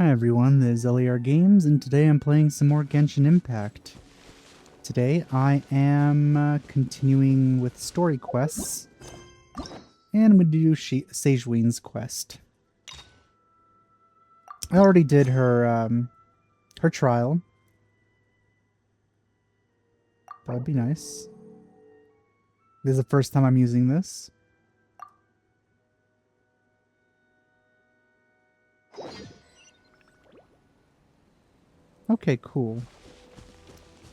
Hi everyone, this is LAR Games, and today I'm playing some more Genshin Impact. Today I am continuing with story quests, and I'm going to do Sigewinne's quest. I already did her trial. That'd be nice. This is the first time I'm using this. Okay, cool.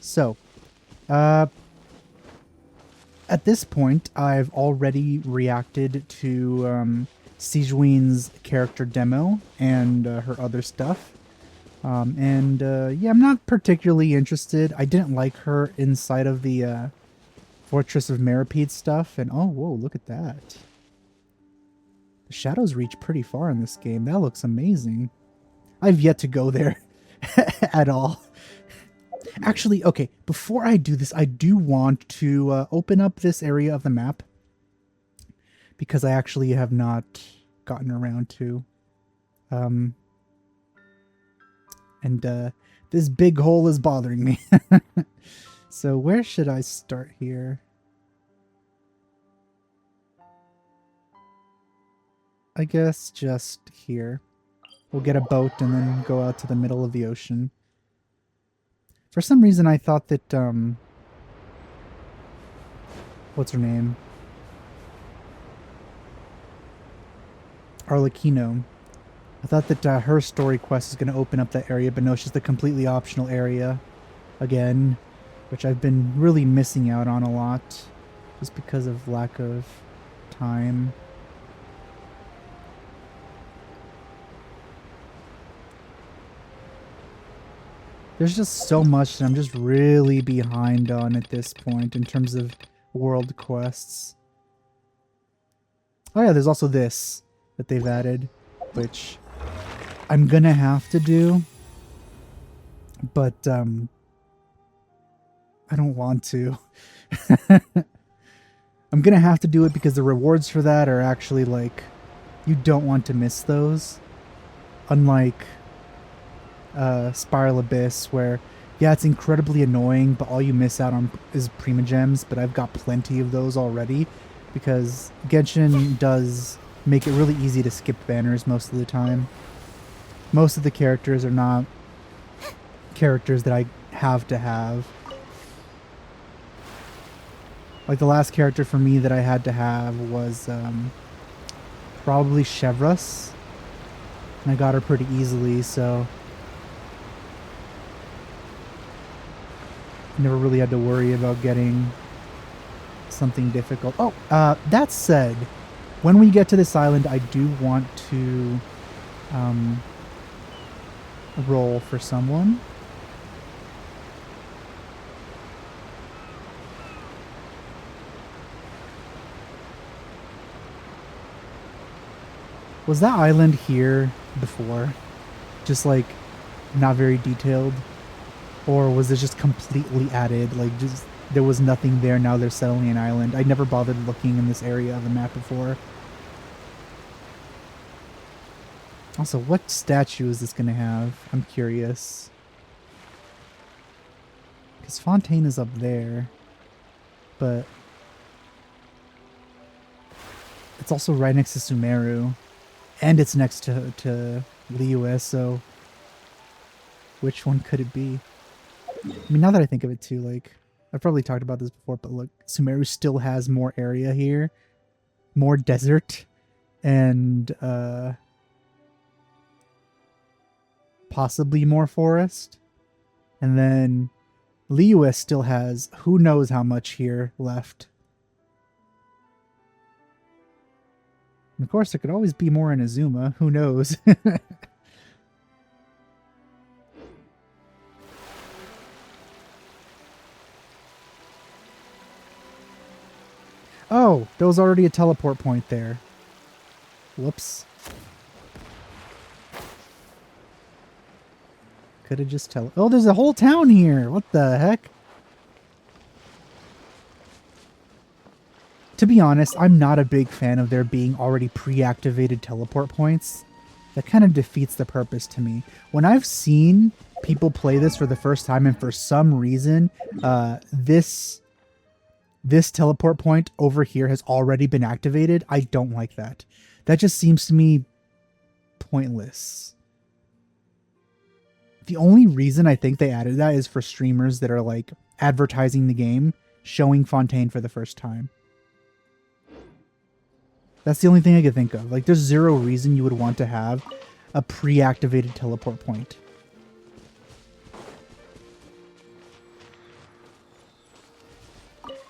So, at this point, I've already reacted to Sigewinne's character demo and her other stuff. Yeah, I'm not particularly interested. I didn't like her inside of the Fortress of Meripede stuff, and oh, whoa, look at that. The shadows reach pretty far in this game. That looks amazing. I've yet to go there at all. Actually, okay, before I do this, I do want to open up this area of the map because I actually have not gotten around to. This big hole is bothering me. So where should I start here? I guess just here. We'll get a boat and then go out to the middle of the ocean. For some reason I thought that, what's her name? Arlecchino. I thought that her story quest is going to open up that area, but no, it's just a completely optional area. Again, which I've been really missing out on a lot, just because of lack of time. There's just so much that I'm just really behind on at this point in terms of world quests. Oh yeah, there's also this that they've added, which I'm gonna have to do, but I don't want to. I'm gonna have to do it because the rewards for that are actually like, you don't want to miss those. Unlike Spiral Abyss, where yeah, it's incredibly annoying, but all you miss out on is Primogems, but I've got plenty of those already because Genshin does make it really easy to skip banners most of the time. Most of the characters are not characters that I have to have. Like the last character for me that I had to have was probably Chevreuse, and I got her pretty easily, so never really had to worry about getting something difficult. Oh, that said, when we get to this island, I do want to roll for someone. Was that island here before? Just like not very detailed? Or was it just completely added? Like just there was nothing there, now they're settling an island. I never bothered looking in this area of the map before. Also, what statue is this going to have? I'm curious. Because Fontaine is up there. But it's also right next to Sumeru. And it's next to Liyue, so which one could it be? I mean, now that I think of it too, like, I've probably talked about this before, but look, Sumeru still has more area here. More desert. And, possibly more forest. And then Liyue still has who knows how much here left. And of course, there could always be more in Azuma. Who knows? Oh, there was already a teleport point there. Whoops. Could have just Oh, there's a whole town here. What the heck? To be honest, I'm not a big fan of there being already pre-activated teleport points. that kind of defeats the purpose to me. When I've seen people play this for the first time and for some reason this teleport point over here has already been activated, I don't like that. That just seems to me pointless. The only reason I think they added that is for streamers that are like advertising the game, showing Fontaine for the first time. That's the only thing I could think of. Like, there's zero reason you would want to have a pre-activated teleport point.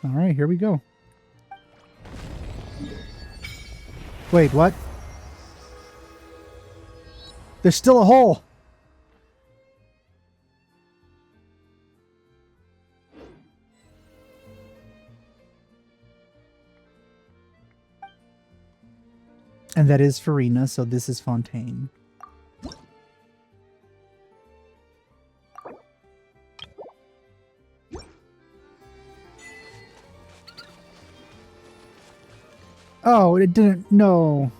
All right, here we go. Wait, what? There's still a hole! And that is Farina, so this is Fontaine. Oh, it didn't... No.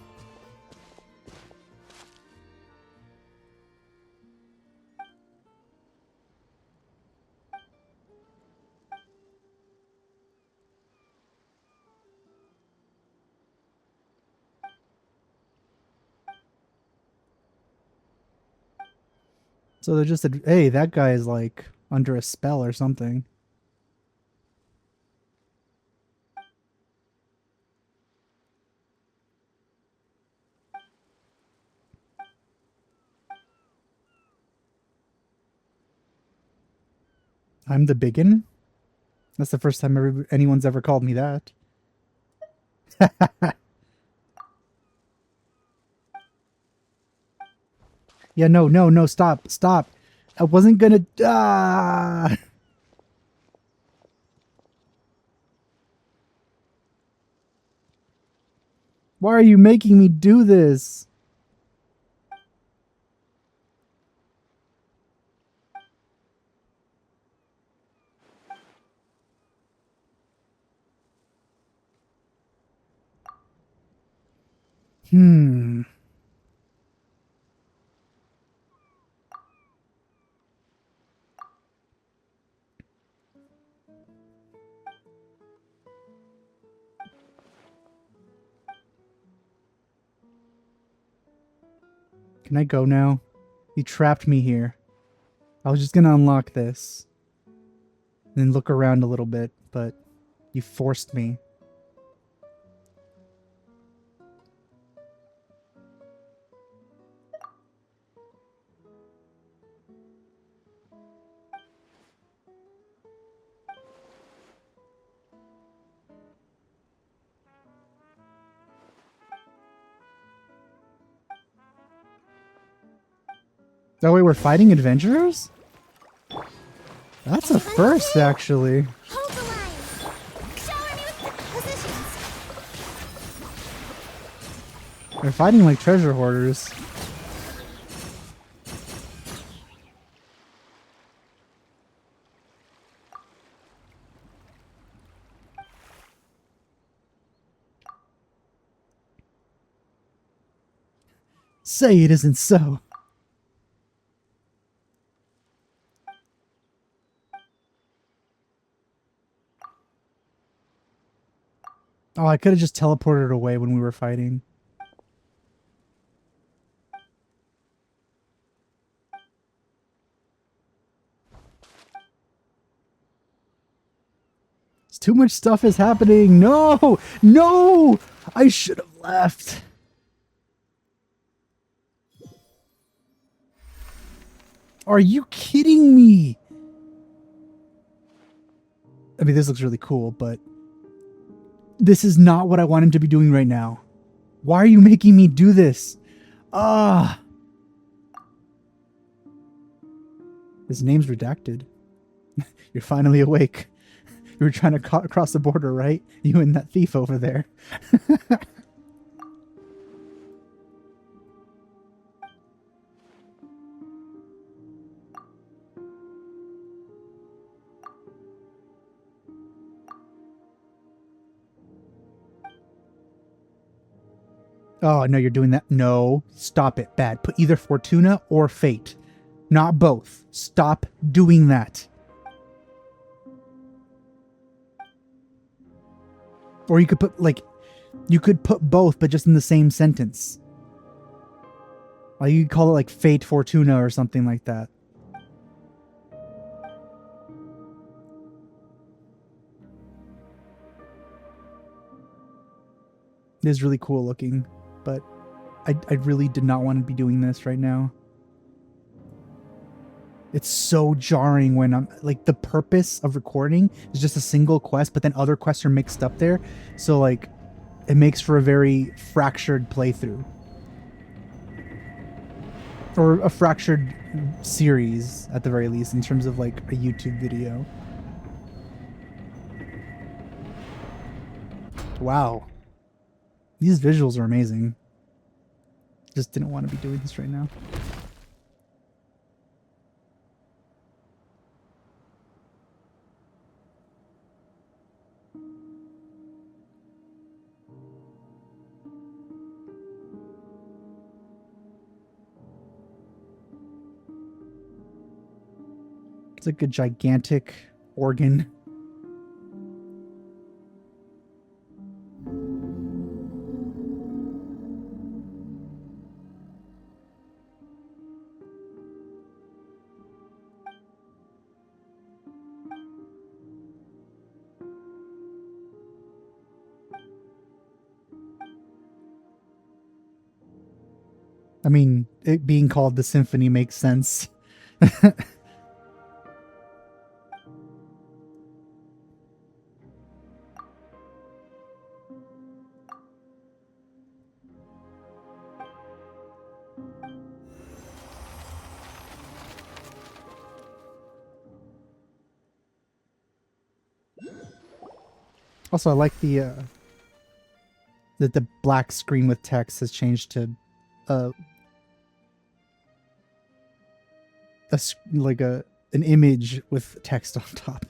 So they're just... Hey, that guy is like under a spell or something. I'm the biggin? That's the first time anyone's ever called me that. Yeah, no, stop. I wasn't gonna... Ah! Why are you making me do this? Hmm. Can I go now? You trapped me here. I was just gonna unlock this. And then look around a little bit, but you forced me. Oh wait, we're fighting adventurers? That's a first, actually. Hold the line. Shower me with positions. They're fighting like treasure hoarders. Say it isn't so. Oh, I could have just teleported away when we were fighting. Too much stuff is happening. No! No! I should have left. Are you kidding me? I mean, this looks really cool, but this is not what I want him to be doing right now. Why are you making me do this? Ah. His name's redacted. You're finally awake. You were trying to cross the border, right? You and that thief over there. Oh, no, you're doing that. No, stop it. Bad. Put either Fortuna or Fate. Not both. Stop doing that. Or you could put, like, you could put both, but just in the same sentence. Like, you could call it, like, Fate Fortuna or something like that. It is really cool looking, but I really did not want to be doing this right now. It's so jarring when I'm like, the purpose of recording is just a single quest, but then other quests are mixed up there. So like, it makes for a very fractured playthrough. Or a fractured series at the very least in terms of like a YouTube video. Wow. These visuals are amazing. Just didn't want to be doing this right now. It's like a gigantic organ. I mean, it being called the symphony makes sense. Also, I like the black screen with text has changed to like an image with text on top.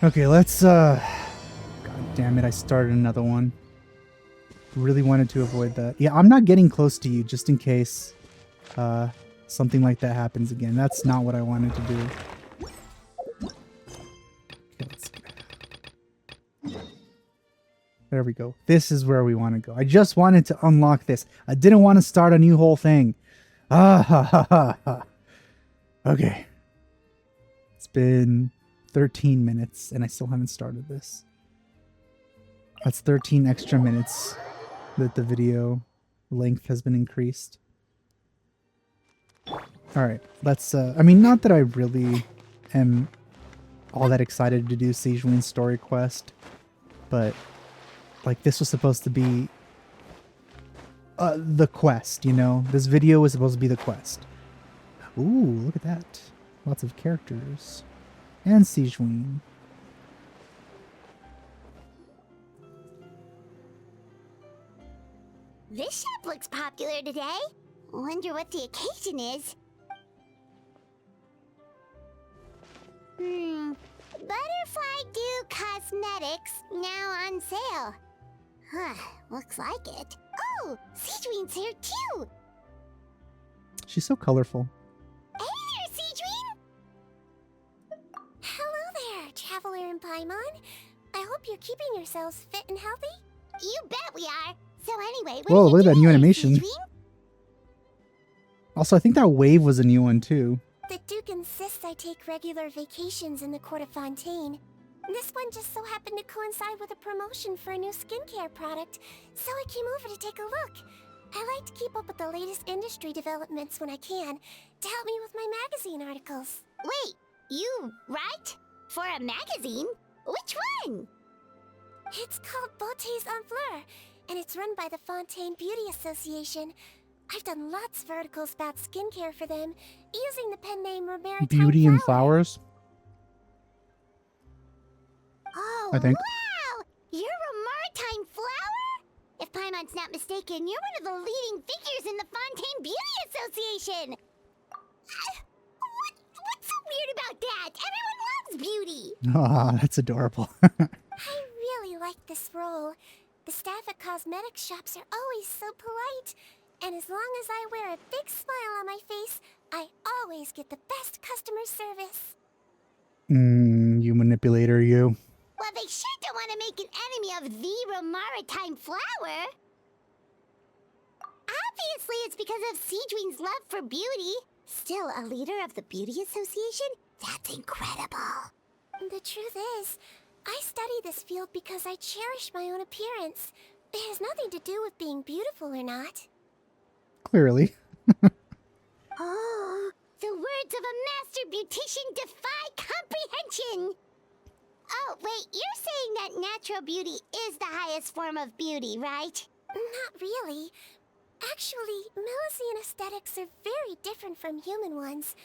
Okay, let's God damn it, I started another one. Really wanted to avoid that. Yeah, I'm not getting close to you just in case something like that happens again. That's not what I wanted to do. There we go. This is where we want to go. I just wanted to unlock this. I didn't want to start a new whole thing. Ah ha ha ha ha. Okay. It's been 13 minutes and I still haven't started this. That's 13 extra minutes that the video length has been increased. Alright, let's I mean, not that I really am all that excited to do Sigewinne's story quest, but like, this was supposed to be the quest, you know? This video was supposed to be the quest. Ooh, look at that. Lots of characters. And Sigewinne. This shop looks popular today. Wonder what the occasion is. Butterfly Dew Cosmetics now on sale. Huh, looks like it. Oh, Sigewinne's here too. She's so colorful. Hey there, Sigewinne! Hello there, Traveler and Paimon. I hope you're keeping yourselves fit and healthy. You bet we are. So anyway, what Whoa, are you look at that doing new here, animation. Sigewinne? Also, I think that wave was a new one too. The Duke insists I take regular vacations in the court of Fontaine. This one just so happened to coincide with a promotion for a new skincare product, so I came over to take a look. I like to keep up with the latest industry developments when I can, to help me with my magazine articles. Wait, you write? For a magazine? Which one? It's called Beautés en Fleur, and it's run by the Fontaine Beauty Association. I've done lots of articles about skincare for them, using the pen name Romaritime Beauty and Flower. Flowers. Oh, I think. wow! You're Romaritime Flower? If Paimon's not mistaken, you're one of the leading figures in the Fontaine Beauty Association! What's so weird about that? Everyone loves beauty. Ah, that's adorable. I really like this role. The staff at cosmetic shops are always so polite. And as long as I wear a big smile on my face, I always get the best customer service. You manipulator, you. Well, they sure don't want to make an enemy of the Romaritime flower. Obviously, it's because of Sigewinne's love for beauty. Still, a leader of the Beauty Association? That's incredible. The truth is, I study this field because I cherish my own appearance. It has nothing to do with being beautiful or not. Clearly. Oh, the words of a master beautician defy comprehension! Oh, wait, you're saying that natural beauty is the highest form of beauty, right? Not really. Actually, Melusine aesthetics are very different from human ones.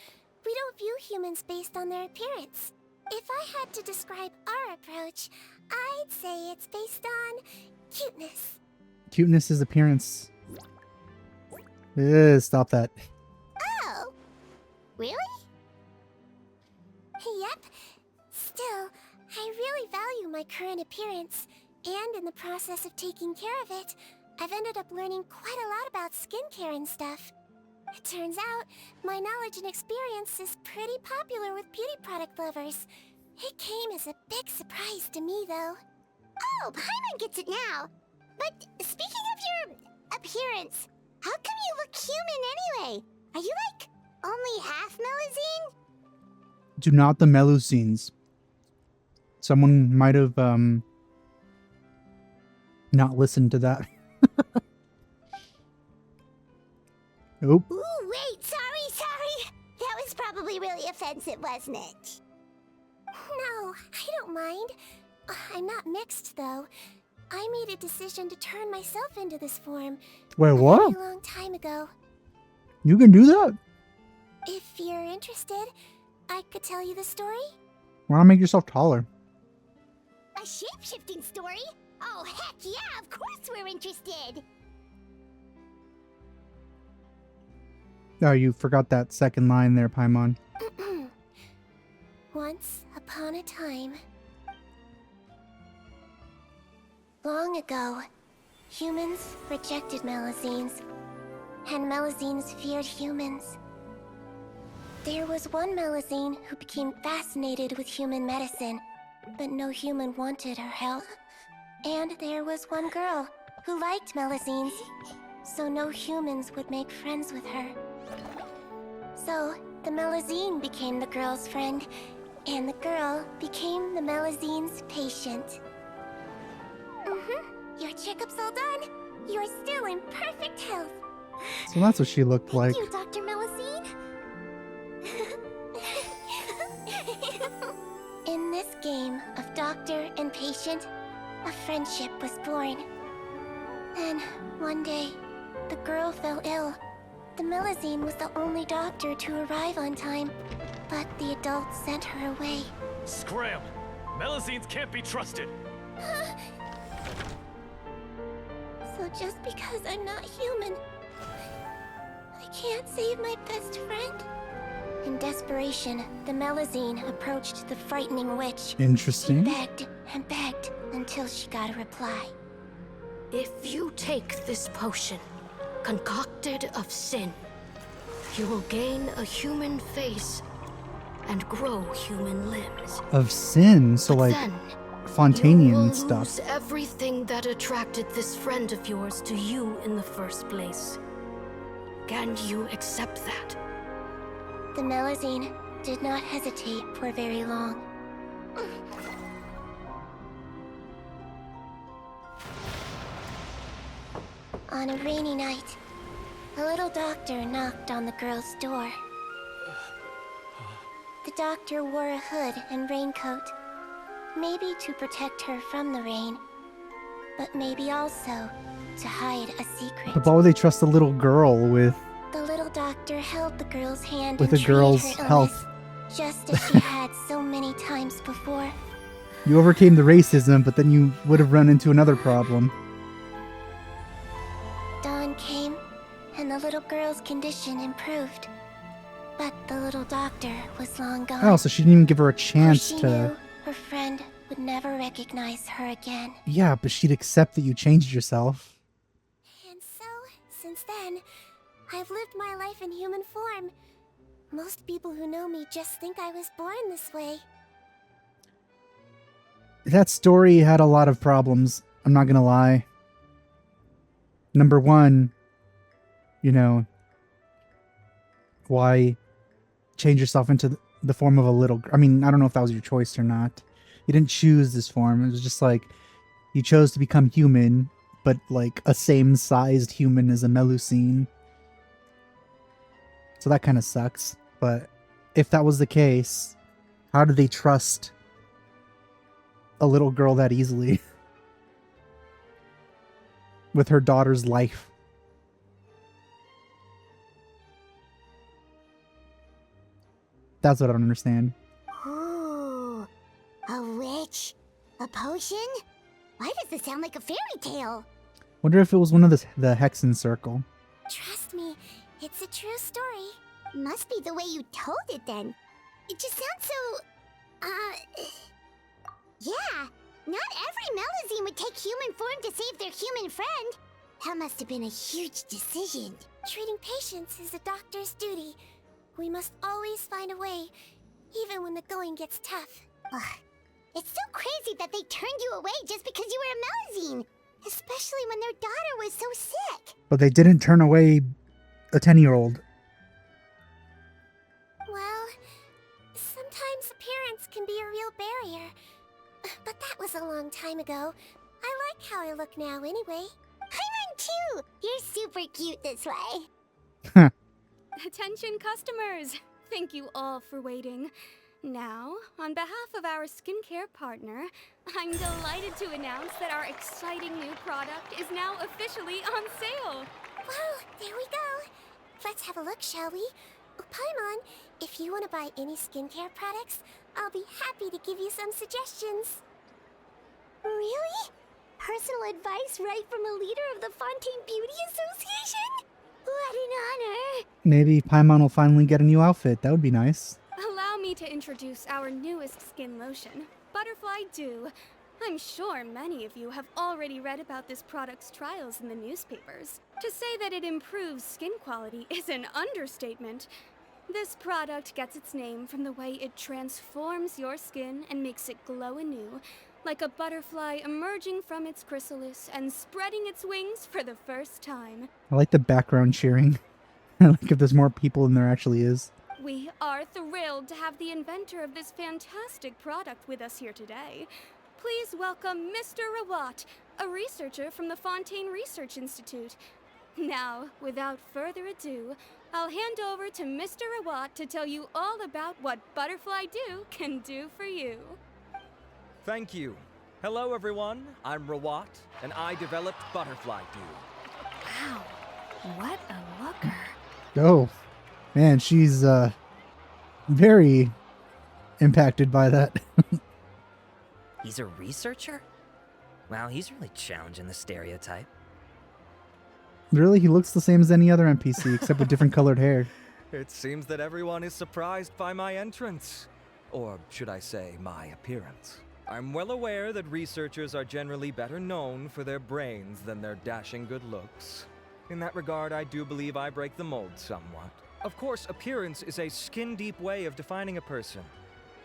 We don't view humans based on their appearance. If I had to describe our approach, I'd say it's based on cuteness. Cuteness is appearance. Stop that. Oh, really? Yep. Still, I really value my current appearance, and in the process of taking care of it, I've ended up learning quite a lot about skincare and stuff. It turns out, my knowledge and experience is pretty popular with beauty product lovers. It came as a big surprise to me, though. Oh, Paimon gets it now. But speaking of your appearance, how come you look human anyway? Are you, like, only half Melusine? Do not the Melusines. Someone might have, not listened to that. Nope. Ooh, wait, sorry. That was probably really offensive, wasn't it? No, I don't mind. I'm not mixed, though. I made a decision to turn myself into this form Wait, a what? very long time ago. You can do that? If you're interested, I could tell you the story. Why not make yourself taller? A shape-shifting story? Oh, heck yeah, of course we're interested. Oh, you forgot that second line there, Paimon. Once upon a time, long ago, humans rejected Melusines, and Melusines feared humans. There was one Melusine who became fascinated with human medicine, but no human wanted her help. And there was one girl who liked Melusines, so no humans would make friends with her. So, the Melusine became the girl's friend, and the girl became the Melusine's patient. Your checkup's all done. You're still in perfect health. So that's what she looked like. Thank you, Dr. Melusine. In this game of doctor and patient, a friendship was born. Then, one day, the girl fell ill. The Melusine was the only doctor to arrive on time, but the adults sent her away. Scram! Melusines can't be trusted! So just because I'm not human, I can't save my best friend? In desperation, the Melusine approached the frightening witch. Interesting. She begged and begged until she got a reply. If you take this potion, concocted of sin, you will gain a human face and grow human limbs. Of sin, so like Then, Fontanian you will stuff. lose everything that attracted this friend of yours to you in the first place. Can you accept that? The Melusine did not hesitate for very long. On a rainy night, a little doctor knocked on the girl's door. The doctor wore a hood and raincoat, maybe to protect her from the rain, but maybe also to hide a secret. But why would they trust a little girl with The little doctor held the girl's hand With and a treated girl's her health. illness, just as she had so many times before. you overcame the racism, but then you would have run into another problem. Dawn came, and the little girl's condition improved. But the little doctor was long gone. Oh, so she didn't even give her a For chance she to... knew her friend would never recognize her again. Yeah, but she'd accept that you changed yourself. And so, since then, I've lived my life in human form. Most people who know me just think I was born this way. That story had a lot of problems, I'm not gonna lie. Number one, you know, why change yourself into the form of a little... I mean, I don't know if that was your choice or not. You didn't choose this form. It was just like, you chose to become human, but like a same-sized human as a Melusine. So that kind of sucks. But if that was the case, how do they trust a little girl that easily? With her daughter's life. That's what I don't understand. Ooh, a witch? A potion? Why does this sound like a fairy tale? Wonder if it was one of the Hexen Circle. Trust me, it's a true story. Must be the way you told it then. It just sounds so... Yeah, not every Melusine would take human form to save their human friend. That must have been a huge decision. Treating patients is a doctor's duty. We must always find a way, even when the going gets tough. Ugh. It's so crazy that they turned you away just because you were a Melusine. Especially when their daughter was so sick. But they didn't turn away a 10-year-old. Well, sometimes appearance can be a real barrier. But that was a long time ago. I like how I look now anyway. Paimon too! You're super cute this way. Attention customers! Thank you all for waiting. Now, on behalf of our skincare partner, I'm delighted to announce that our exciting new product is now officially on sale. Whoa, there we go. Let's have a look, shall we? Oh, Paimon, if you want to buy any skincare products, I'll be happy to give you some suggestions. Really? Personal advice right from a leader of the Fontaine Beauty Association? What an honor! Maybe Paimon will finally get a new outfit. That would be nice. Allow me to introduce our newest skin lotion, Butterfly Dew. I'm sure many of you have already read about this product's trials in the newspapers. To say that it improves skin quality is an understatement. This product gets its name from the way it transforms your skin and makes it glow anew, like a butterfly emerging from its chrysalis and spreading its wings for the first time. I like the background cheering. Like if there's more people than there actually is. We are thrilled to have the inventor of this fantastic product with us here today. Please welcome Mr. Rawat, a researcher from the Fontaine Research Institute. Now, without further ado, I'll hand over to Mr. Rawat to tell you all about what Butterfly Dew can do for you. Thank you. Hello, everyone. I'm Rawat, and I developed Butterfly Dew. Wow, what a looker. Oh, man, she's very impacted by that. He's a researcher? Wow, he's really challenging the stereotype. Really, he looks the same as any other NPC, except with different colored hair. It seems that everyone is surprised by my entrance. Or should I say, my appearance. I'm well aware that researchers are generally better known for their brains than their dashing good looks. In that regard, I do believe I break the mold somewhat. Of course, appearance is a skin-deep way of defining a person.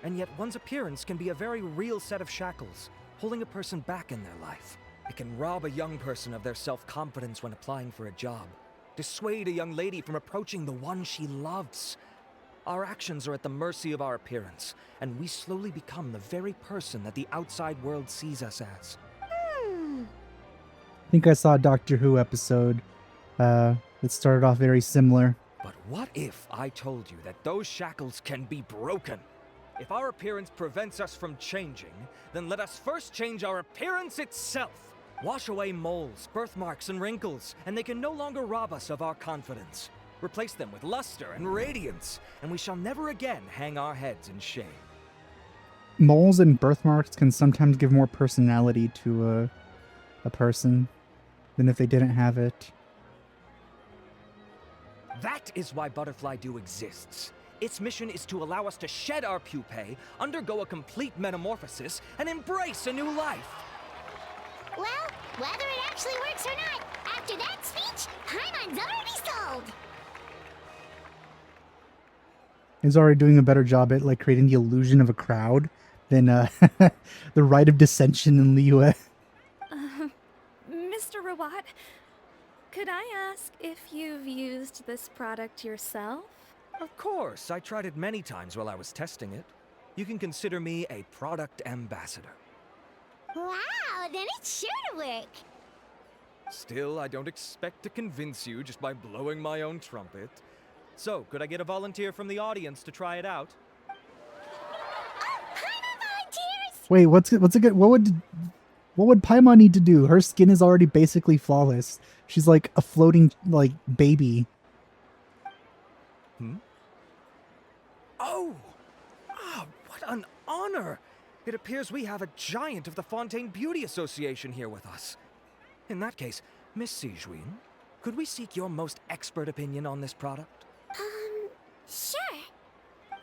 And yet one's appearance can be a very real set of shackles, holding a person back in their life. It can rob a young person of their self-confidence when applying for a job, dissuade a young lady from approaching the one she loves. Our actions are at the mercy of our appearance, and we slowly become the very person that the outside world sees us as. I think I saw a Doctor Who episode that started off very similar. But what if I told you that those shackles can be broken? If our appearance prevents us from changing, then let us first change our appearance itself. Wash away moles, birthmarks, and wrinkles, and they can no longer rob us of our confidence. Replace them with luster and radiance, and we shall never again hang our heads in shame. Moles and birthmarks can sometimes give more personality to a person than if they didn't have it. That is why Butterfly Dew exists. Its mission is to allow us to shed our pupae, undergo a complete metamorphosis, and embrace a new life. Well, whether it actually works or not, after that speech, Paimon's already sold. He's already doing a better job at like creating the illusion of a crowd than the rite of dissension in Liyue. Mr. Rawat, could I ask if you've used this product yourself? Of course, I tried it many times while I was testing it. You can consider me a product ambassador. Wow, then it's sure to work. Still, I don't expect to convince you just by blowing my own trumpet. So, could I get a volunteer from the audience to try it out? Oh, Paimon volunteers! Wait, what's a good? What would Paimon need to do? Her skin is already basically flawless. She's like a floating like baby. Oh! Ah, what an honor! It appears we have a giant of the Fontaine Beauty Association here with us. In that case, Miss Sigewinne, could we seek your most expert opinion on this product? Sure.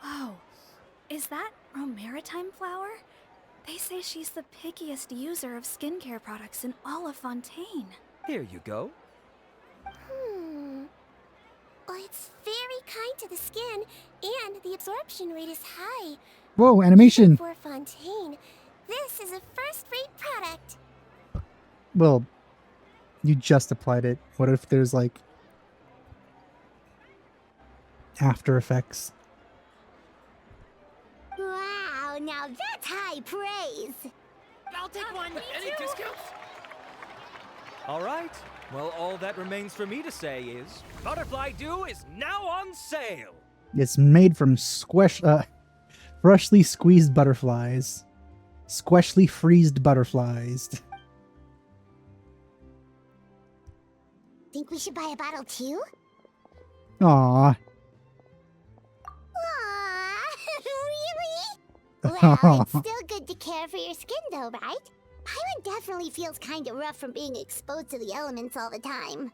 Whoa, is that Romaritime flower? They say she's the pickiest user of skincare products in all of Fontaine. Here you go. Well, it's very kind to the skin, and the absorption rate is high. Whoa, animation. For Fontaine, this is a first-rate product. Well, you just applied it. What if there's like after effects? Wow, now that's high praise. I'll take one. Any discounts? All right. Well, all that remains for me to say is, Butterfly Dew is now on sale. It's made from freshly squeezed butterflies. Squeshly freezed butterflies. Think we should buy a bottle too? Aww. Aww, really? Well, it's still good to care for your skin though, right? Paimon definitely feels kinda rough from being exposed to the elements all the time.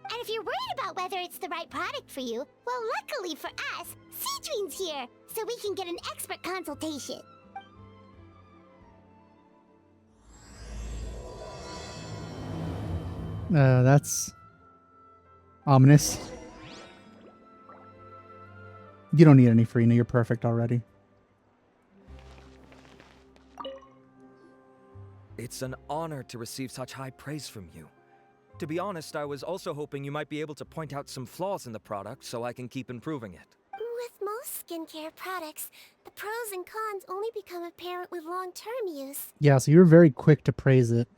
And if you're worried about whether it's the right product for you, well, luckily for us, Sigewinne's here, so we can get an expert consultation. That's ominous. You don't need any Farina, you're perfect already. It's an honor to receive such high praise from you. To be honest, I was also hoping you might be able to point out some flaws in the product so I can keep improving it. With most skincare products, the pros and cons only become apparent with long-term use. Yeah, so you're very quick to praise it.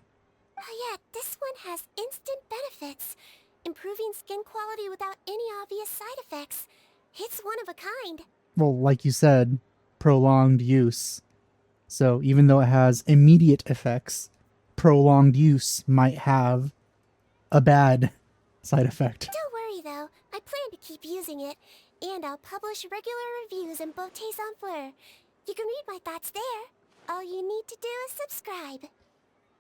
Oh yeah, this one has instant benefits, improving skin quality without any obvious side effects. It's one of a kind. Well, like you said, prolonged use. So even though it has immediate effects, prolonged use might have a bad side effect. Don't worry though, I plan to keep using it, and I'll publish regular reviews in Beauté Sans Fleur. You can read my thoughts there. All you need to do is subscribe.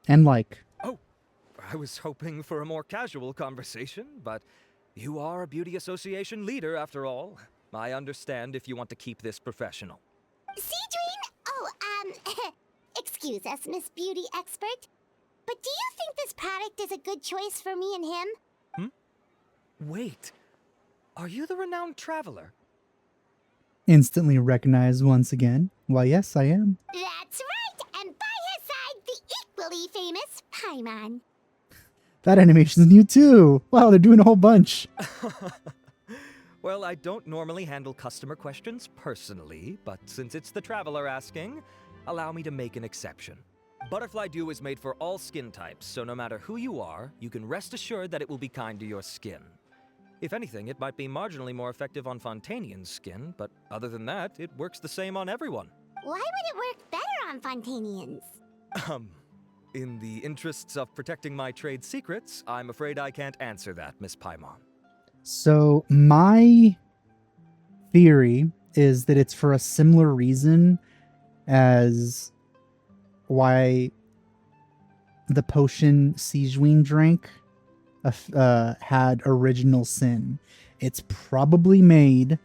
And like. Oh, I was hoping for a more casual conversation, but you are a beauty association leader after all. I understand if you want to keep this professional. Sigewinne? Oh, excuse us, Miss Beauty Expert. But do you think this product is a good choice for me and him? Wait, are you the renowned traveler? Instantly recognized once again. Why, yes, I am. That's right, and by his side, the equally famous Paimon. That animation's new too. Wow, they're doing a whole bunch. Well, I don't normally handle customer questions personally, but since it's the traveler asking, allow me to make an exception. Butterfly Dew is made for all skin types, so no matter who you are, you can rest assured that it will be kind to your skin. If anything, it might be marginally more effective on Fontainian's skin, but other than that, it works the same on everyone. Why would it work better on Fontainians? In the interests of protecting my trade secrets, I'm afraid I can't answer that, Miss Paimon. So my theory is that it's for a similar reason as why the potion Sigewinne drank had original sin. It's probably made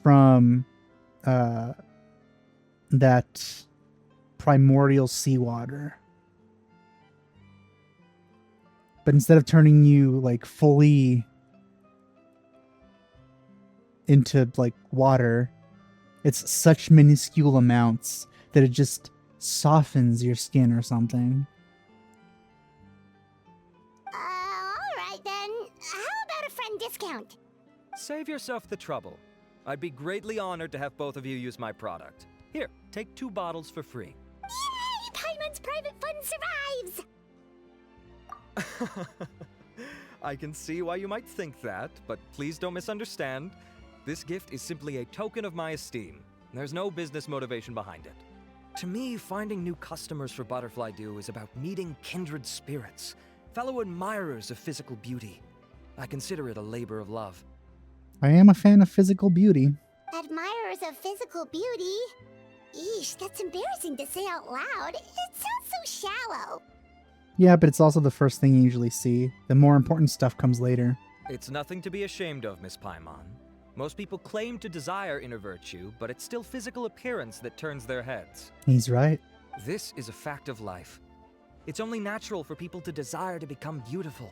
from that primordial seawater. But instead of turning you like fully into like water, it's such minuscule amounts that it just softens your skin or something. Alright then. How about a friend discount? Save yourself the trouble. I'd be greatly honored to have both of you use my product. Here, take 2 bottles for free. Yay! Paimon's private fund survives! I can see why you might think that, but please don't misunderstand. This gift is simply a token of my esteem. There's no business motivation behind it. To me, finding new customers for Butterfly Dew is about meeting kindred spirits, fellow admirers of physical beauty. I consider it a labor of love. I am a fan of physical beauty. Admirers of physical beauty? Eesh, that's embarrassing to say out loud. It sounds so shallow. Yeah, but it's also the first thing you usually see. The more important stuff comes later. It's nothing to be ashamed of, Miss Paimon. Most people claim to desire inner virtue, but it's still physical appearance that turns their heads. He's right. This is a fact of life. It's only natural for people to desire to become beautiful.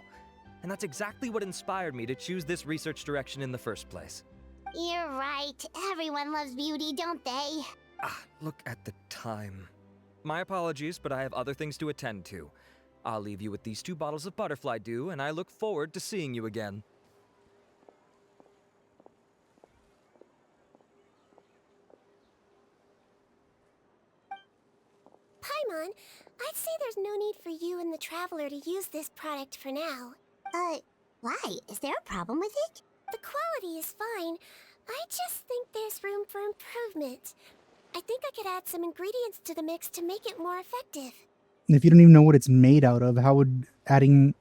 And that's exactly what inspired me to choose this research direction in the first place. You're right. Everyone loves beauty, don't they? Look at the time. My apologies, but I have other things to attend to. I'll leave you with these 2 bottles of Butterfly Dew, and I look forward to seeing you again. Paimon, I'd say there's no need for you and the Traveler to use this product for now. Why? Is there a problem with it? The quality is fine. I just think there's room for improvement. I think I could add some ingredients to the mix to make it more effective. If you don't even know what it's made out of, how would adding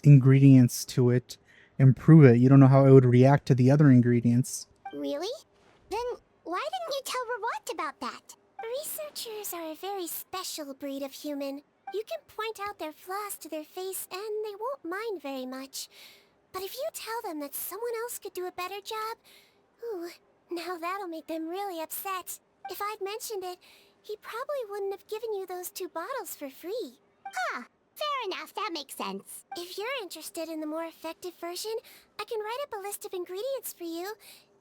ingredients to it improve it? You don't know how it would react to the other ingredients. Really? Then why didn't you tell Rawat about that? Researchers are a very special breed of human. You can point out their flaws to their face and they won't mind very much. But if you tell them that someone else could do a better job, ooh, now that'll make them really upset. If I'd mentioned it, he probably wouldn't have given you those 2 bottles for free. Fair enough, that makes sense. If you're interested in the more effective version, I can write up a list of ingredients for you.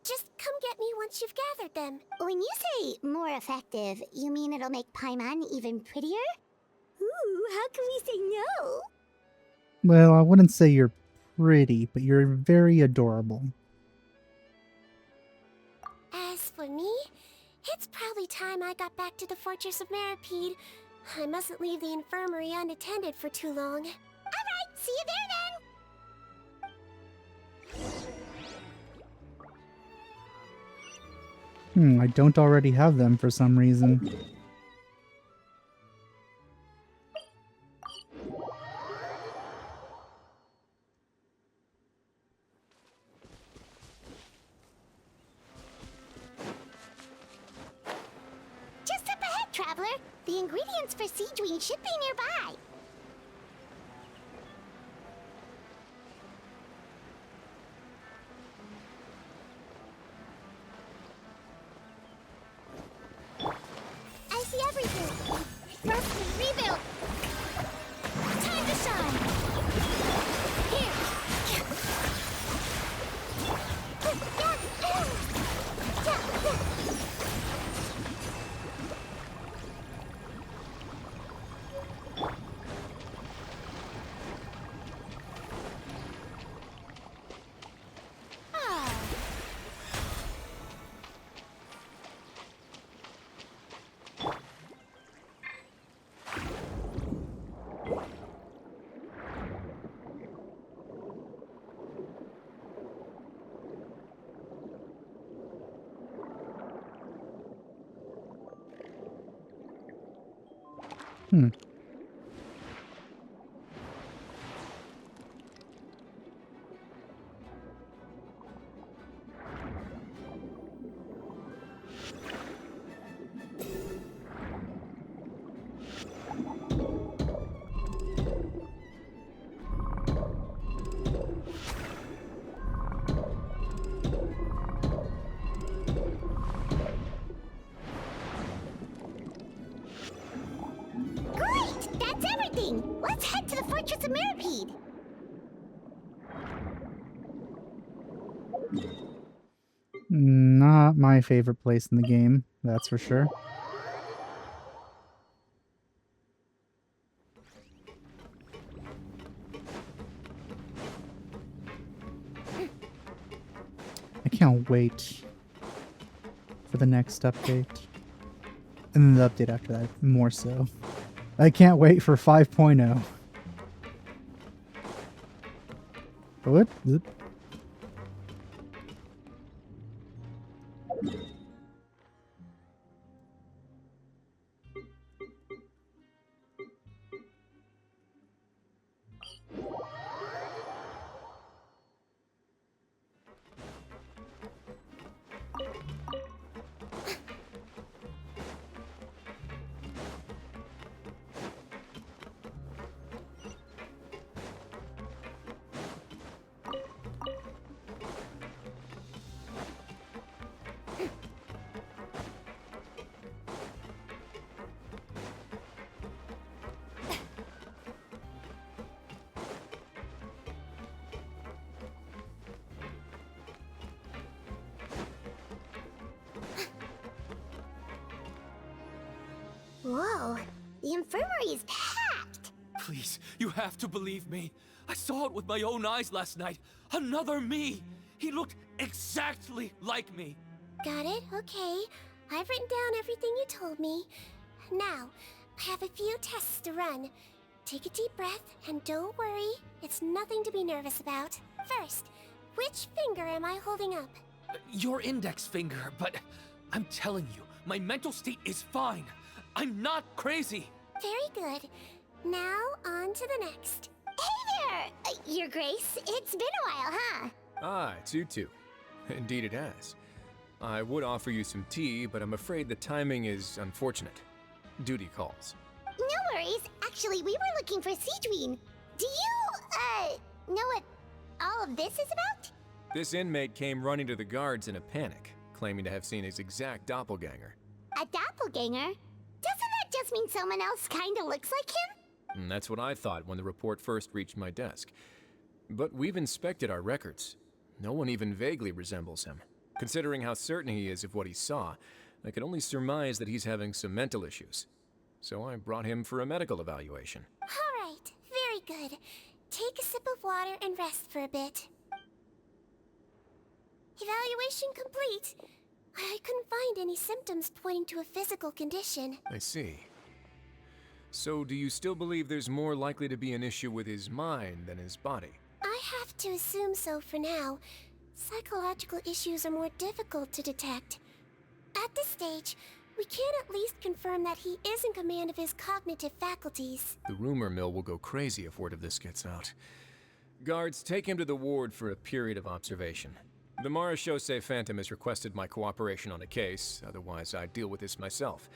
Just come get me once you've gathered them. When you say more effective, you mean it'll make Paimon even prettier? Ooh, how can we say no? Well, I wouldn't say you're pretty, but you're very adorable. As for me, it's probably time I got back to the Fortress of Maripede. I mustn't leave the infirmary unattended for too long. Alright, see you there then! I don't already have them for some reason. Just up ahead, Traveler. The ingredients for Sigewinne should be nearby. I see everything. First, we rebuild. Time to shine. Hmm. Fortress of Mirapede. Not my favorite place in the game, that's for sure. I can't wait for the next update. And then the update after that, more so. I can't wait for 5.0. What? Whoa, the infirmary is packed. Please, you have to believe me. I saw it with my own eyes last night. Another me. He looked exactly like me. Got it, okay. I've written down everything you told me. Now, I have a few tests to run. Take a deep breath, and don't worry, it's nothing to be nervous about. First, which finger am I holding up? Your index finger, but I'm telling you, my mental state is fine. I'm not crazy. Very good. Now, on to the next. Hey there, Your Grace. It's been a while, huh? Ah, it's you two. Indeed it has. I would offer you some tea, but I'm afraid the timing is unfortunate. Duty calls. No worries. Actually, we were looking for Sigewinne. Do you, know what all of this is about? This inmate came running to the guards in a panic, claiming to have seen his exact doppelganger. A doppelganger? Doesn't that just mean someone else kinda looks like him? And that's what I thought when the report first reached my desk. But we've inspected our records. No one even vaguely resembles him. Considering how certain he is of what he saw, I could only surmise that he's having some mental issues. So I brought him for a medical evaluation. Alright, very good. Take a sip of water and rest for a bit. Evaluation complete. I couldn't find any symptoms pointing to a physical condition. I see. So do you still believe there's more likely to be an issue with his mind than his body? I have to assume so for now. Psychological issues are more difficult to detect. At this stage, we can at least confirm that he is in command of his cognitive faculties. The rumor mill will go crazy if word of this gets out. Guards, take him to the ward for a period of observation. The Marechaussee Phantom has requested my cooperation on a case, otherwise I'd deal with this myself.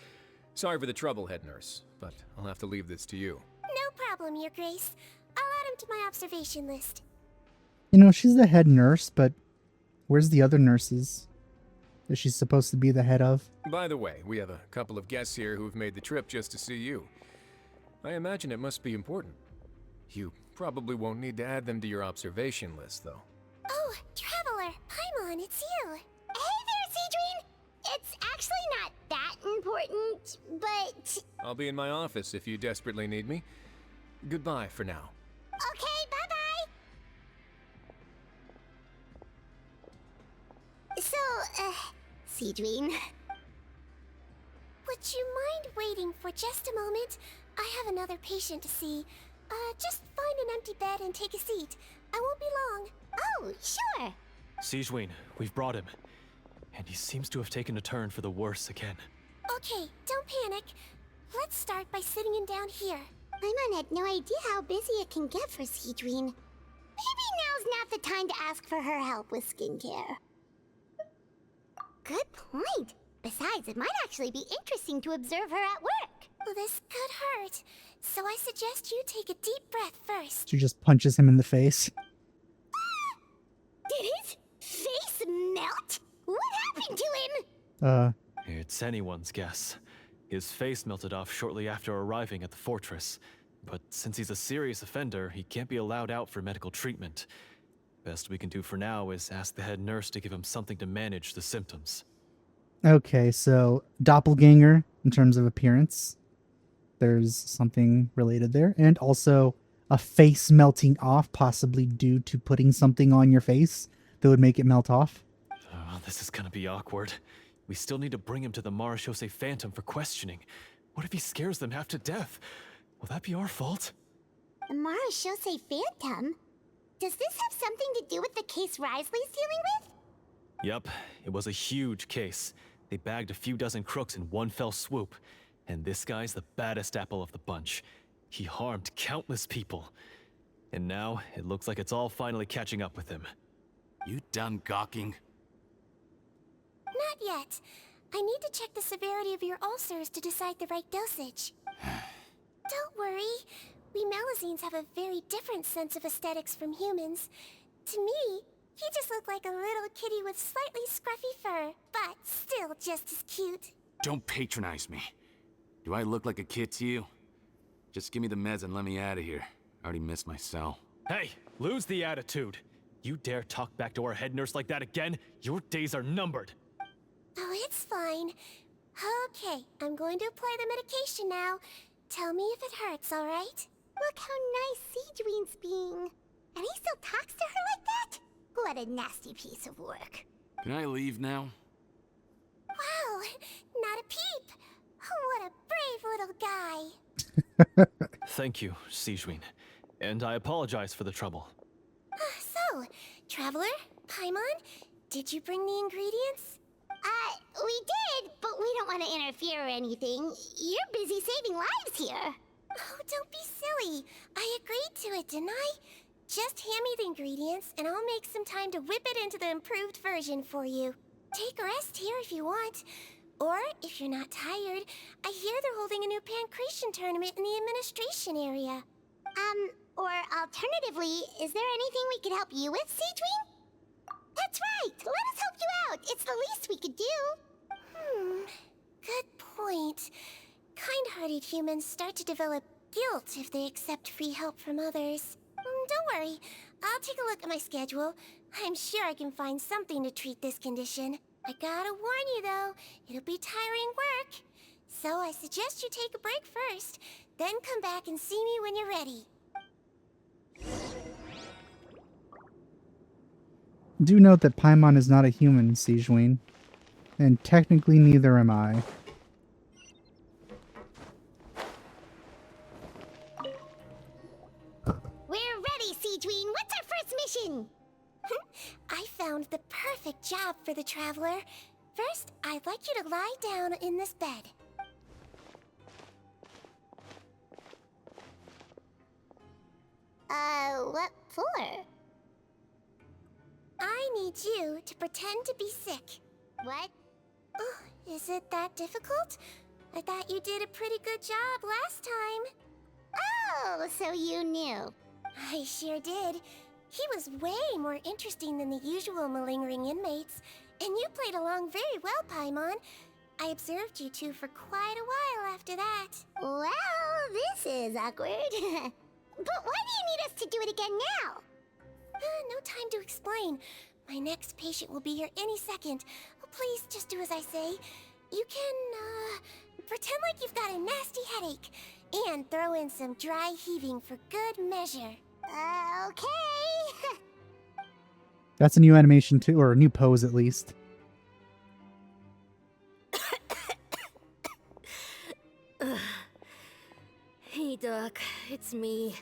Sorry for the trouble, head nurse, but I'll have to leave this to you. No problem, Your Grace. I'll add him to my observation list. You know, she's the head nurse, but where's the other nurses that she's supposed to be the head of? By the way, we have a couple of guests here who've made the trip just to see you. I imagine it must be important. You probably won't need to add them to your observation list, though. Oh, Traveler, Paimon, it's you. Hey there, Sigewinne! It's actually not that important, but... I'll be in my office if you desperately need me. Goodbye for now. Okay, bye-bye! So, Sigewinne... Would you mind waiting for just a moment? I have another patient to see. Just find an empty bed and take a seat. I won't be long. Oh, sure! Sigewinne, we've brought him. And he seems to have taken a turn for the worse again. Okay, don't panic. Let's start by sitting him down here. Paimon had no idea how busy it can get for Sigewinne. Maybe now's not the time to ask for her help with skincare. Good point. Besides, it might actually be interesting to observe her at work. Well, this could hurt, so I suggest you take a deep breath first. She just punches him in the face. Did his face melt? What happened to him? It's anyone's guess. His face melted off shortly after arriving at the fortress. But since he's a serious offender, he can't be allowed out for medical treatment. Best we can do for now is ask the head nurse to give him something to manage the symptoms. Okay, so doppelganger in terms of appearance. There's something related there. And also a face melting off, possibly due to putting something on your face that would make it melt off. Oh, this is gonna be awkward. We still need to bring him to the Marachose Phantom for questioning. What if he scares them half to death? Will that be our fault? The Marachose Phantom? Does this have something to do with the case Risley's dealing with? Yep, it was a huge case. They bagged a few dozen crooks in one fell swoop. And this guy's the baddest apple of the bunch. He harmed countless people. And now, it looks like it's all finally catching up with him. You done gawking? Not yet. I need to check the severity of your ulcers to decide the right dosage. Don't worry. We Melazines have a very different sense of aesthetics from humans. To me, he just looked like a little kitty with slightly scruffy fur, but still just as cute. Don't patronize me. Do I look like a kid to you? Just give me the meds and let me out of here. I already missed my cell. Hey, lose the attitude. You dare talk back to our head nurse like that again, your days are numbered. Oh, it's fine. Okay, I'm going to apply the medication now. Tell me if it hurts, alright? Look how nice Sigewinne's being. And he still talks to her like that? What a nasty piece of work. Can I leave now? Wow, not a peep. What a brave little guy. Thank you, Sigewinne. And I apologize for the trouble. So, Traveler, Paimon, did you bring the ingredients? We did, but we don't want to interfere or anything. You're busy saving lives here. Oh, don't be silly. I agreed to it, didn't I? Just hand me the ingredients, and I'll make some time to whip it into the improved version for you. Take a rest here if you want. Or, if you're not tired, I hear they're holding a new pancreation tournament in the administration area. Or alternatively, is there anything we could help you with, Sigewinne? That's right! Let us help you out! It's the least we could do! Good point. Kind-hearted humans start to develop guilt if they accept free help from others. Don't worry. I'll take a look at my schedule. I'm sure I can find something to treat this condition. I gotta warn you, though, it'll be tiring work. So I suggest you take a break first, then come back and see me when you're ready. Do note that Paimon is not a human, Sigewinne. And technically neither am I. We're ready, Sigewinne. What's our first mission? I found the perfect job for the Traveler. First, I'd like you to lie down in this bed. What for? I need you to pretend to be sick. What? Oh, is it that difficult? I thought you did a pretty good job last time. Oh, so you knew. I sure did. He was way more interesting than the usual malingering inmates, and you played along very well, Paimon. I observed you two for quite a while after that. Well, this is awkward. But why do you need us to do it again now? No time to explain. My next patient will be here any second. Oh, please, just do as I say. You can, pretend like you've got a nasty headache, and throw in some dry heaving for good measure. Okay. That's a new animation too, or a new pose at least. Hey, Doc, it's me.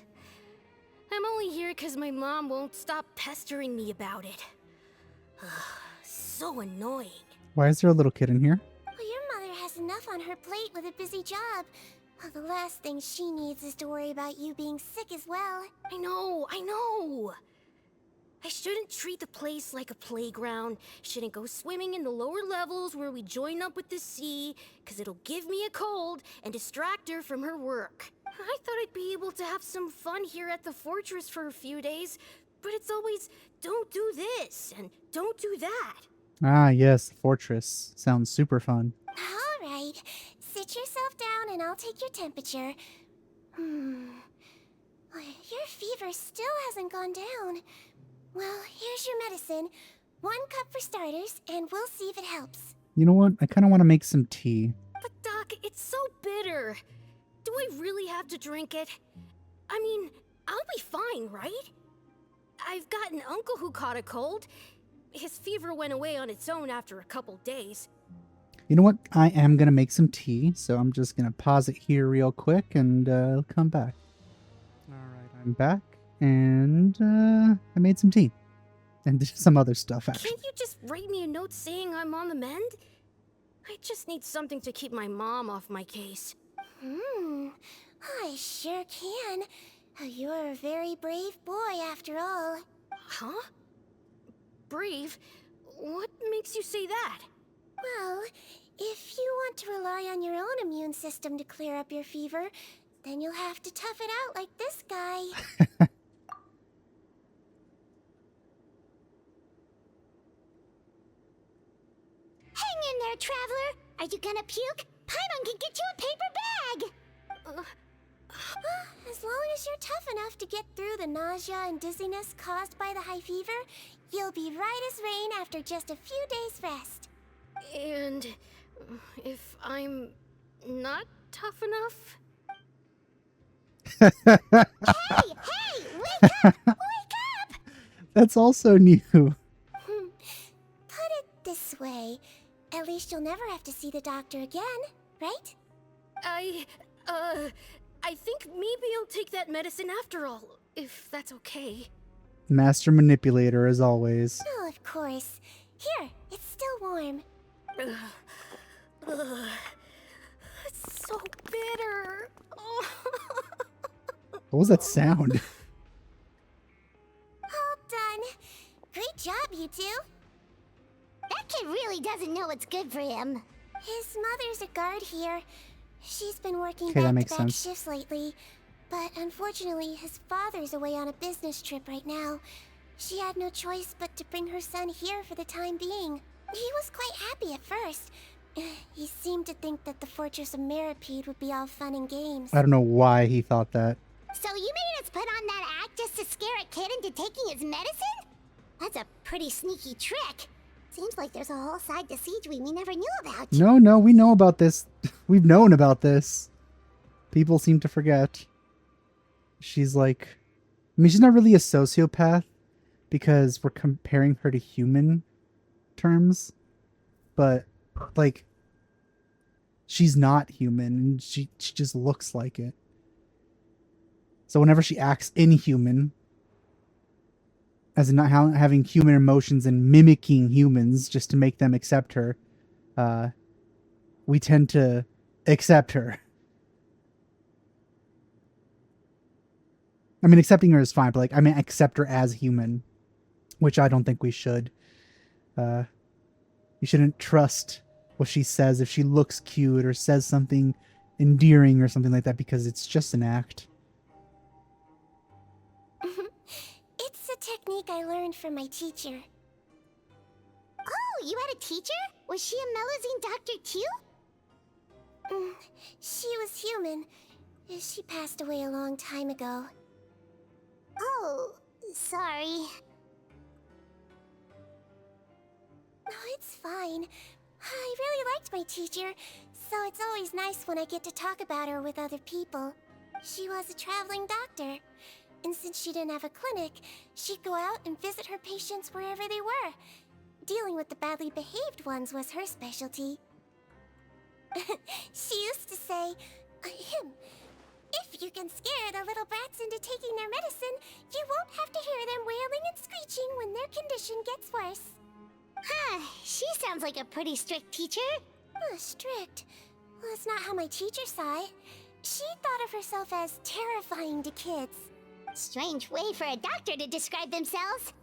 I'm only here because my mom won't stop pestering me about it. So annoying. Why is there a little kid in here? Well, your mother has enough on her plate with a busy job. Well, the last thing she needs is to worry about you being sick as well. I know. I shouldn't treat the place like a playground. Shouldn't go swimming in the lower levels where we join up with the sea, because it'll give me a cold and distract her from her work. I thought I'd be able to have some fun here at the fortress for a few days, but it's always, don't do this and don't do that. Ah, yes, the fortress. Sounds super fun. All right. Sit yourself down and I'll take your temperature. Your fever still hasn't gone down. Well, here's your medicine. 1 cup for starters, and we'll see if it helps. You know what? I kind of want to make some tea. But Doc, it's so bitter. Do I really have to drink it? I mean, I'll be fine, right? I've got an uncle who caught a cold. His fever went away on its own after a couple days. You know what? I am going to make some tea, so I'm just going to pause it here real quick and I'll come back. Alright, I'm back, and I made some tea. And some other stuff, actually. Can't you just write me a note saying I'm on the mend? I just need something to keep my mom off my case. I sure can. You're a very brave boy, after all. Huh? Brave? What makes you say that? Well, if you want to rely on your own immune system to clear up your fever, then you'll have to tough it out like this guy. Hang in there, traveler! Are you gonna puke? Paimon can get you a paper bag! As long as you're tough enough to get through the nausea and dizziness caused by the high fever, you'll be right as rain after just a few days' rest. And if I'm not tough enough? Hey! Wake up! Wake up! That's also new. Put it this way. At least you'll never have to see the doctor again, right? I think maybe I'll take that medicine after all, if that's okay. Master manipulator, as always. Oh, of course. Here, it's still warm. It's so bitter. What was that sound? All done. Great job, you two. That kid really doesn't know what's good for him. His mother's a guard here. She's been working Okay, that makes back-to-back sense. shifts lately. But unfortunately, his father's away on a business trip right now. She had no choice but to bring her son here for the time being. He was quite happy at first. He seemed to think that the Fortress of Meripede would be all fun and games. I don't know why he thought that. So you made us put on that act just to scare a kid into taking his medicine? That's a pretty sneaky trick. Seems like there's a whole side to Sigewinne we never knew about. No, we know about this. We've known about this. People seem to forget. She's like... I mean, she's not really a sociopath because we're comparing her to human terms. But, like, she's not human and she just looks like it. So whenever she acts inhuman, as in not having human emotions and mimicking humans just to make them accept her, we tend to accept her. I mean, accepting her is fine, but like, I mean, accept her as human, which I don't think we should. You shouldn't trust what she says if she looks cute or says something endearing or something like that, because it's just an act. It's a technique I learned from my teacher. Oh, you had a teacher? Was she a Melusine doctor too? She was human. She passed away a long time ago. Oh, sorry. Oh, it's fine. I really liked my teacher, so it's always nice when I get to talk about her with other people. She was a traveling doctor, and since she didn't have a clinic, she'd go out and visit her patients wherever they were. Dealing with the badly behaved ones was her specialty. She used to say, if you can scare the little brats into taking their medicine, you won't have to hear them wailing and screeching when their condition gets worse. Huh, she sounds like a pretty strict teacher. Strict? Well, that's not how my teacher saw it. She thought of herself as terrifying to kids. Strange way for a doctor to describe themselves.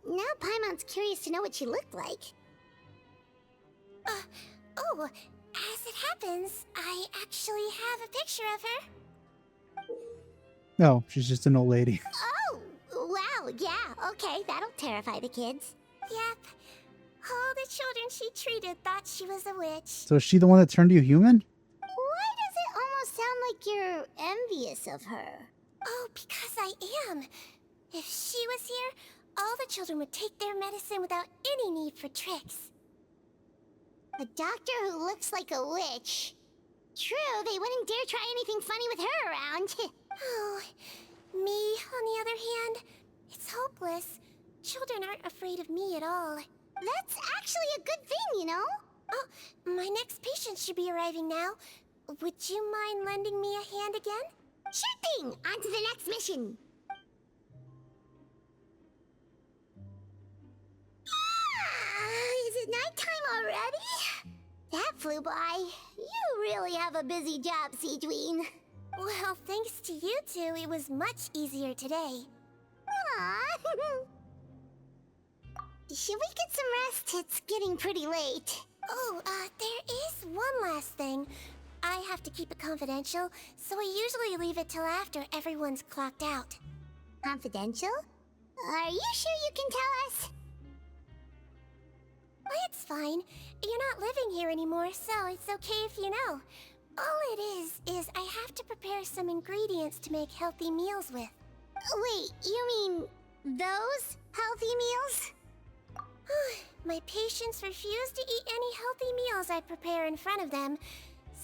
Now Paimon's curious to know what she looked like. As it happens, I actually have a picture of her. No, she's just an old lady. Oh, wow, yeah, okay, that'll terrify the kids. Yep. All the children she treated thought she was a witch. So is she the one that turned you human? Why does it almost sound like you're envious of her? Oh, because I am. If she was here, all the children would take their medicine without any need for tricks. A doctor who looks like a witch. True, they wouldn't dare try anything funny with her around. Oh, me, on the other hand, it's hopeless. Children aren't afraid of me at all. That's actually a good thing, you know? Oh, my next patient should be arriving now. Would you mind lending me a hand again? Sure thing! On to the next mission! Is it nighttime already? That flew by. You really have a busy job, Sigewinne. Well, thanks to you two, it was much easier today. Aww. Should we get some rest? It's getting pretty late. Oh, there is one last thing. I have to keep it confidential, so I usually leave it till after everyone's clocked out. Confidential? Are you sure you can tell us? Well, it's fine. You're not living here anymore, so it's okay if you know. All it is I have to prepare some ingredients to make healthy meals with. Wait, you mean those healthy meals? My patients refuse to eat any healthy meals I prepare in front of them,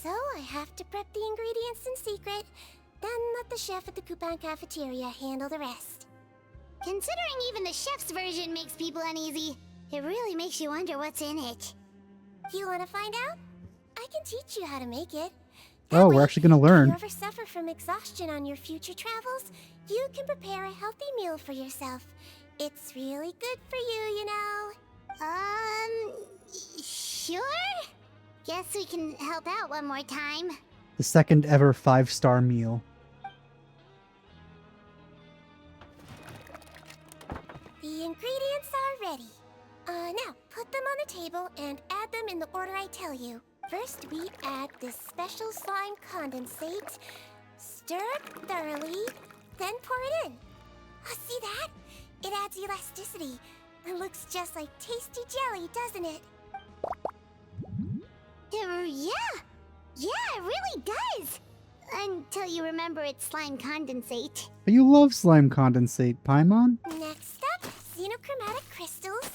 so I have to prep the ingredients in secret, then let the chef at the Coupon cafeteria handle the rest. Considering even the chef's version makes people uneasy, it really makes you wonder what's in it. You want to find out? I can teach you how to make it. Oh, we're actually gonna learn. If you ever suffer from exhaustion on your future travels, you can prepare a healthy meal for yourself. It's really good for you, you know. Sure? Guess we can help out one more time. The second ever 5-star meal. The ingredients are ready. Now, put them on the table and add them in the order I tell you. First, we add this special slime condensate. Stir it thoroughly, then pour it in. Oh, see that? It adds elasticity. It looks just like tasty jelly, doesn't it? Yeah! Yeah, it really does! Until you remember it's slime condensate. But you love slime condensate, Paimon. Next up, xenochromatic crystals.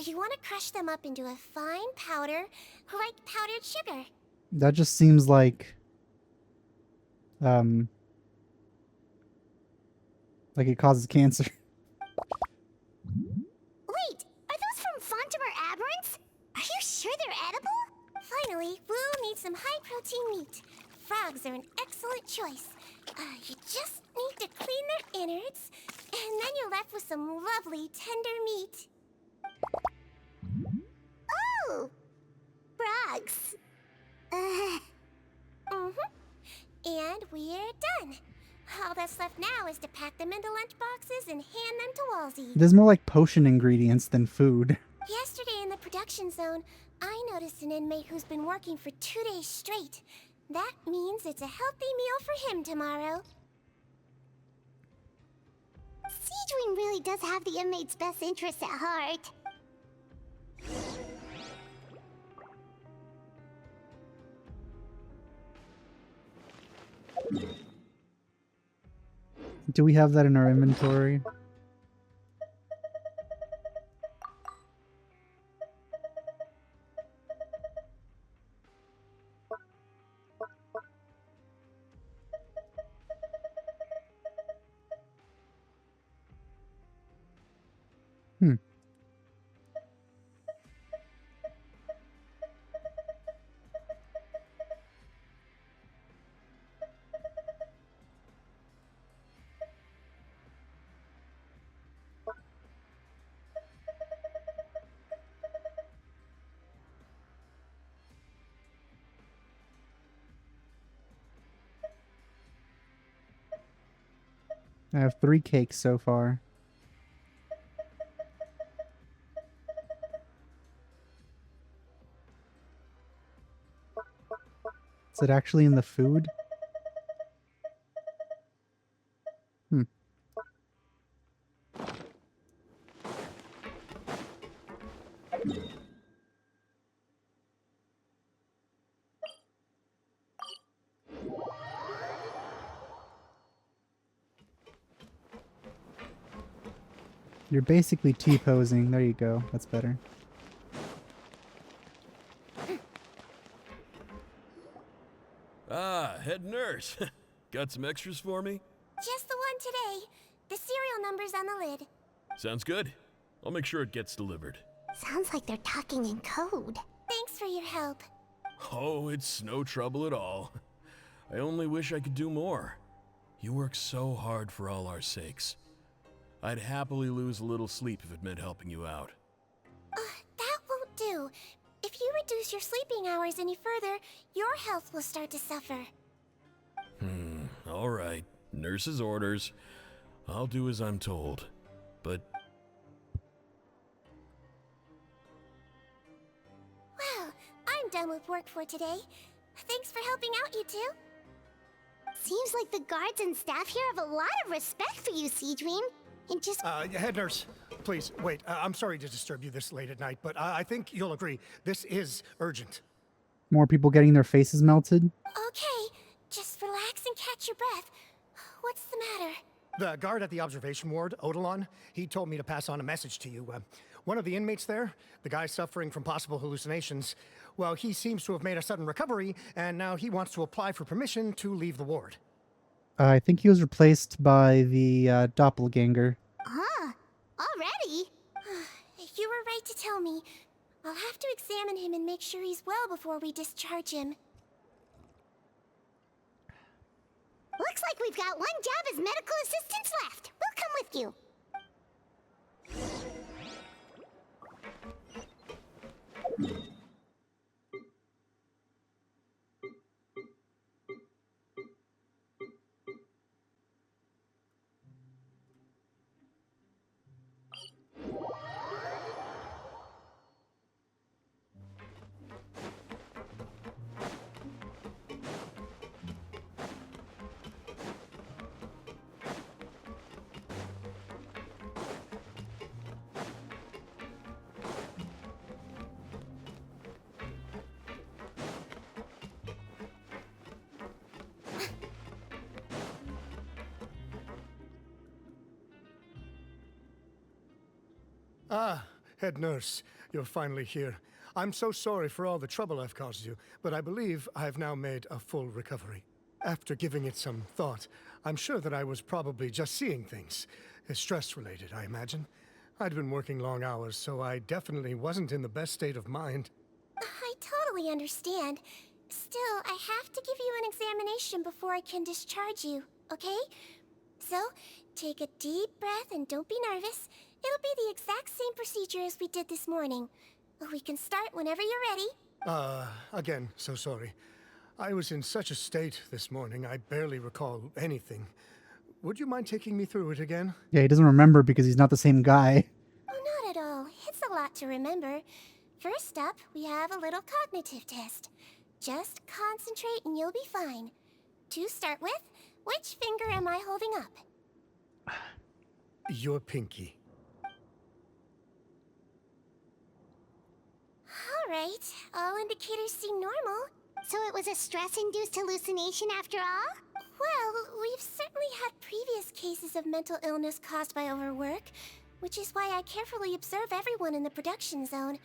You want to crush them up into a fine powder, like powdered sugar. That just seems like it causes cancer. Wait, are those from Fontimer aberrants? Are you sure they're edible? Finally, we'll need some high-protein meat. Frogs are an excellent choice. You just need to clean their innards, and then you're left with some lovely, tender meat. Oh! Frogs. And we're done. All that's left now is to pack them into lunch boxes and hand them to Walsey. It is more like potion ingredients than food. Yesterday in the production zone, I noticed an inmate who's been working for 2 days straight. That means it's a healthy meal for him tomorrow. Sigewinne really does have the inmate's best interests at heart. Do we have that in our inventory? I have 3 cakes so far. Is it actually in the food? You're basically T-posing. There you go. That's better. Ah, head nurse. Got some extras for me? Just the one today. The serial number's on the lid. Sounds good. I'll make sure it gets delivered. Sounds like they're talking in code. Thanks for your help. Oh, it's no trouble at all. I only wish I could do more. You work so hard for all our sakes. I'd happily lose a little sleep if it meant helping you out. That won't do. If you reduce your sleeping hours any further, your health will start to suffer. All right. Nurse's orders. I'll do as I'm told. But Well, I'm done with work for today. Thanks for helping out, you two. Seems like the guards and staff here have a lot of respect for you, Sigewinne. And just Head nurse, please, wait. I'm sorry to disturb you this late at night, but I think you'll agree, this is urgent. More people getting their faces melted. Okay, just relax and catch your breath. What's the matter? The guard at the observation ward, Odilon, he told me to pass on a message to you. One of the inmates there, the guy suffering from possible hallucinations, well, he seems to have made a sudden recovery, and now he wants to apply for permission to leave the ward. I think he was replaced by the doppelganger. Huh? Already? You were right to tell me. I'll have to examine him and make sure he's well before we discharge him. Looks like we've got one job as medical assistants left. We'll come with you. Ah, head nurse, you're finally here. I'm so sorry for all the trouble I've caused you, but I believe I've now made a full recovery. After giving it some thought, I'm sure that I was probably just seeing things. Stress-related, I imagine. I'd been working long hours, so I definitely wasn't in the best state of mind. I totally understand. Still, I have to give you an examination before I can discharge you, okay? So, take a deep breath and don't be nervous. It'll be the exact same procedure as we did this morning. We can start whenever you're ready. Again, so sorry. I was in such a state this morning, I barely recall anything. Would you mind taking me through it again? Yeah, he doesn't remember because he's not the same guy. Oh, not at all. It's a lot to remember. First up, we have a little cognitive test. Just concentrate and you'll be fine. To start with, which finger am I holding up? Your pinky. Alright, all indicators seem normal. So it was a stress-induced hallucination after all? Well, we've certainly had previous cases of mental illness caused by overwork, which is why I carefully observe everyone in the production zone.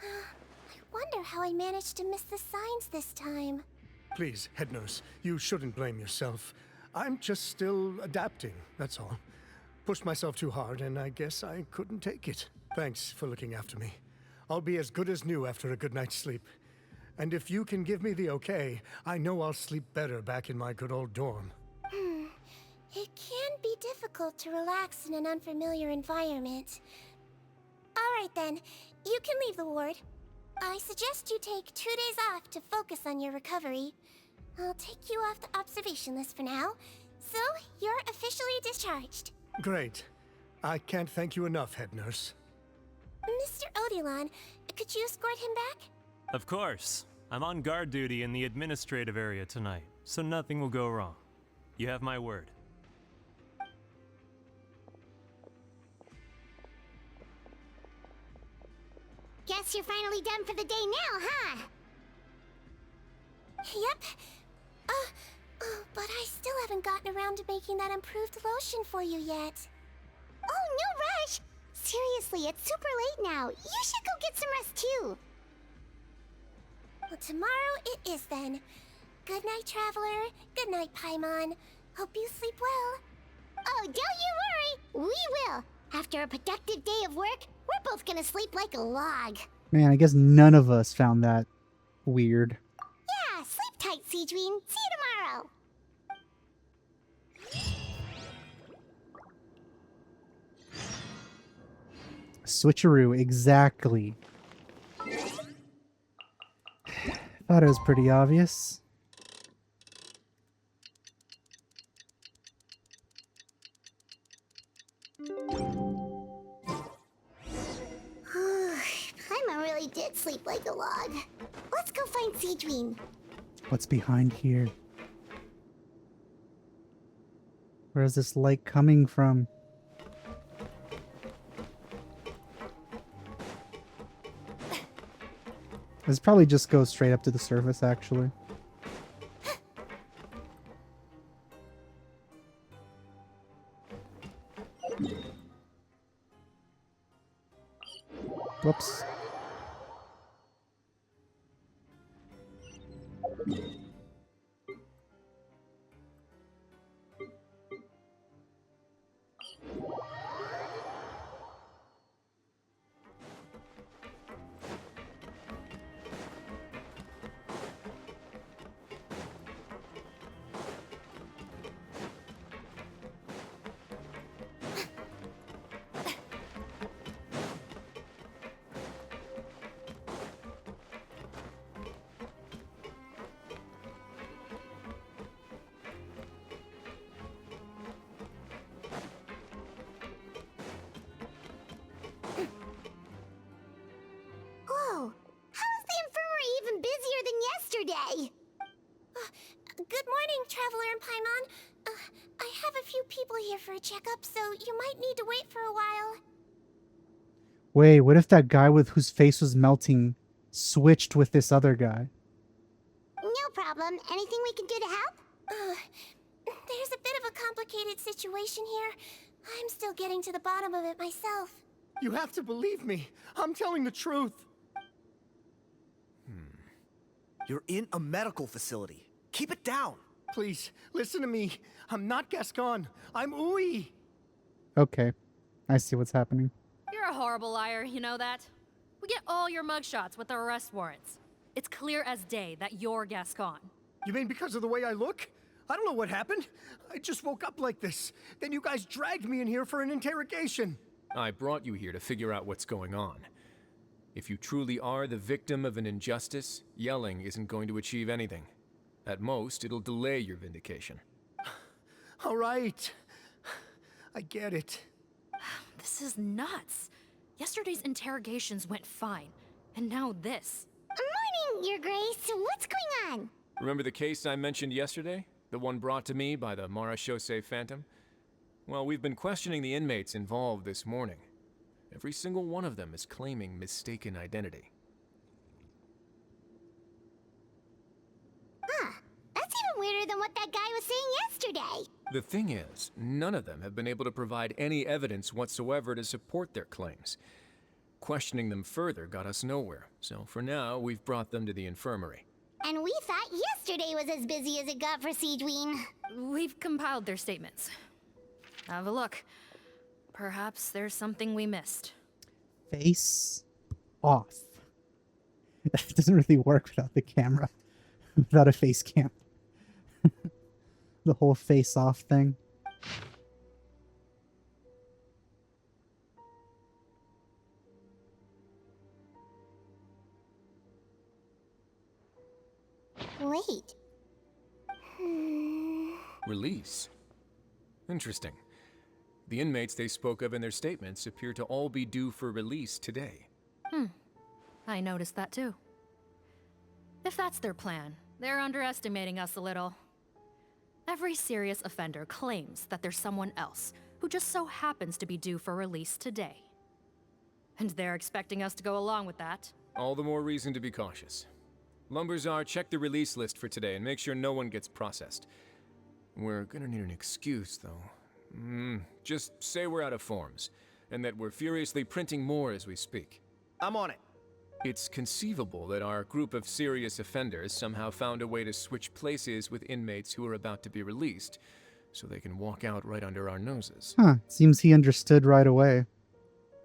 I wonder how I managed to miss the signs this time. Please, head nurse, you shouldn't blame yourself. I'm just still adapting, that's all. Pushed myself too hard, and I guess I couldn't take it. Thanks for looking after me. I'll be as good as new after a good night's sleep. And if you can give me the okay, I know I'll sleep better back in my good old dorm. It can be difficult to relax in an unfamiliar environment. Alright then, you can leave the ward. I suggest you take 2 days off to focus on your recovery. I'll take you off the observation list for now, so you're officially discharged. Great. I can't thank you enough, head nurse. Mr. Odilon, could you escort him back? Of course. I'm on guard duty in the administrative area tonight, so nothing will go wrong. You have my word. Guess you're finally done for the day now, huh? Yep. But I still haven't gotten around to making that improved lotion for you yet. Oh, no rush! seriously, it's super late now. You should go get some rest too. Well, tomorrow it is then. Good night, Traveler. Good night, Paimon. Hope you sleep well. Oh, don't you worry. We will. After a productive day of work, we're both gonna sleep like a log. Man, I guess none of us found that weird. Yeah, sleep tight, Sigewinne. See you tomorrow. Switcheroo, exactly. Thought it was pretty obvious. Paimon really did sleep like a log. Let's go find Sigewinne. What's behind here? Where's this light coming from? This probably just goes straight up to the surface, actually. Whoops. Whoa, how is the infirmary even busier than yesterday? Good morning, Traveler and Paimon. I have a few people here for a checkup, so you might need to wait for a while. Wait, what if that guy with whose face was melting switched with this other guy? No problem. Anything we can do to help? There's a bit of a complicated situation here. I'm still getting to the bottom of it myself. You have to believe me. I'm telling the truth. You're in a medical facility. Keep it down. Please, listen to me. I'm not Gascon. I'm Uy. Okay, I see what's happening. You're a horrible liar, you know that? We get all your mugshots with the arrest warrants. It's clear as day that you're Gascon. You mean because of the way I look? I don't know what happened. I just woke up like this. Then you guys dragged me in here for an interrogation. I brought you here to figure out what's going on. If you truly are the victim of an injustice, yelling isn't going to achieve anything. At most, it'll delay your vindication. All right. I get it. This is nuts. Yesterday's interrogations went fine, and now this. Morning, Your Grace. What's going on? Remember the case I mentioned yesterday? The one brought to me by the Marechaussee Phantom? Well, we've been questioning the inmates involved this morning. Every single one of them is claiming mistaken identity. That's even weirder than what that guy was saying yesterday. The thing is, none of them have been able to provide any evidence whatsoever to support their claims. Questioning them further got us nowhere, so for now, we've brought them to the infirmary. And we thought yesterday was as busy as it got for Sigewinne. We've compiled their statements. Have a look. Perhaps there's something we missed. Face off. It doesn't really work without the camera. Without a face cam. The whole face off thing. Wait. Release? Interesting. The inmates they spoke of in their statements appear to all be due for release today. I noticed that too. If that's their plan, they're underestimating us a little. Every serious offender claims that there's someone else who just so happens to be due for release today. And they're expecting us to go along with that. All the more reason to be cautious. Lumberzar, check the release list for today and make sure no one gets processed. We're gonna need an excuse, though. Just say we're out of forms. and that we're furiously printing more as we speak. I'm on it. It's conceivable that our group of serious offenders somehow found a way to switch places with inmates who are about to be released, so they can walk out right under our noses. Huh. Seems he understood right away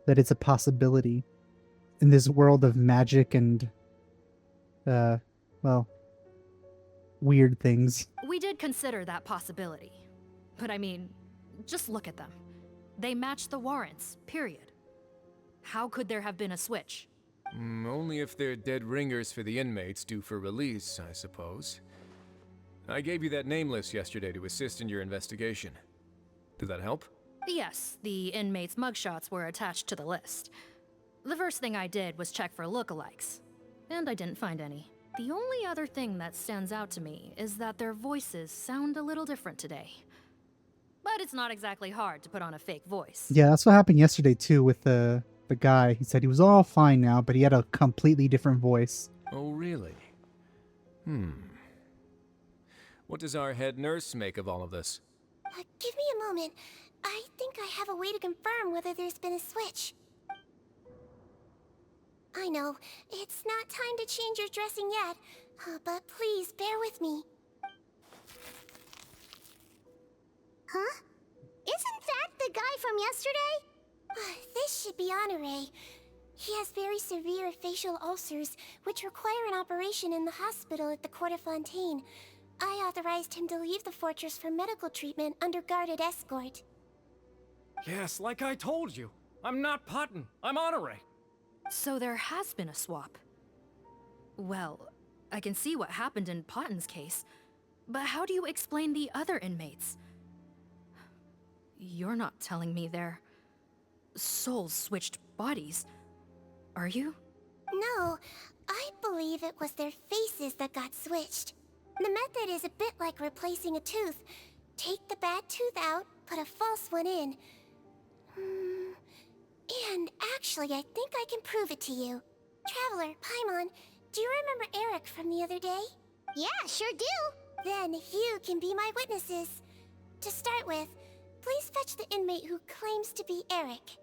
that it's a possibility in this world of magic and, well, weird things. We did consider that possibility. But I mean, just look at them. They match the warrants, period. How could there have been a switch? Only if they're dead ringers for the inmates due for release, I suppose. I gave you that name list yesterday to assist in your investigation. Did that help? Yes, the inmates' mugshots were attached to the list. The first thing I did was check for lookalikes, and I didn't find any. The only other thing that stands out to me is that their voices sound a little different today. But it's not exactly hard to put on a fake voice. Yeah, that's what happened yesterday too with the guy. He said he was all fine now, but he had a completely different voice. Oh, really? What does our head nurse make of all of this? Give me a moment. I think I have a way to confirm whether there's been a switch. I know, it's not time to change your dressing yet, but please bear with me. Huh? Isn't that the guy from yesterday? This should be Honore. He has very severe facial ulcers, which require an operation in the hospital at the Court of Fontaine. I authorized him to leave the fortress for medical treatment under guarded escort. Yes, like I told you. I'm not Putton. I'm Honore. So there has been a swap. Well, I can see what happened in Potton's case, but how do you explain the other inmates? You're not telling me their souls switched bodies, are you? No, I believe it was their faces that got switched. The method is a bit like replacing a tooth. Take the bad tooth out, put a false one in. And actually, I think I can prove it to you. Traveler, Paimon, do you remember Eric from the other day? Yeah, sure do. Then you can be my witnesses. To start with, please fetch the inmate who claims to be Eric.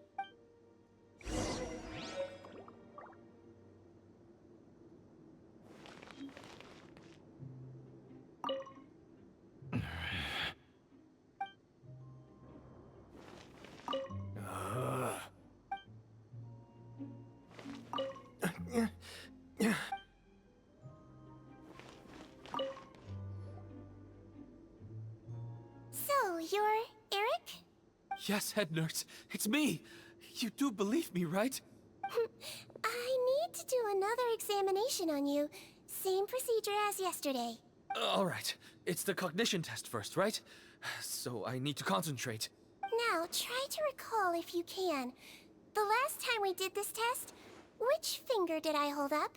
So, you're Eric? Yes, head nurse. It's me. You do believe me, right? I need to do another examination on you. Same procedure as yesterday. All right. It's the cognition test first, right? So I need to concentrate. Now, try to recall if you can. The last time we did this test, which finger did I hold up?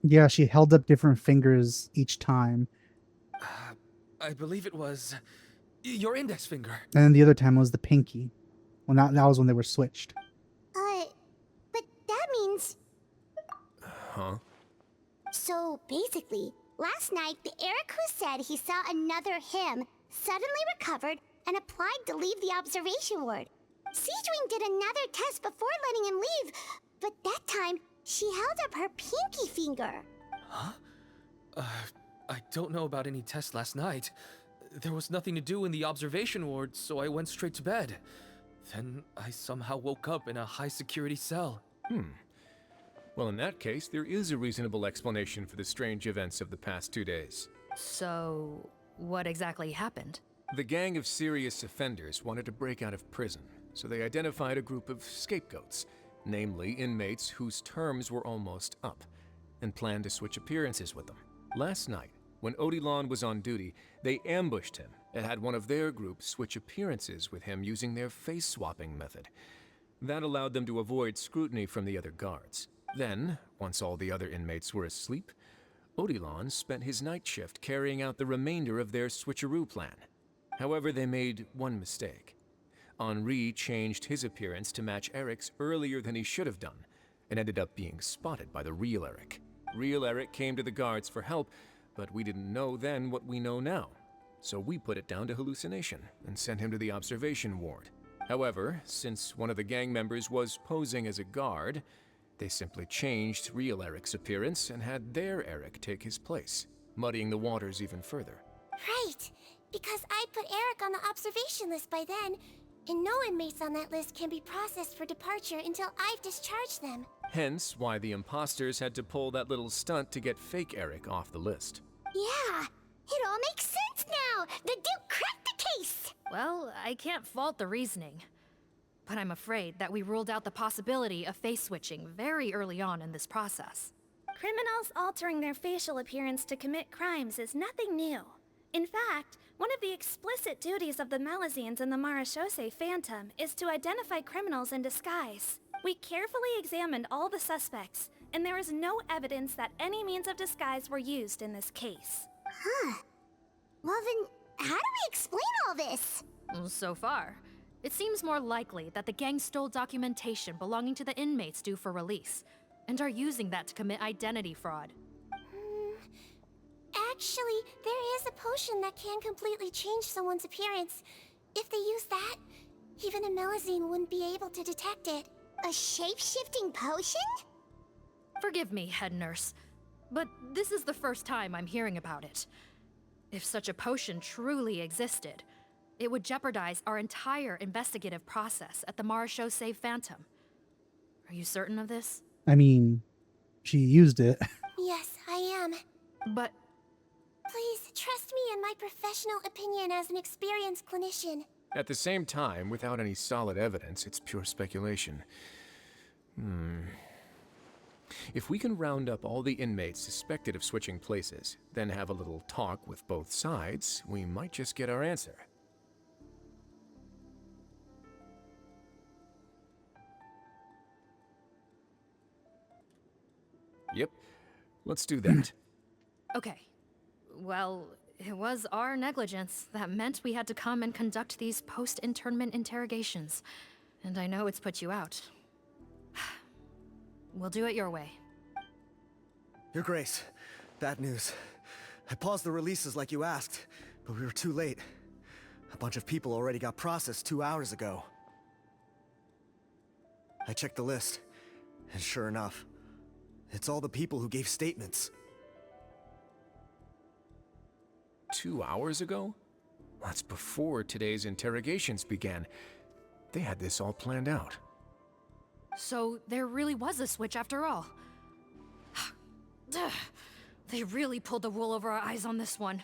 Yeah, she held up different fingers each time. I believe it was your index finger. And then the other time was the pinky. Well, that was when they were switched. But that means... Huh? So, basically, last night, the Eric who said he saw another him suddenly recovered and applied to leave the observation ward. Sigewinne did another test before letting him leave, but that time, she held up her pinky finger. Huh? I don't know about any test last night. There was nothing to do in the observation ward, so I went straight to bed. Then I somehow woke up in a high-security cell. Well, in that case, there is a reasonable explanation for the strange events of the past 2 days. So, what exactly happened? The gang of serious offenders wanted to break out of prison, so they identified a group of scapegoats, namely inmates whose terms were almost up, and planned to switch appearances with them. Last night, when Odilon was on duty, they ambushed him and had one of their group switch appearances with him using their face-swapping method. That allowed them to avoid scrutiny from the other guards. Then, once all the other inmates were asleep, Odilon spent his night shift carrying out the remainder of their switcheroo plan. However, they made one mistake. Henri changed his appearance to match Eric's earlier than he should have done, and ended up being spotted by the real Eric. Real Eric came to the guards for help, but we didn't know then what we know now. So we put it down to hallucination and sent him to the observation ward. However, since one of the gang members was posing as a guard, they simply changed real Eric's appearance and had their Eric take his place, muddying the waters even further. Right, because I'd put Eric on the observation list by then, and no inmates on that list can be processed for departure until I've discharged them. Hence why the imposters had to pull that little stunt to get fake Eric off the list. Yeah, it all makes sense now. The Duke cracked the case. Well, I can't fault the reasoning. But I'm afraid that we ruled out the possibility of face switching very early on in this process. Criminals altering their facial appearance to commit crimes is nothing new. In fact, one of the explicit duties of the Malazines in the Marechaussee Phantom is to identify criminals in disguise. We carefully examined all the suspects, and there is no evidence that any means of disguise were used in this case. Huh. Well then, how do we explain all this? So far, it seems more likely that the gang stole documentation belonging to the inmates due for release, and are using that to commit identity fraud. Actually, there is a potion that can completely change someone's appearance. If they use that, even a Melazine wouldn't be able to detect it. A shape-shifting potion? Forgive me, head nurse, but this is the first time I'm hearing about it. If such a potion truly existed, it would jeopardize our entire investigative process at the Marechaussee Phantom. Are you certain of this? I mean, she used it. Yes, I am. But please, trust me in my professional opinion as an experienced clinician. At the same time, without any solid evidence, it's pure speculation. If we can round up all the inmates suspected of switching places, then have a little talk with both sides, we might just get our answer. Yep, let's do that. okay. Well, it was our negligence that meant we had to come and conduct these post-internment interrogations. And I know it's put you out. We'll do it your way. Your Grace, bad news. I paused the releases like you asked, but we were too late. A bunch of people already got processed 2 hours ago. I checked the list, and sure enough, it's all the people who gave statements. 2 hours ago? That's before today's interrogations began. They had this all planned out. So there really was a switch after all. They really pulled the wool over our eyes on this one.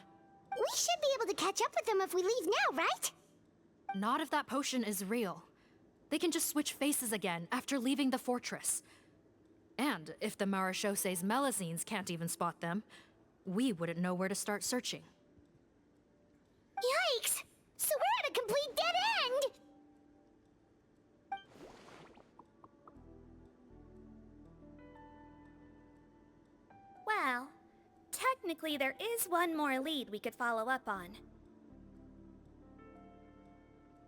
We should be able to catch up with them if we leave now, right? Not if that potion is real. They can just switch faces again after leaving the fortress. And if the Marechaussee's Melazines can't even spot them, we wouldn't know where to start searching. Yikes! So we're at a complete dead end! Well, technically there is one more lead we could follow up on.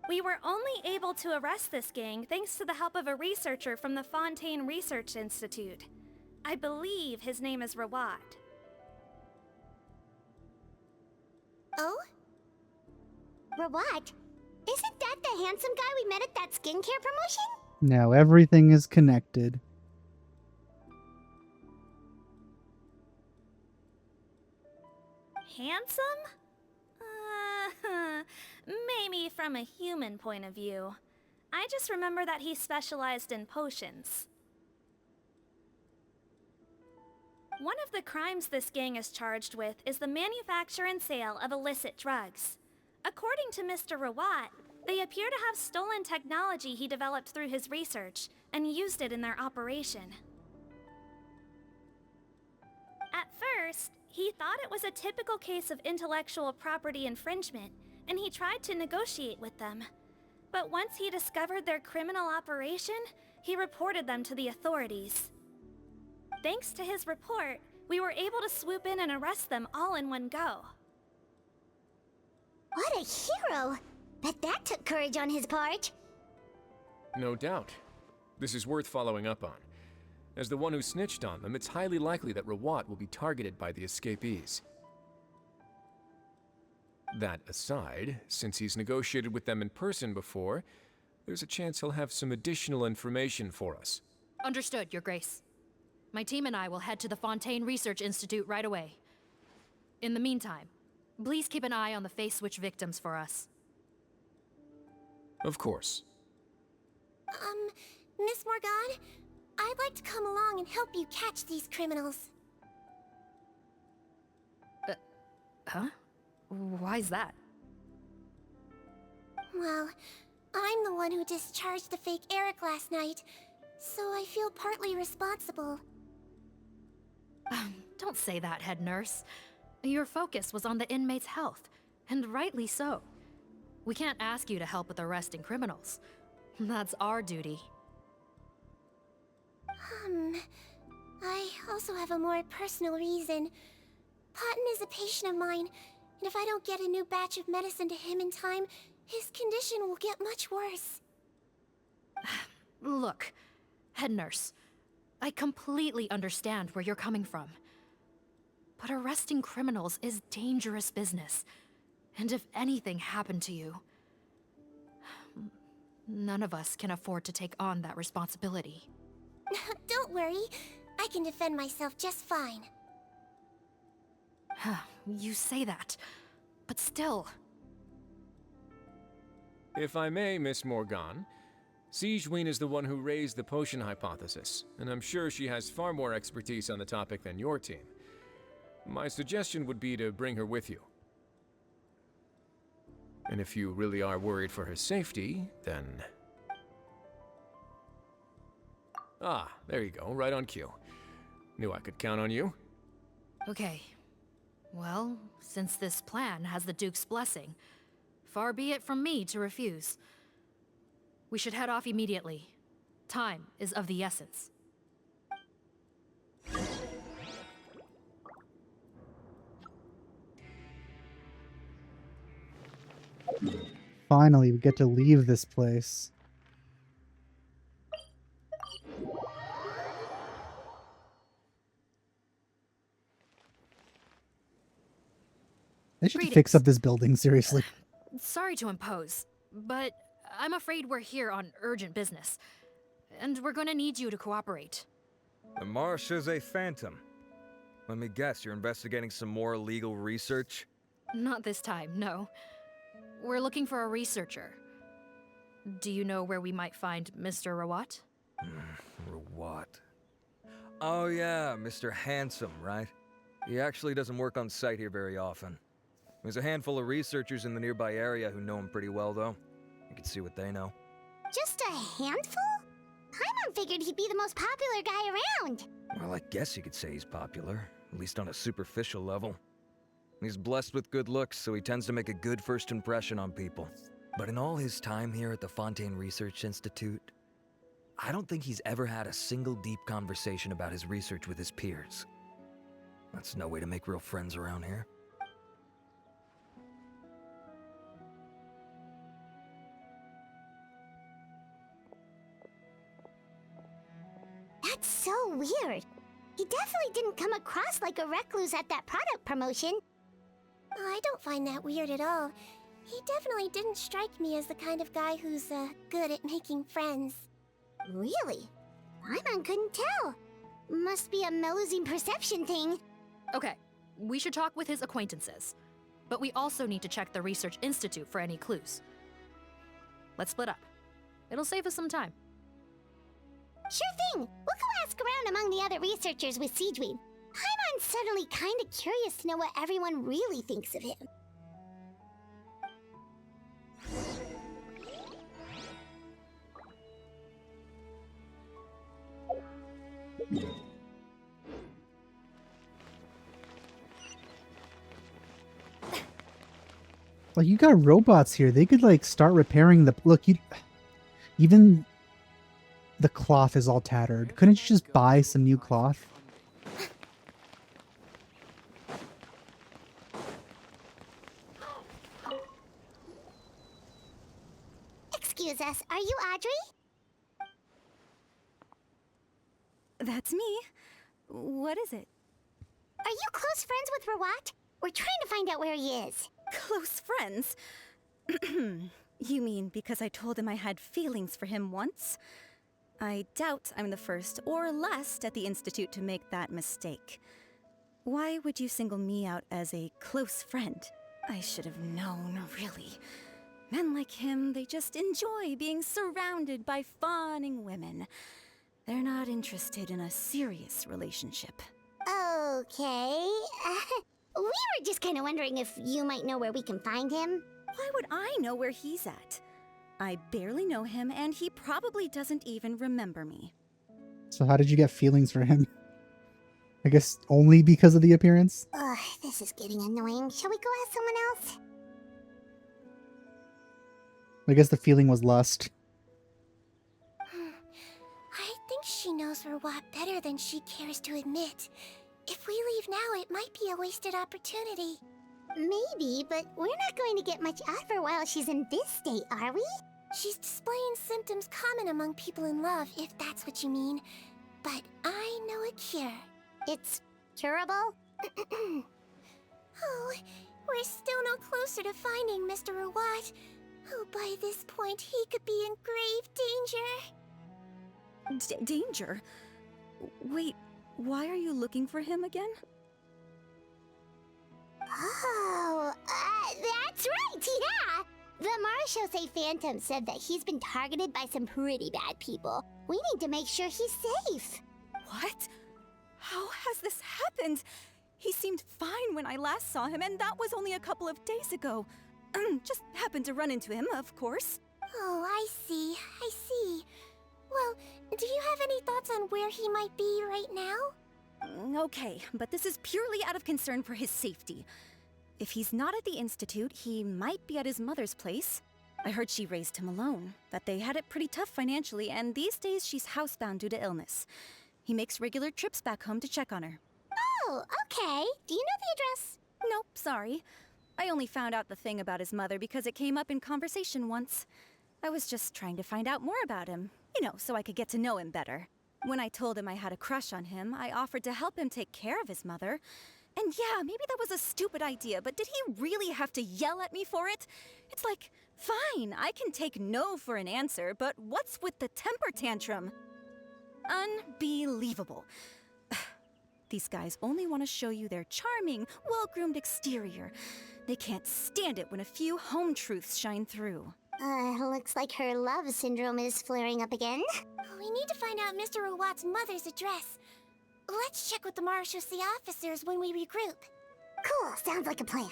We were only able to arrest this gang thanks to the help of a researcher from the Fontaine Research Institute. I believe his name is Rawat. Oh? Rawat? Isn't that the handsome guy we met at that skincare promotion? Now everything is connected. Handsome? Maybe from a human point of view. I just remember that he specialized in potions. One of the crimes this gang is charged with is the manufacture and sale of illicit drugs. According to Mr. Rawat, they appear to have stolen technology he developed through his research and used it in their operation. At first, he thought it was a typical case of intellectual property infringement, and he tried to negotiate with them. But once he discovered their criminal operation, he reported them to the authorities. Thanks to his report, we were able to swoop in and arrest them all in one go. What a hero! Bet that took courage on his part. No doubt. This is worth following up on. As the one who snitched on them, it's highly likely that Rawat will be targeted by the escapees. That aside, since he's negotiated with them in person before, there's a chance he'll have some additional information for us. Understood, Your Grace. My team and I will head to the Fontaine Research Institute right away. In the meantime, please keep an eye on the face switch victims for us. Of course. Miss Morgan, I'd like to come along and help you catch these criminals. Huh? Why's that? Well, I'm the one who discharged the fake Eric last night, so I feel partly responsible. Don't say that, head nurse. Your focus was on the inmate's health, and rightly so. We can't ask you to help with arresting criminals. That's our duty. I also have a more personal reason. Cotton is a patient of mine, and if I don't get a new batch of medicine to him in time, his condition will get much worse. Look, head nurse, I completely understand where you're coming from. But arresting criminals is dangerous business. And if anything happened to you, none of us can afford to take on that responsibility. Don't worry, I can defend myself just fine. You say that, but still. If I may, Miss Morgan, Sigewinne is the one who raised the potion hypothesis, and I'm sure she has far more expertise on the topic than your team. My suggestion would be to bring her with you. And if you really are worried for her safety, then... Ah, there you go, right on cue. Knew I could count on you. Okay. Well, since this plan has the Duke's blessing, far be it from me to refuse. We should head off immediately. Time is of the essence. Finally, we get to leave this place. They should fix Greetings. up this building, seriously. Sorry to impose, but I'm afraid we're here on urgent business. And we're gonna need you to cooperate. The Marche Phantom. Let me guess, you're investigating some more illegal research? Not this time, no. We're looking for a researcher. Do you know where we might find Mr. Rawat? Rawat. Oh yeah, Mr. Handsome, right? He actually doesn't work on site here very often. There's a handful of researchers in the nearby area who know him pretty well, though. You can see what they know. Just a handful? Paimon figured he'd be the most popular guy around. Well, I guess you could say he's popular, at least on a superficial level. He's blessed with good looks, so he tends to make a good first impression on people. But in all his time here at the Fontaine Research Institute, I don't think he's ever had a single deep conversation about his research with his peers. That's no way to make real friends around here. That's so weird. He definitely didn't come across like a recluse at that product promotion. I don't find that weird at all. He definitely didn't strike me as the kind of guy who's, good at making friends. Really? Paimon couldn't tell. Must be a Melusine perception thing. Okay, we should talk with his acquaintances. But we also need to check the Research Institute for any clues. Let's split up. It'll save us some time. Sure thing. We'll go ask around among the other researchers with Sigewinne. Paimon's suddenly kinda curious to know what everyone really thinks of him. Like, you got robots here. They could, like, start repairing the... Look, you... Even the cloth is all tattered. Couldn't you just buy some new cloth? Excuse us, are you Audrey? That's me. What is it? Are you close friends with Rawat? We're trying to find out where he is. Close friends? You mean because I told him I had feelings for him once? I doubt I'm the first or last at the Institute to make that mistake. Why would you single me out as a close friend? I should have known, really. Men like him, they just enjoy being surrounded by fawning women. They're not interested in a serious relationship. Okay. We were just kind of wondering if you might know where we can find him. Why would I know where he's at? I barely know him, and he probably doesn't even remember me. So how did you get feelings for him? I guess only because of the appearance? Ugh, this is getting annoying. Shall we go ask someone else? I guess the feeling was lust. I think she knows Rawat better than she cares to admit. If we leave now, it might be a wasted opportunity. Maybe, but we're not going to get much out of her while she's in this state, are we? She's displaying symptoms common among people in love, if that's what you mean. But I know a cure. It's curable? Oh, we're still no closer to finding Mr. Rawat. Oh, by this point, he could be in grave danger. Danger? Wait, why are you looking for him again? Oh, that's right, yeah! The Marechaussee Phantom said that he's been targeted by some pretty bad people. We need to make sure he's safe. What? How has this happened? He seemed fine when I last saw him, and that was only a couple of days ago. Just happened to run into him, of course. Oh, I see. Well, do you have any thoughts on where he might be right now? Okay, but this is purely out of concern for his safety. If he's not at the Institute, he might be at his mother's place. I heard she raised him alone, that they had it pretty tough financially, and these days she's housebound due to illness. He makes regular trips back home to check on her. Oh, okay. Do you know the address? Nope, sorry. I only found out the thing about his mother because it came up in conversation once. I was just trying to find out more about him, so I could get to know him better. When I told him I had a crush on him, I offered to help him take care of his mother. And yeah, maybe that was a stupid idea, but did he really have to yell at me for it? It's like, fine, I can take no for an answer, but what's with the temper tantrum? Unbelievable. These guys only want to show you their charming, well-groomed exterior. They can't stand it when a few home truths shine through. Looks like her love syndrome is flaring up again. We need to find out Mr. Rawat's mother's address. Let's check with the Marechaussee officers when we regroup. Cool, sounds like a plan.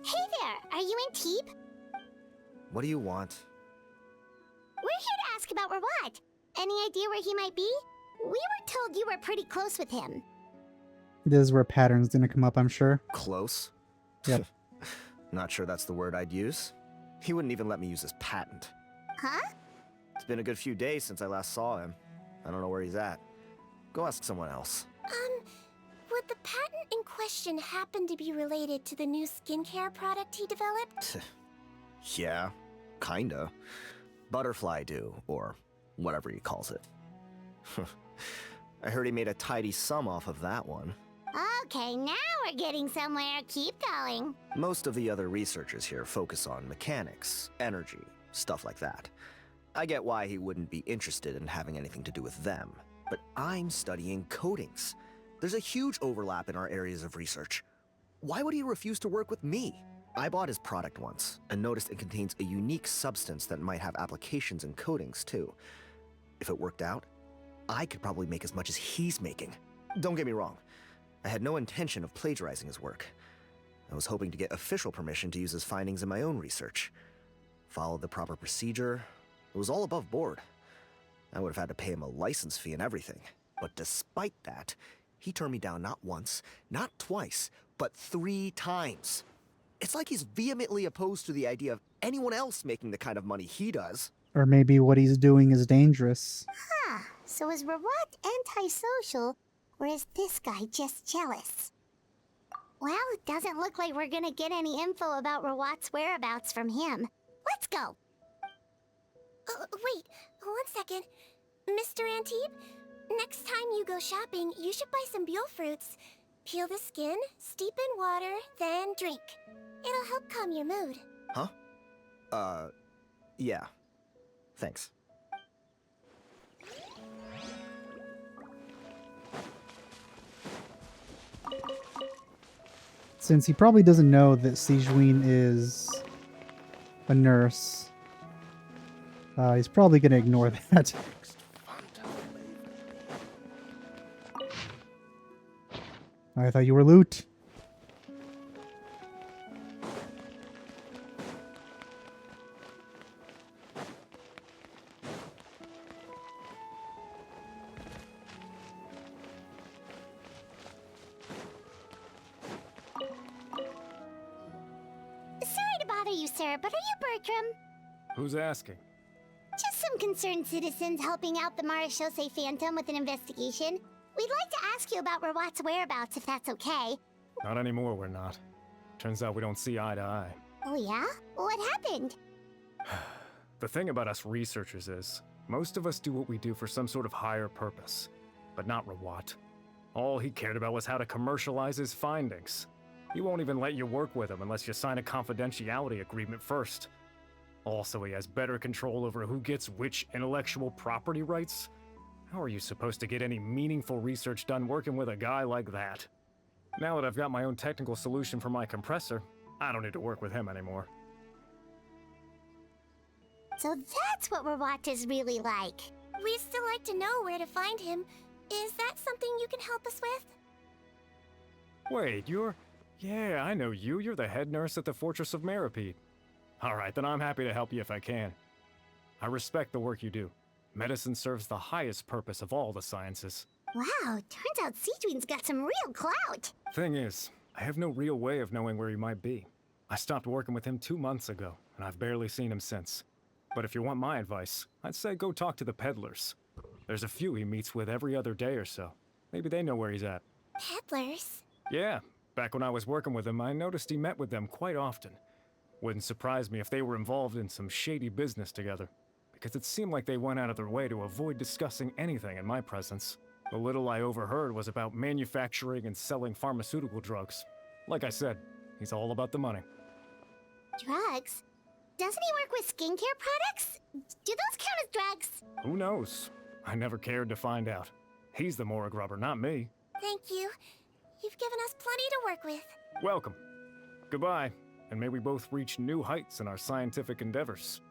Hey there, are you in Teep? What do you want? We're here to ask about Rawat. Any idea where he might be? We were told you were pretty close with him. This is where patterns gonna come up, I'm sure. Close? Yep. Not sure that's the word I'd use. He wouldn't even let me use his patent. Huh? It's been a good few days since I last saw him. I don't know where he's at. Go ask someone else. Would the patent in question happen to be related to the new skincare product he developed? Yeah, kinda. Butterfly dew, or whatever he calls it. I heard he made a tidy sum off of that one. Okay, now we're getting somewhere. Keep going. Most of the other researchers here focus on mechanics, energy, stuff like that. I get why he wouldn't be interested in having anything to do with them, but I'm studying coatings. There's a huge overlap in our areas of research. Why would he refuse to work with me? I bought his product once and noticed it contains a unique substance that might have applications in coatings too. If it worked out, I could probably make as much as he's making. Don't get me wrong, I had no intention of plagiarizing his work. I was hoping to get official permission to use his findings in my own research. Followed the proper procedure. It was all above board. I would have had to pay him a license fee and everything. But despite that, he turned me down not once, not twice, but 3 times. It's like he's vehemently opposed to the idea of anyone else making the kind of money he does. Or maybe what he's doing is dangerous. Huh, so is Rawat antisocial, or is this guy just jealous? Well, it doesn't look like we're gonna get any info about Rawat's whereabouts from him. Let's go! Wait, 1 second. Mr. Antibes, next time you go shopping, you should buy some Buell fruits. Peel the skin, steep in water, then drink. It'll help calm your mood. Huh? Yeah. Thanks. Since he probably doesn't know that Sigewinne is a nurse, he's probably going to ignore that. I thought you were loot. Sorry to bother you, sir, but are you Bertram? Who's asking? Just some concerned citizens helping out the Marechaussee Phantom with an investigation. We'd like to ask you about Rawat's whereabouts, if that's okay. Not anymore, we're not. Turns out we don't see eye to eye. Oh yeah? What happened? The thing about us researchers is, most of us do what we do for some sort of higher purpose. But not Rawat. All he cared about was how to commercialize his findings. He won't even let you work with him unless you sign a confidentiality agreement first. Also, he has better control over who gets which intellectual property rights. How are you supposed to get any meaningful research done working with a guy like that? Now that I've got my own technical solution for my compressor, I don't need to work with him anymore. So that's what Rawat is really like. We'd still like to know where to find him. Is that something you can help us with? Wait, you're... Yeah, I know you. You're the head nurse at the Fortress of Meripede. Alright, then I'm happy to help you if I can. I respect the work you do. Medicine serves the highest purpose of all the sciences. Wow, turns out Sigewinne's got some real clout. Thing is, I have no real way of knowing where he might be. I stopped working with him 2 months ago, and I've barely seen him since. But if you want my advice, I'd say go talk to the peddlers. There's a few he meets with every other day or so. Maybe they know where he's at. Peddlers? Yeah, back when I was working with him, I noticed he met with them quite often. Wouldn't surprise me if they were involved in some shady business together, because it seemed like they went out of their way to avoid discussing anything in my presence. The little I overheard was about manufacturing and selling pharmaceutical drugs. Like I said, he's all about the money. Drugs? Doesn't he work with skincare products? Do those count as drugs? Who knows? I never cared to find out. He's the Morag rubber, not me. Thank you. You've given us plenty to work with. Welcome. Goodbye, and may we both reach new heights in our scientific endeavors.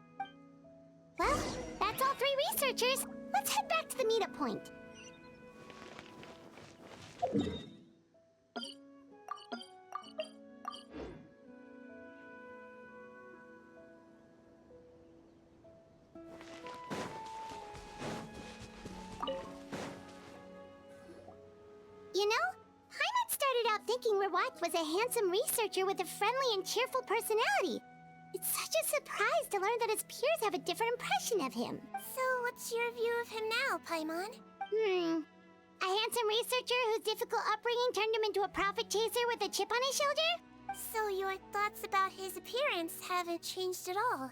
Well, that's all 3 researchers. Let's head back to the meetup point. You know, Paimon started out thinking Rawat was a handsome researcher with a friendly and cheerful personality. It's such a surprise to learn that his peers have a different impression of him. So what's your view of him now, Paimon? A handsome researcher whose difficult upbringing turned him into a profit chaser with a chip on his shoulder? So your thoughts about his appearance haven't changed at all?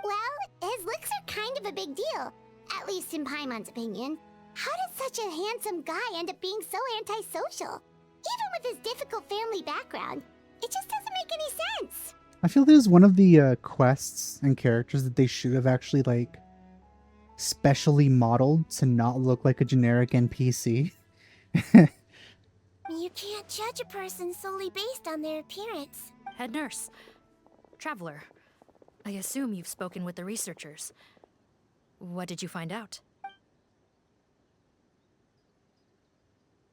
Well, his looks are kind of a big deal, at least in Paimon's opinion. How did such a handsome guy end up being so antisocial? Even with his difficult family background, it just doesn't make any sense. I feel there's one of the quests and characters that they should have actually, like, specially modeled to not look like a generic NPC. You can't judge a person solely based on their appearance. Head nurse. Traveler. I assume you've spoken with the researchers. What did you find out?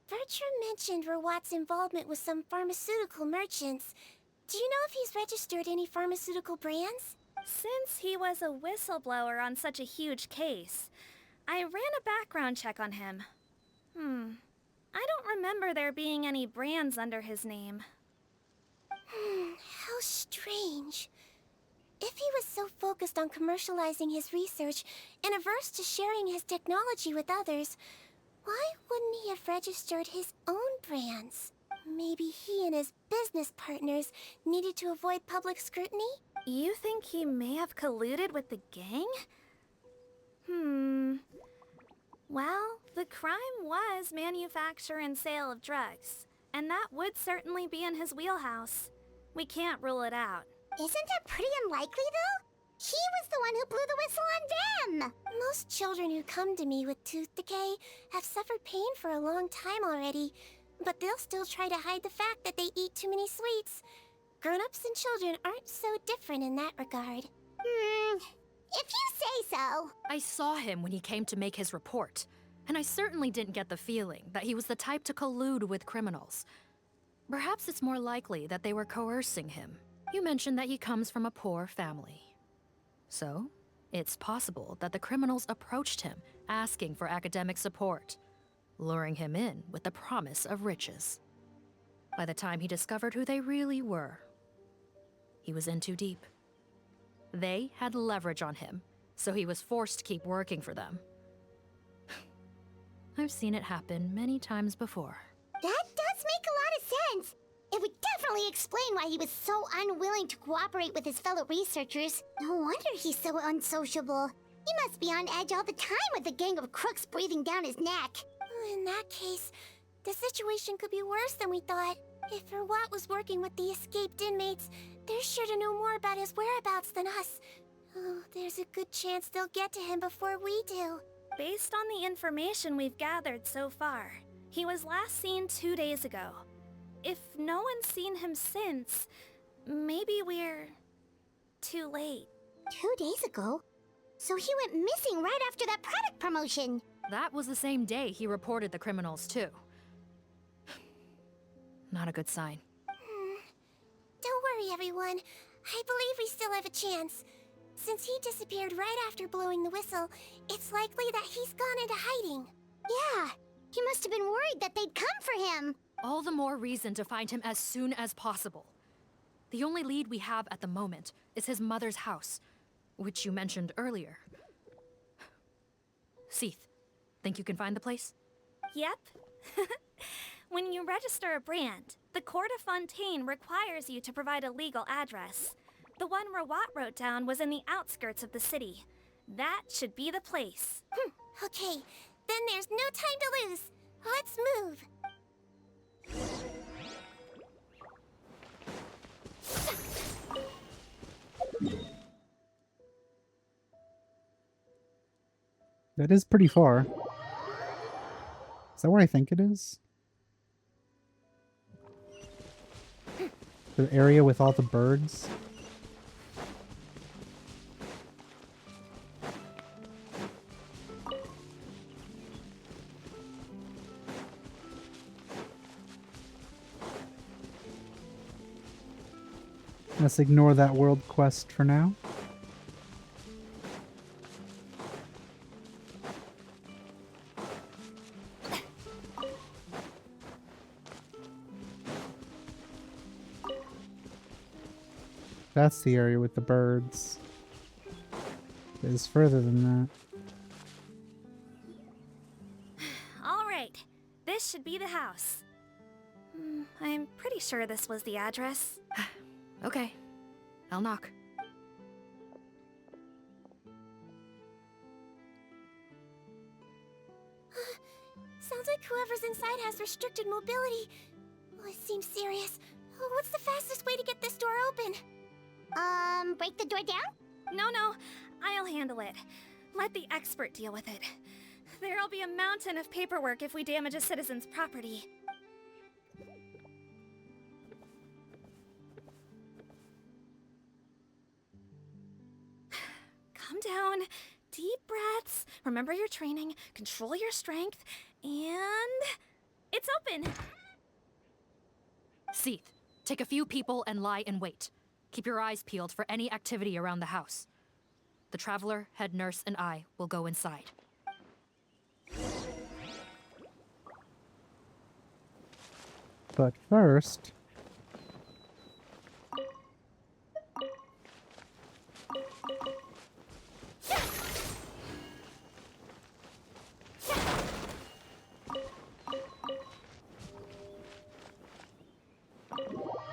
Bertram mentioned Rawat's involvement with some pharmaceutical merchants. Do you know if he's registered any pharmaceutical brands? Since he was a whistleblower on such a huge case, I ran a background check on him. I don't remember there being any brands under his name. How strange. If he was so focused on commercializing his research and averse to sharing his technology with others, why wouldn't he have registered his own brands? Maybe he and his business partners needed to avoid public scrutiny? You think he may have colluded with the gang? Well, the crime was manufacture and sale of drugs, and that would certainly be in his wheelhouse. We can't rule it out. Isn't that pretty unlikely, though? He was the one who blew the whistle on them! Most children who come to me with tooth decay have suffered pain for a long time already, but they'll still try to hide the fact that they eat too many sweets. Grown-ups and children aren't so different in that regard. If you say so. I saw him when he came to make his report, and I certainly didn't get the feeling that he was the type to collude with criminals. Perhaps it's more likely that they were coercing him. You mentioned that he comes from a poor family. So, it's possible that the criminals approached him, asking for academic support, luring him in with the promise of riches. By the time he discovered who they really were, he was in too deep. They had leverage on him, so he was forced to keep working for them. I've seen it happen many times before. That does make a lot of sense. It would definitely explain why he was so unwilling to cooperate with his fellow researchers. No wonder he's so unsociable. He must be on edge all the time with a gang of crooks breathing down his neck. In that case, the situation could be worse than we thought. If Erwat was working with the escaped inmates, they're sure to know more about his whereabouts than us. Oh, there's a good chance they'll get to him before we do. Based on the information we've gathered so far, he was last seen 2 days ago. If no one's seen him since, maybe we're too late. 2 days ago? So he went missing right after that product promotion. That was the same day he reported the criminals, too. Not a good sign. Don't worry, everyone. I believe we still have a chance. Since he disappeared right after blowing the whistle, it's likely that he's gone into hiding. Yeah, he must have been worried that they'd come for him. All the more reason to find him as soon as possible. The only lead we have at the moment is his mother's house, which you mentioned earlier. Seath, think you can find the place? Yep. When you register a brand, the Court of Fontaine requires you to provide a legal address. The one Rawat wrote down was in the outskirts of the city. That should be the place. Okay, then there's no time to lose. Let's move. That is pretty far. Is that where I think it is? The area with all the birds? Let's ignore that world quest for now. That's the area with the birds. It is further than that. All right, this should be the house. I'm pretty sure this was the address. Okay, I'll knock. Sounds like whoever's inside has restricted mobility. Oh, it seems serious. Oh, what's the fastest way to get this door open? Break the door down? No, I'll handle it. Let the expert deal with it. There'll be a mountain of paperwork if we damage a citizen's property. Calm down. Deep breaths. Remember your training. Control your strength. And... it's open! Seath, take a few people and lie in wait. Keep your eyes peeled for any activity around the house. The Traveler, head nurse, and I will go inside. But first...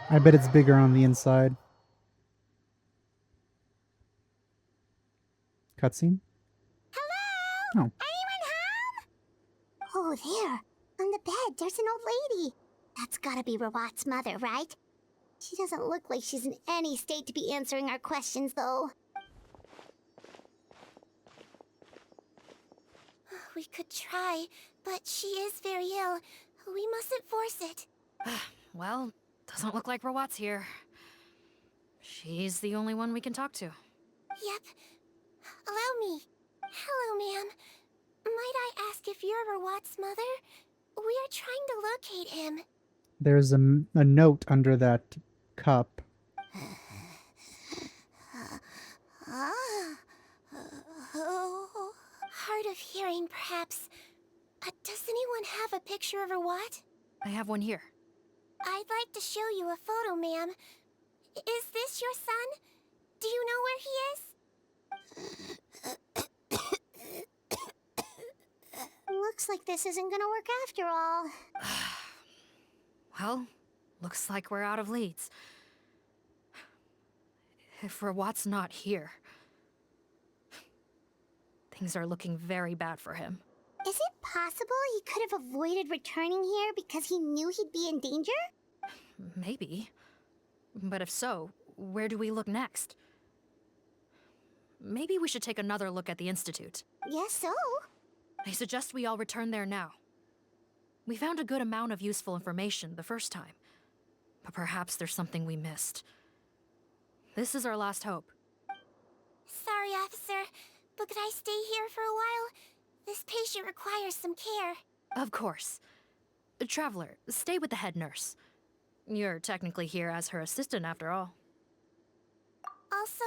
I bet it's bigger on the inside. Cutscene? Hello! Oh. Anyone home? Oh, there. On the bed, there's an old lady. That's gotta be Rawat's mother, right? She doesn't look like she's in any state to be answering our questions, though. We could try, but she is very ill. We mustn't force it. Well, doesn't look like Rawat's here. She's the only one we can talk to. Yep. Allow me. Hello, ma'am. Might I ask if you're Rawat's mother? We are trying to locate him. There's a note under that cup. Hard of hearing, perhaps. Does anyone have a picture of Rawat? I have one here. I'd like to show you a photo, ma'am. Is this your son? Do you know where he is? Looks like this isn't gonna work after all. Well, looks like we're out of leads. If Rawat's not here, things are looking very bad for him. Is it possible he could have avoided returning here because he knew he'd be in danger? Maybe. But if so, where do we look next? Maybe we should take another look at the Institute. Yes, so. I suggest we all return there now. We found a good amount of useful information the first time, but perhaps there's something we missed. This is our last hope. Sorry, officer, but could I stay here for a while? This patient requires some care. Of course. Traveler, stay with the head nurse. You're technically here as her assistant after all. Also,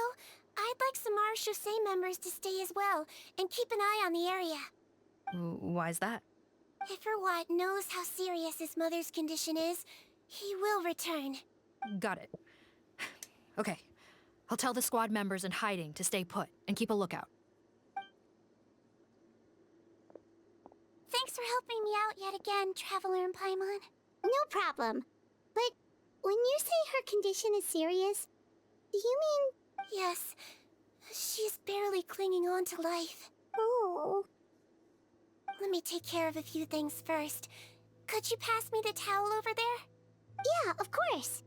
I'd like some Marechaussee members to stay as well, and keep an eye on the area. Why's that? If Rawat knows how serious his mother's condition is, he will return. Got it. Okay. I'll tell the squad members in hiding to stay put and keep a lookout. Thanks for helping me out yet again, Traveler and Paimon. No problem. But when you say her condition is serious, do you mean... Yes. She's barely clinging on to life. Oh. Let me take care of a few things first. Could you pass me the towel over there? Yeah, of course.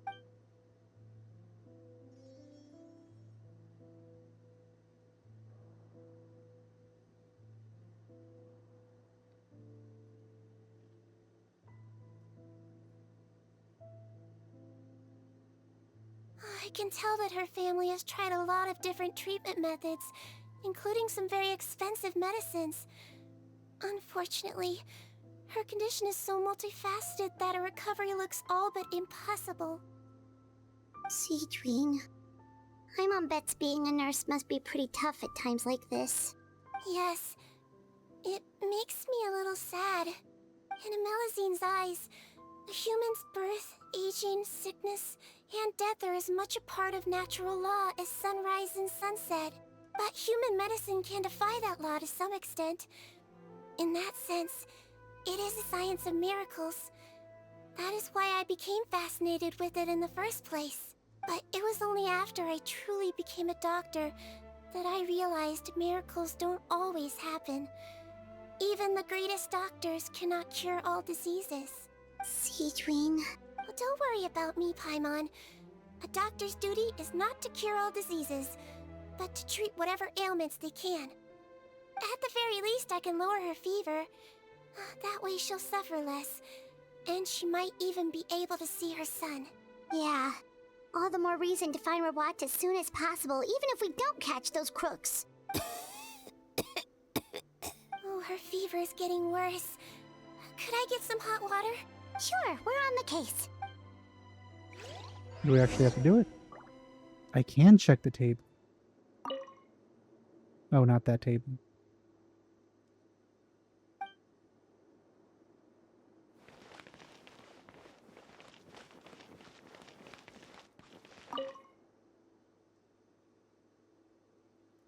I can tell that her family has tried a lot of different treatment methods, including some very expensive medicines. Unfortunately, her condition is so multifaceted that a recovery looks all but impossible. Sigewinne, I'm bets being a nurse must be pretty tough at times like this. Yes, it makes me a little sad. In Melizine's eyes, a human's birth, aging, sickness, and death are as much a part of natural law as sunrise and sunset. But human medicine can defy that law to some extent. In that sense, it is a science of miracles. That is why I became fascinated with it in the first place. But it was only after I truly became a doctor that I realized miracles don't always happen. Even the greatest doctors cannot cure all diseases. Sigewinne... Well, don't worry about me, Paimon. A doctor's duty is not to cure all diseases, but to treat whatever ailments they can. At the very least, I can lower her fever. That way she'll suffer less, and she might even be able to see her son. Yeah, all the more reason to find Rawat as soon as possible, even if we don't catch those crooks. Oh, her fever is getting worse. Could I get some hot water? Sure, we're on the case. Do we actually have to do it? I can check the table. Oh, not that table.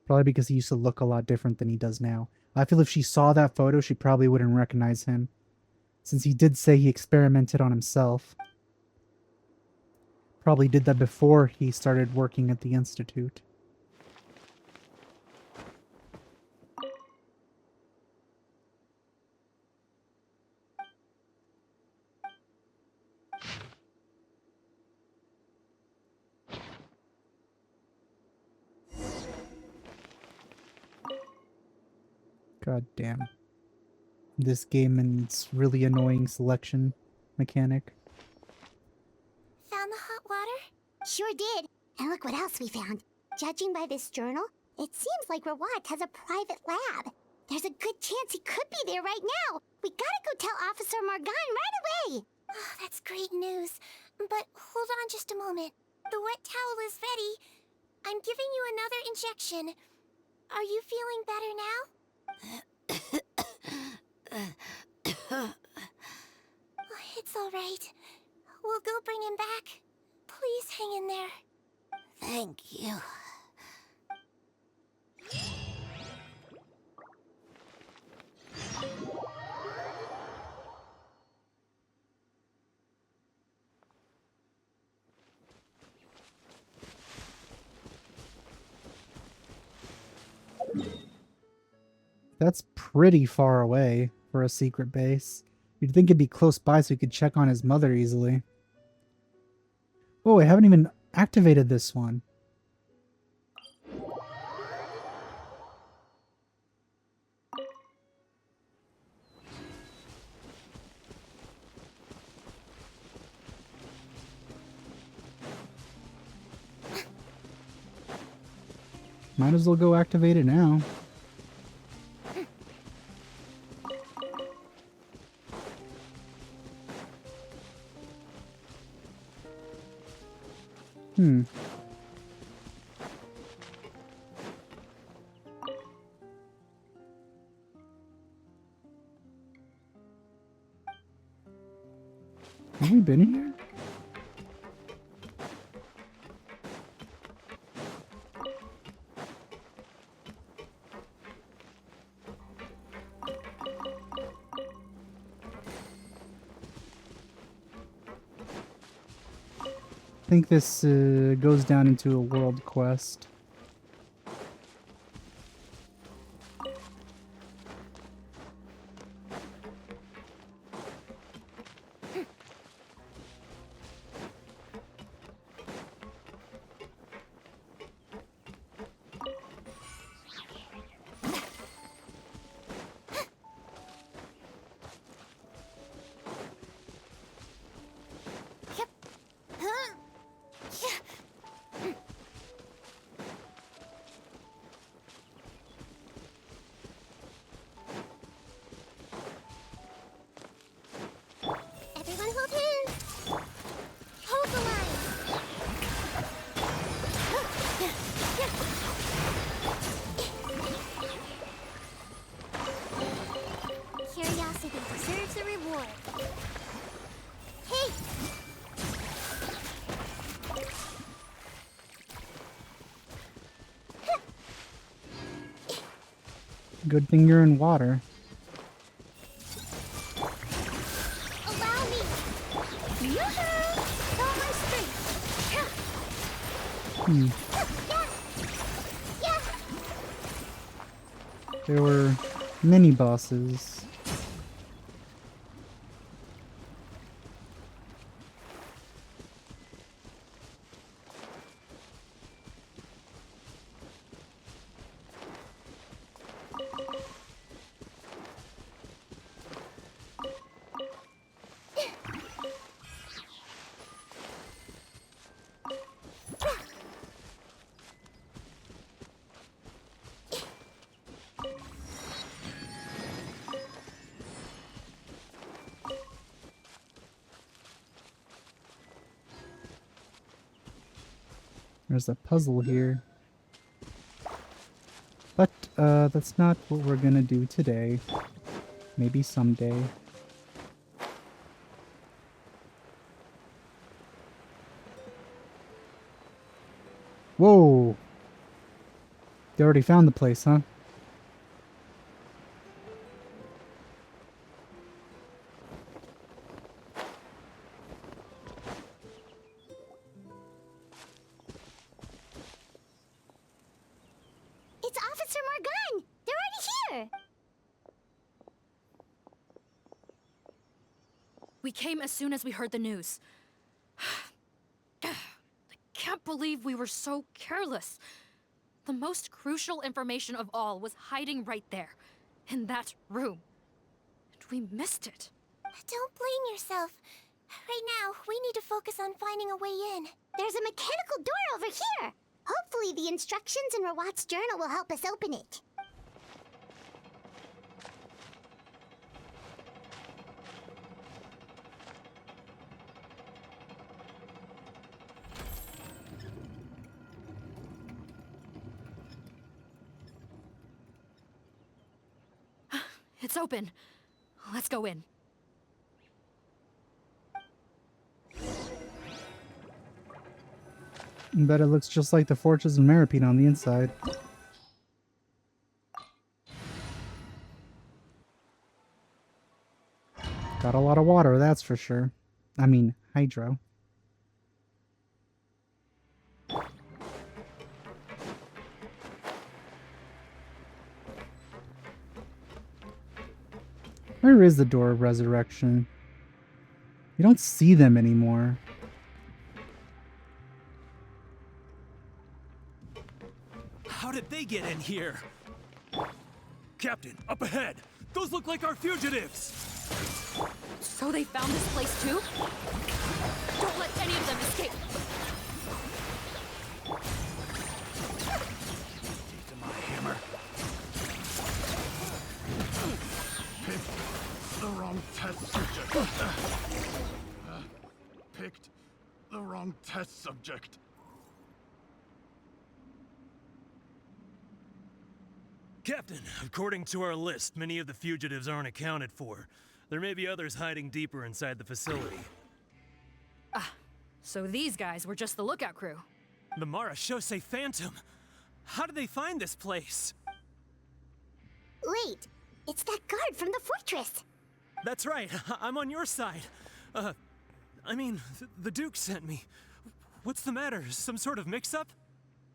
Probably because he used to look a lot different than he does now. I feel if she saw that photo, she probably wouldn't recognize him, since he did say he experimented on himself. Probably did that before he started working at the Institute. God damn. This game and its really annoying selection mechanic. Found the hot water? Sure did. And look what else we found. Judging by this journal, it seems like Rawat has a private lab. There's a good chance he could be there right now. We gotta go tell Officer Morgan right away. Oh, that's great news. But hold on just a moment. The wet towel is ready. I'm giving you another injection. Are you feeling better now? It's all right. We'll go bring him back. Please hang in there. Thank you. That's pretty far away for a secret base. You'd think it'd be close by so you could check on his mother easily. Oh, I haven't even activated this one. Might as well go activate it now. Hmm. Have we been here? I think this goes down into a world quest. Everyone hold hands. Hold the line. Curiosity deserves a reward. Hey! Good thing you're in water. Allow me! Yoo-hoo! Follow my strength! Hmm. There were mini bosses. There's a puzzle here. But, that's not what we're gonna do today. Maybe someday. Whoa! They already found the place, huh? It's Officer Morgan! They're already here! We came as soon as we heard the news. I can't believe we were so careless. The most crucial information of all was hiding right there. In that room. And we missed it. Don't blame yourself. Right now, we need to focus on finding a way in. There's a mechanical door over here. Hopefully the instructions in Rawat's journal will help us open it. It's open. Let's go in. Bet it looks just like the Fortress of Maripede on the inside. Got a lot of water, that's for sure. I mean, hydro. Where is the Door of Resurrection? You don't see them anymore. How did they get in here? Captain, up ahead! Those look like our fugitives! So they found this place too? Don't let any of them escape! To my hammer. Picked the wrong test subject. Picked the wrong test subject. Captain, according to our list, many of the fugitives aren't accounted for. There may be others hiding deeper inside the facility. Ah, so these guys were just the lookout crew. The Marashose Phantom! How did they find this place? Wait, it's that guard from the fortress. That's right, I'm on your side. I mean, the Duke sent me. What's the matter? Some sort of mix-up?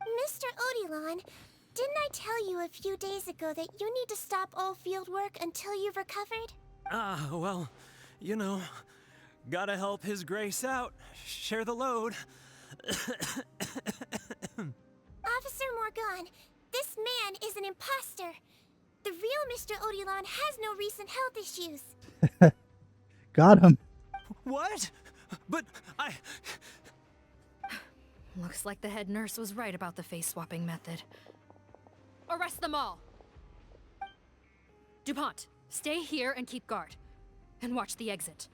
Mr. Odilon, didn't I tell you a few days ago that you need to stop all field work until you've recovered? Ah, well, you know, gotta help His Grace out. Share the load. Officer Morgan, this man is an imposter. The real Mr. Odilon has no recent health issues. Got him. What? But I... Looks like the head nurse was right about the face-swapping method. Arrest them all! DuPont, stay here and keep guard. And watch the exit.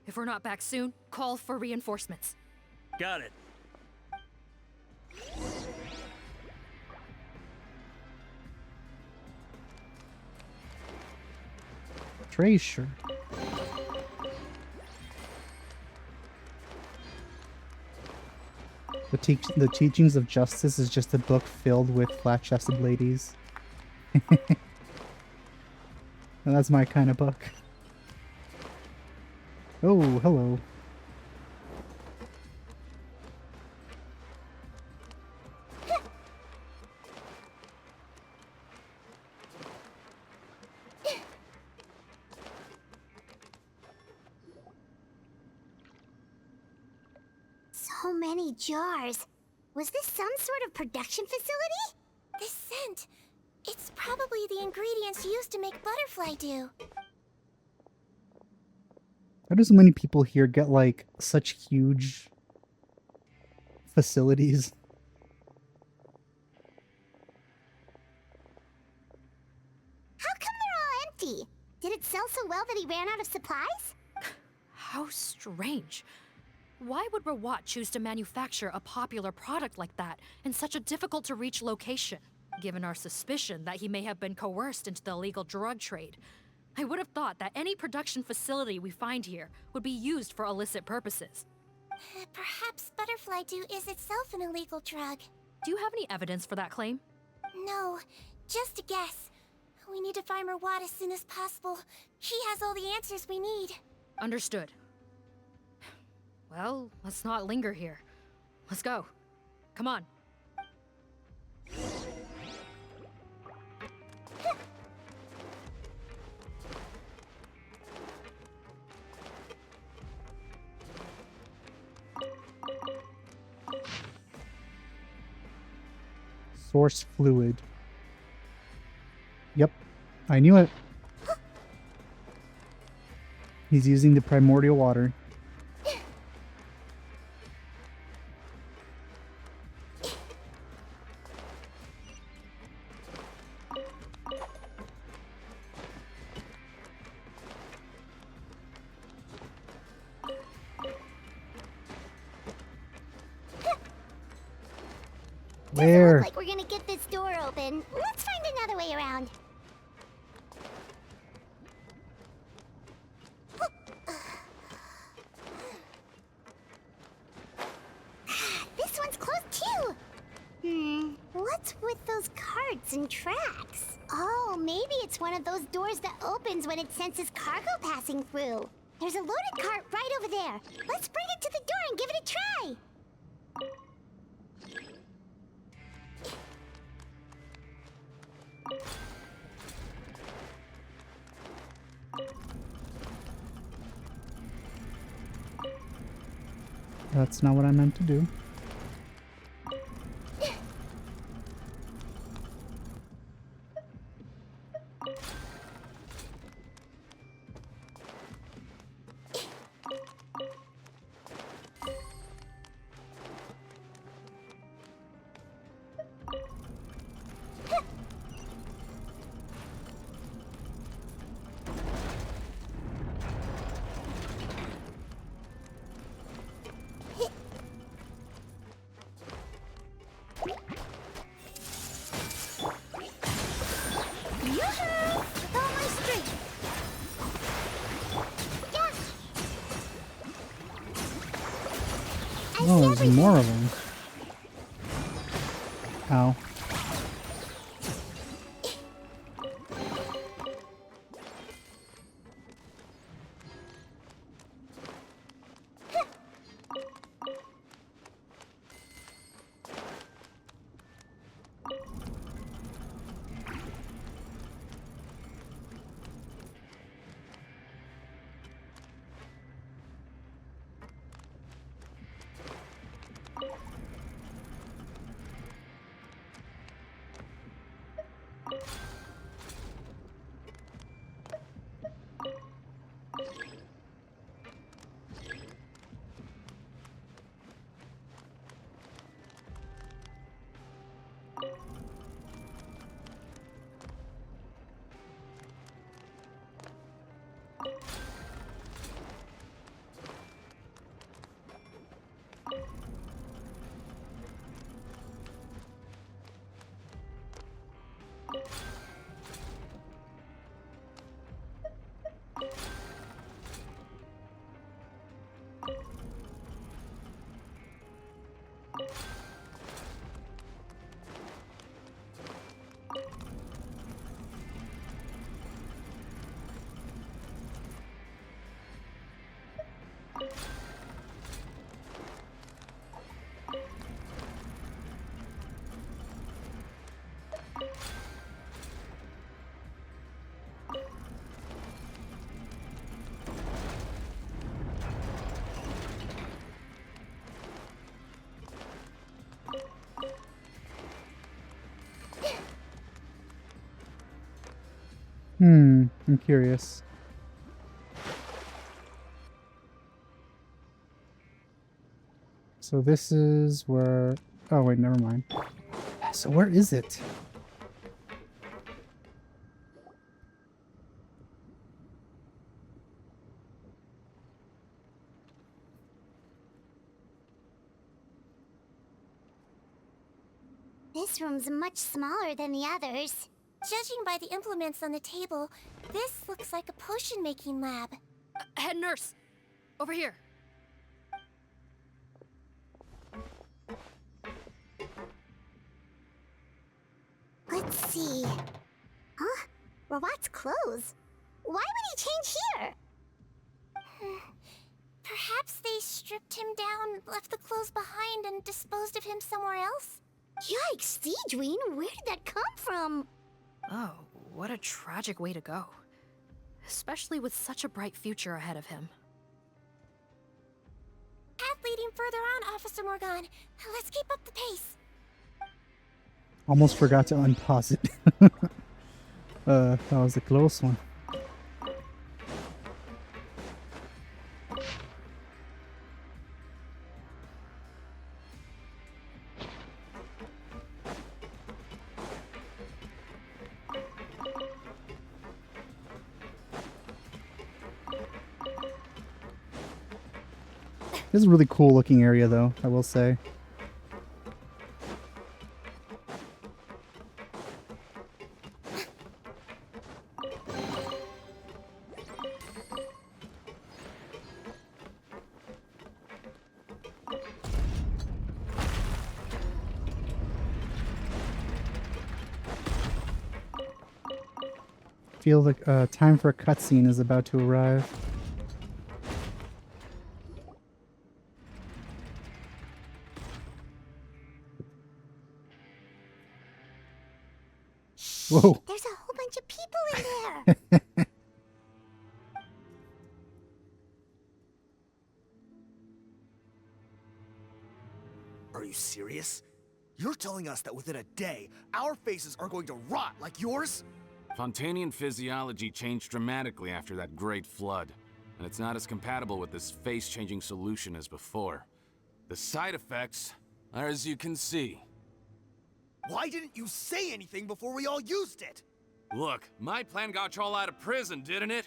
If we're not back soon, call for reinforcements. Got it. Treasure. The Teachings of Justice is just a book filled with flat-chested ladies. And that's my kind of book. Oh, hello. So many jars. Was this some sort of production facility? This scent. It's probably the ingredients used to make butterfly dew. How do so many people here get, like, such huge facilities? How come they're all empty? Did it sell so well that he ran out of supplies? How strange. Why would Rawat choose to manufacture a popular product like that in such a difficult-to-reach location? Given our suspicion that he may have been coerced into the illegal drug trade, I would have thought that any production facility we find here would be used for illicit purposes. Perhaps butterfly dew is itself an illegal drug. Do you have any evidence for that claim? No, just a guess. We need to find Rawat as soon as possible. He has all the answers we need. Understood. Well, let's not linger here. Let's go. Come on. Source fluid. Yep. I knew it. He's using the primordial water. Where? Like we're gonna get this door open. Let's find another way around. This one's closed too. What's with those carts and tracks? Oh, maybe it's one of those doors that opens when it senses cargo passing through. There's a loaded cart right over there. Let's bring it to the door and give it a try. That's not what I meant to do. Yoo-hoo! With all my strength. Yeah. Oh, there's more of them. Ow. I'm curious. So this is where... Oh, wait, never mind. So where is it? This room's much smaller than the others. Judging by the implements on the table, this looks like a potion-making lab. Head nurse! Over here! Let's see. Huh? Rawat's clothes? Why would he change here? Perhaps they stripped him down, left the clothes behind, and disposed of him somewhere else? Yikes, Sigewinne, where did that come from? Oh, what a tragic way to go. Especially with such a bright future ahead of him. Path leading further on, Officer Morgan. Let's keep up the pace. Almost forgot to unpause it. That was a close one. This is a really cool looking area though, I will say. Feel like time for a cutscene is about to arrive. Whoa. There's a whole bunch of people in there. Are you serious? You're telling us that within a day, our faces are going to rot like yours? Fontanian physiology changed dramatically after that great flood, and it's not as compatible with this face-changing solution as before. The side effects are as you can see. Why didn't you say anything before we all used it? Look, my plan got you all out of prison, didn't it?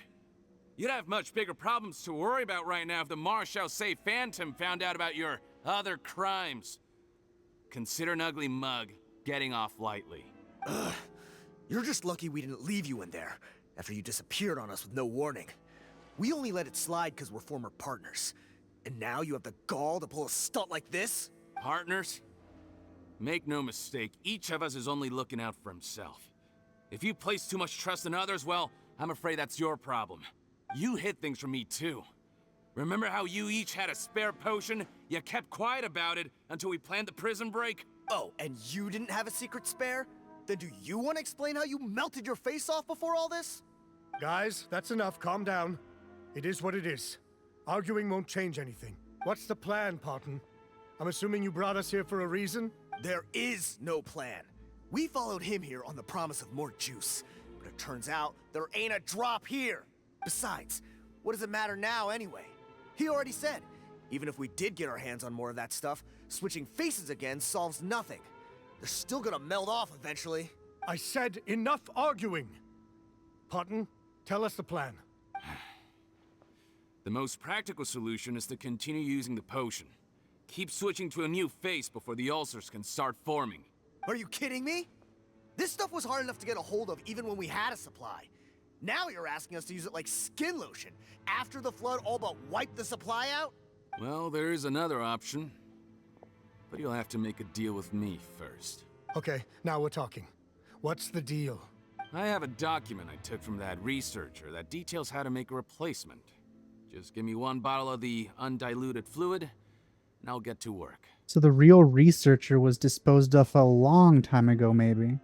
You'd have much bigger problems to worry about right now if the Marshal say Phantom found out about your other crimes. Consider an ugly mug getting off lightly. Ugh. You're just lucky we didn't leave you in there after you disappeared on us with no warning. We only let it slide because we're former partners. And now you have the gall to pull a stunt like this? Partners? Make no mistake, each of us is only looking out for himself. If you place too much trust in others, well, I'm afraid that's your problem. You hid things from me too. Remember how you each had a spare potion? You kept quiet about it until we planned the prison break? Oh, and you didn't have a secret spare? Then do you want to explain how you melted your face off before all this? Guys, that's enough. Calm down. It is what it is. Arguing won't change anything. What's the plan, Parton? I'm assuming you brought us here for a reason? There is no plan. We followed him here on the promise of more juice. But it turns out there ain't a drop here. Besides, what does it matter now anyway? He already said, even if we did get our hands on more of that stuff, switching faces again solves nothing. They're still gonna meld off eventually. I said enough arguing! Parton, tell us the plan. The most practical solution is to continue using the potion. Keep switching to a new face before the ulcers can start forming. Are you kidding me? This stuff was hard enough to get a hold of even when we had a supply. Now you're asking us to use it like skin lotion, after the flood all but wiped the supply out? Well, there is another option. But you'll have to make a deal with me first. Okay, now we're talking. What's the deal? I have a document I took from that researcher that details how to make a replacement. Just give me one bottle of the undiluted fluid, and I'll get to work. So the real researcher was disposed of a long time ago, maybe.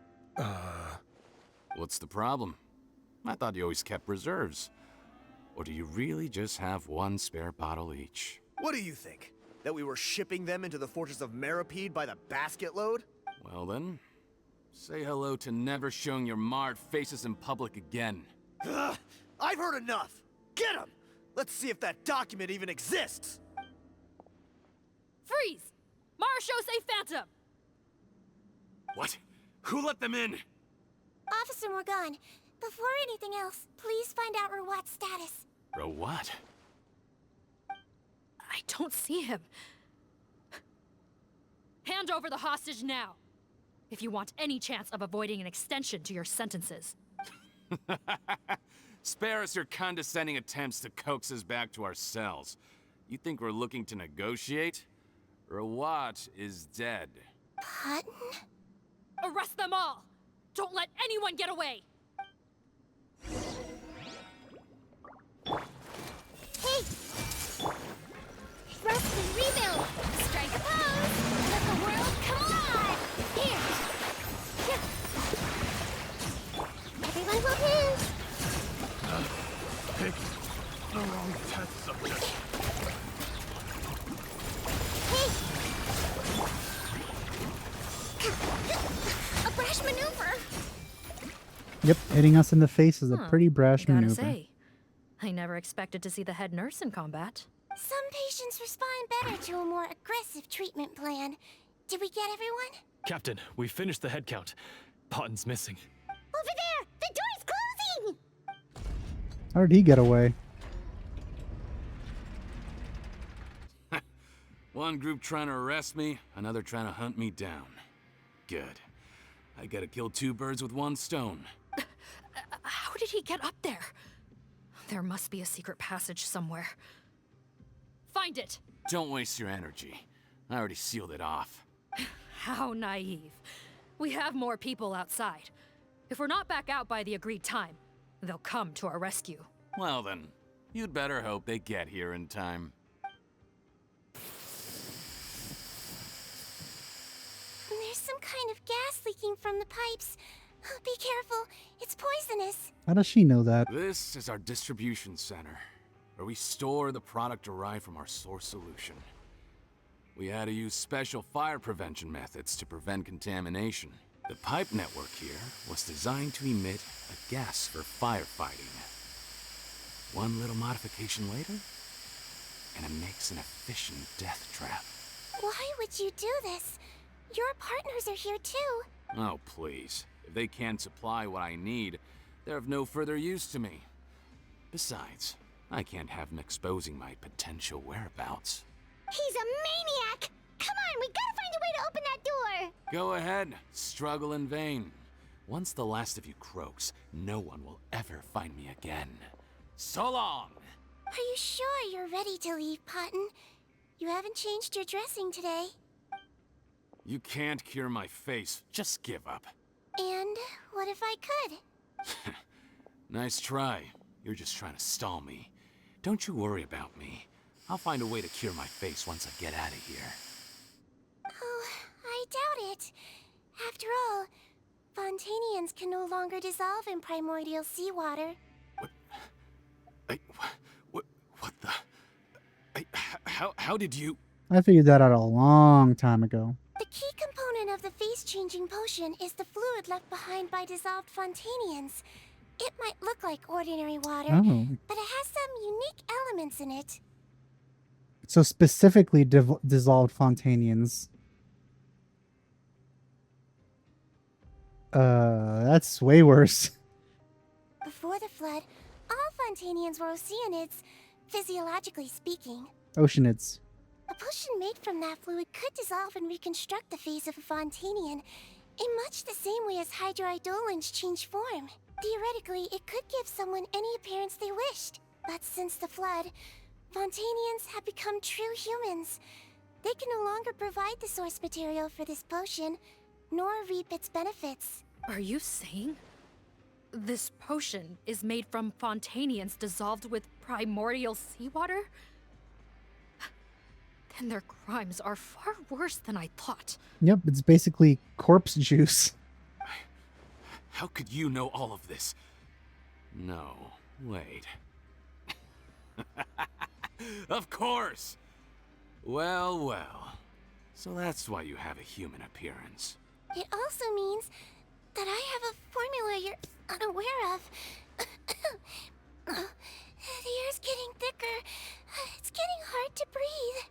What's the problem? I thought you always kept reserves. Or do you really just have one spare bottle each? What do you think? That we were shipping them into the fortress of Meripede by the basket load? Well then, say hello to never showing your marred faces in public again. Ugh, I've heard enough! Get him! Let's see if that document even exists! Freeze! Marshal say Phantom! What? Who let them in? Officer Morgan, before anything else, please find out Rawat's status. Rawat? I don't see him. Hand over the hostage now, if you want any chance of avoiding an extension to your sentences. Spare us your condescending attempts to coax us back to our cells. You think we're looking to negotiate? Rawat is dead. Parton? Arrest them all! Don't let anyone get away! Hey! Thrust and rebuild! Strike a pose! Let the world come alive! Here! Here! Everyone will move! Pick the wrong test subject. Hey! A brash maneuver! Yep, hitting us in the face is a Huh, pretty brash gotta maneuver. say, I never expected to see the head nurse in combat. Some patients respond better to a more aggressive treatment plan. Did we get everyone? Captain, we finished the head count. Potten's missing. Over there! The door's closing! How did he get away? One group trying to arrest me, another trying to hunt me down. Good. I gotta kill two birds with one stone. How did he get up there? There must be a secret passage somewhere. Find it! Don't waste your energy. I already sealed it off. How naive. We have more people outside. If we're not back out by the agreed time, they'll come to our rescue. Well then, you'd better hope they get here in time. There's some kind of gas leaking from the pipes. Be careful, it's poisonous. How does she know that? This is our distribution center, where we store the product derived from our source solution. We had to use special fire prevention methods to prevent contamination. The pipe network here was designed to emit a gas for firefighting. One little modification later, and it makes an efficient death trap. Why would you do this? Your partners are here too. Oh, please. If they can't supply what I need, they're of no further use to me. Besides, I can't have them exposing my potential whereabouts. He's a maniac! Come on, we gotta find a way to open that door! Go ahead, struggle in vain. Once the last of you croaks, no one will ever find me again. So long! Are you sure you're ready to leave, Potten? You haven't changed your dressing today. You can't cure my face, just give up. And what if I could? Nice try. You're just trying to stall me. Don't you worry about me. I'll find a way to cure my face once I get out of here. Oh, I doubt it. After all, Fontanians can no longer dissolve in primordial seawater. What the... How did you... I figured that out a long time ago. The key component of the face-changing potion is the fluid left behind by dissolved Fontanians. It might look like ordinary water, Oh. but it has some unique elements in it. So specifically dissolved Fontanians. That's way worse. Before the flood, all Fontanians were Oceanids, physiologically speaking. Oceanids. A potion made from that fluid could dissolve and reconstruct the face of a Fontanian in much the same way as hydroidolins change form. Theoretically, it could give someone any appearance they wished. But since the flood, Fontanians have become true humans. They can no longer provide the source material for this potion, nor reap its benefits. Are you saying this potion is made from Fontanians dissolved with primordial seawater? Then their crimes are far worse than I thought. Yep, it's basically corpse juice. How could you know all of this? No, wait. Of course! Well, well. So that's why you have a human appearance. It also means that I have a formula you're unaware of. The air's getting thicker. It's getting hard to breathe.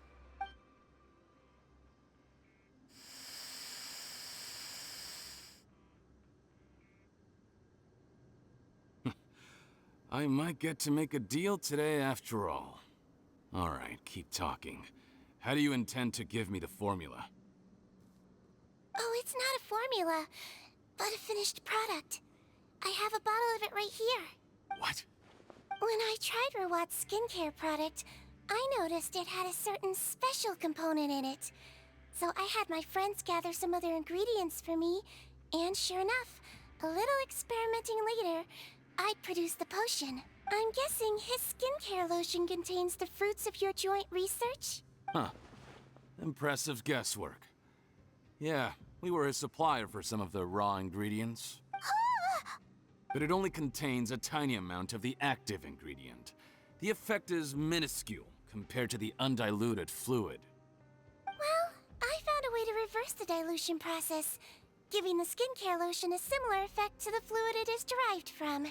I might get to make a deal today after all. Alright, keep talking. How do you intend to give me the formula? Oh, it's not a formula, but a finished product. I have a bottle of it right here. What? When I tried Rawat's skincare product, I noticed it had a certain special component in it. So I had my friends gather some other ingredients for me, and sure enough, a little experimenting later, I'd produced the potion. I'm guessing his skincare lotion contains the fruits of your joint research? Huh. Impressive guesswork. Yeah, we were a supplier for some of the raw ingredients. But it only contains a tiny amount of the active ingredient. The effect is minuscule compared to the undiluted fluid. Well, I found a way to reverse the dilution process. giving the skincare lotion a similar effect to the fluid it is derived from.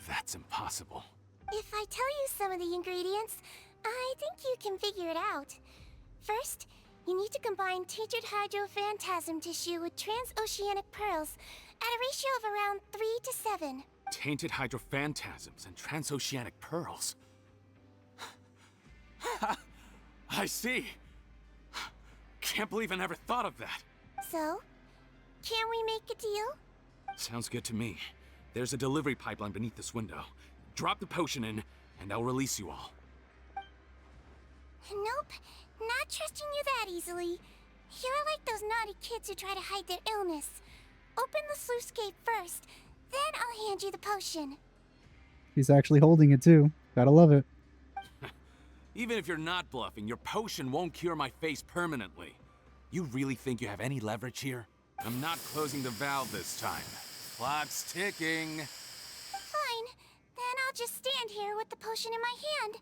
That's impossible. If I tell you some of the ingredients, I think you can figure it out. First, you need to combine tainted hydrophantasm tissue with transoceanic pearls at a ratio of around 3 to 7. Tainted hydrophantasms and transoceanic pearls. I see. Can't believe I never thought of that. So, can we make a deal? Sounds good to me. There's a delivery pipeline beneath this window. Drop the potion in, and I'll release you all. Nope, not trusting you that easily. You're like those naughty kids who try to hide their illness. Open the sluice gate first, then I'll hand you the potion. He's actually holding it too. Gotta love it. Even if you're not bluffing, your potion won't cure my face permanently. You really think you have any leverage here? I'm not closing the valve this time. Clock's ticking. Fine, then I'll just stand here with the potion in my hand.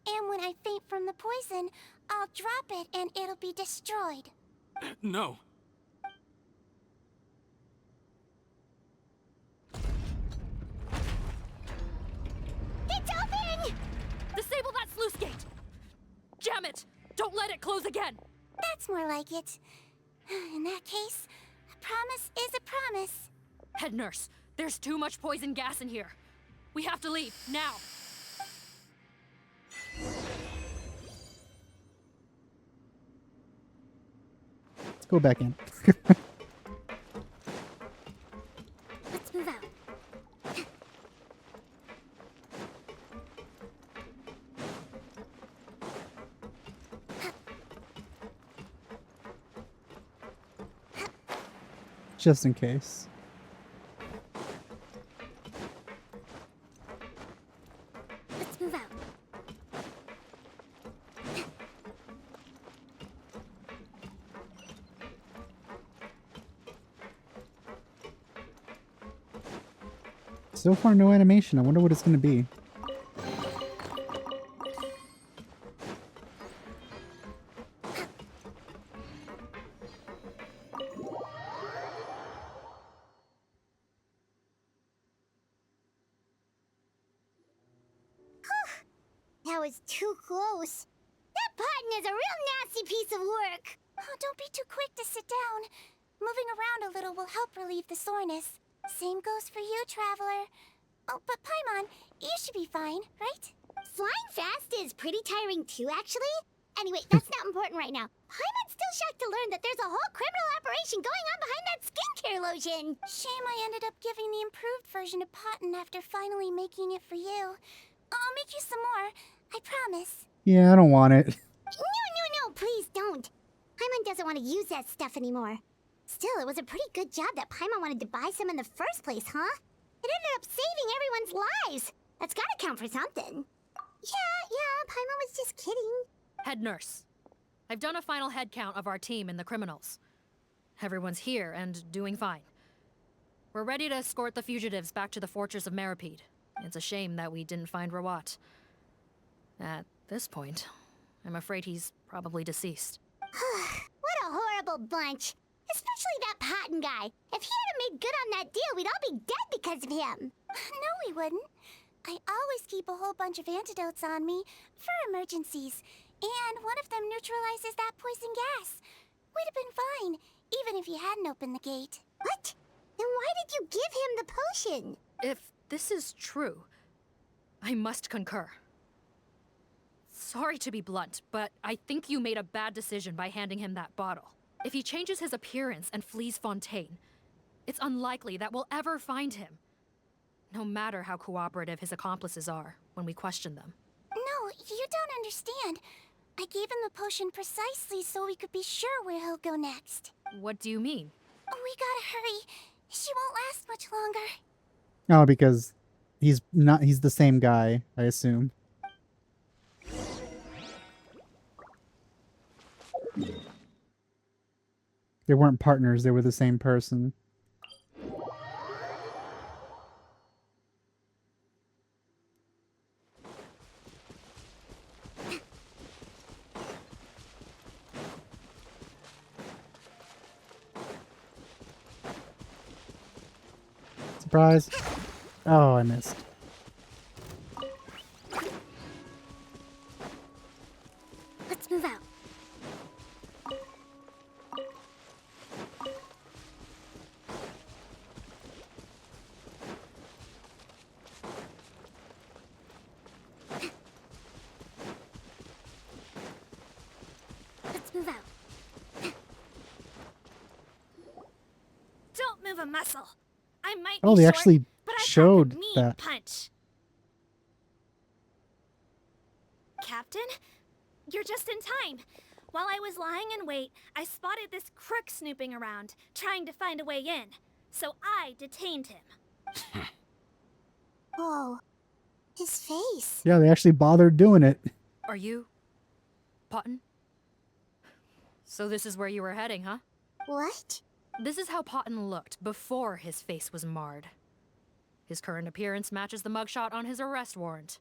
And when I faint from the poison, I'll drop it and it'll be destroyed. No. It's open! Disable that sluice gate! Jam it! Don't let it close again! That's more like it. In that case, a promise is a promise. Head nurse, there's too much poison gas in here. We have to leave, now! Let's go back in. Let's move out. Just in case. Let's move out. So far, no animation. I wonder what it's going to be. That was too close. That button is a real nasty piece of work. Oh, don't be too quick to sit down. Moving around a little will help relieve the soreness. Same goes for you, Traveler. Oh, but Paimon, you should be fine, right? Flying fast is pretty tiring too, actually. Anyway, that's not important right now. Paimon's still shocked to learn that there's a whole criminal operation going on behind that skincare lotion. Shame I ended up giving the improved version to Potten after finally making it for you. I'll make you some more, I promise. Yeah, I don't want it. No, please don't. Paimon doesn't want to use that stuff anymore. Still, it was a pretty good job that Paimon wanted to buy some in the first place, huh? It ended up saving everyone's lives. That's gotta count for something. Yeah, Paimon was just kidding. Head nurse, I've done a final head count of our team and the criminals. Everyone's here and doing fine. We're ready to escort the fugitives back to the fortress of Meripede. It's a shame that we didn't find Rawat. At this point, I'm afraid he's probably deceased. What a horrible bunch. Especially that Potten guy. If he hadn't made good on that deal, we'd all be dead because of him. No, we wouldn't. I always keep a whole bunch of antidotes on me for emergencies. And one of them neutralizes that poison gas. We'd have been fine, even if you hadn't opened the gate. What? Then why did you give him the potion? If this is true, I must concur. Sorry to be blunt, but I think you made a bad decision by handing him that bottle. If he changes his appearance and flees Fontaine, it's unlikely that we'll ever find him. No matter how cooperative his accomplices are when we question them. No, you don't understand. I gave him the potion precisely so we could be sure where he'll go next. What do you mean? We gotta hurry. She won't last much longer. Oh, because he's the same guy, I assume. They weren't partners, they were the same person. Surprise. Oh, I missed. Let's move out. Let's move out. Don't move a muscle. I might Oh, be they short, actually but I pack a showed mean that. punch. Captain, you're just in time. While I was lying in wait, I spotted this crook snooping around, trying to find a way in. So I detained him. Whoa. His face. Yeah, they actually bothered doing it. Are you... Potton? So this is where you were heading, huh? What? This is how Potton looked before his face was marred. His current appearance matches the mugshot on his arrest warrant.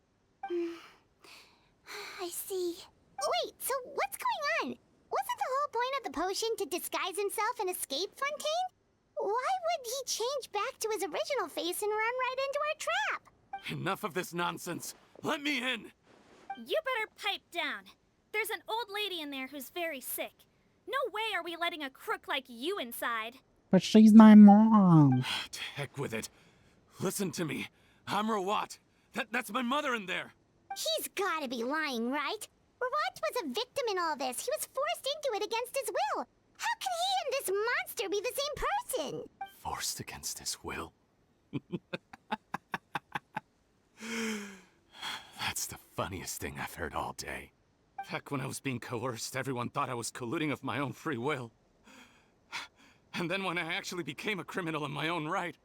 I see. Wait, so what's going on? Wasn't the whole point of the potion to disguise himself and escape Fontaine? Why would he change back to his original face and run right into our trap? Enough of this nonsense. Let me in. You better pipe down. There's an old lady in there who's very sick. No way are we letting a crook like you inside. But she's my mom. To heck with it. Listen to me. I'm Rawat. That's my mother in there. He's gotta be lying, right? Rawat was a victim in all this. He was forced into it against his will. How can he and this monster be the same person? Forced against his will. That's the funniest thing I've heard all day. Heck, when I was being coerced, everyone thought I was colluding of my own free will. And then when I actually became a criminal in my own right,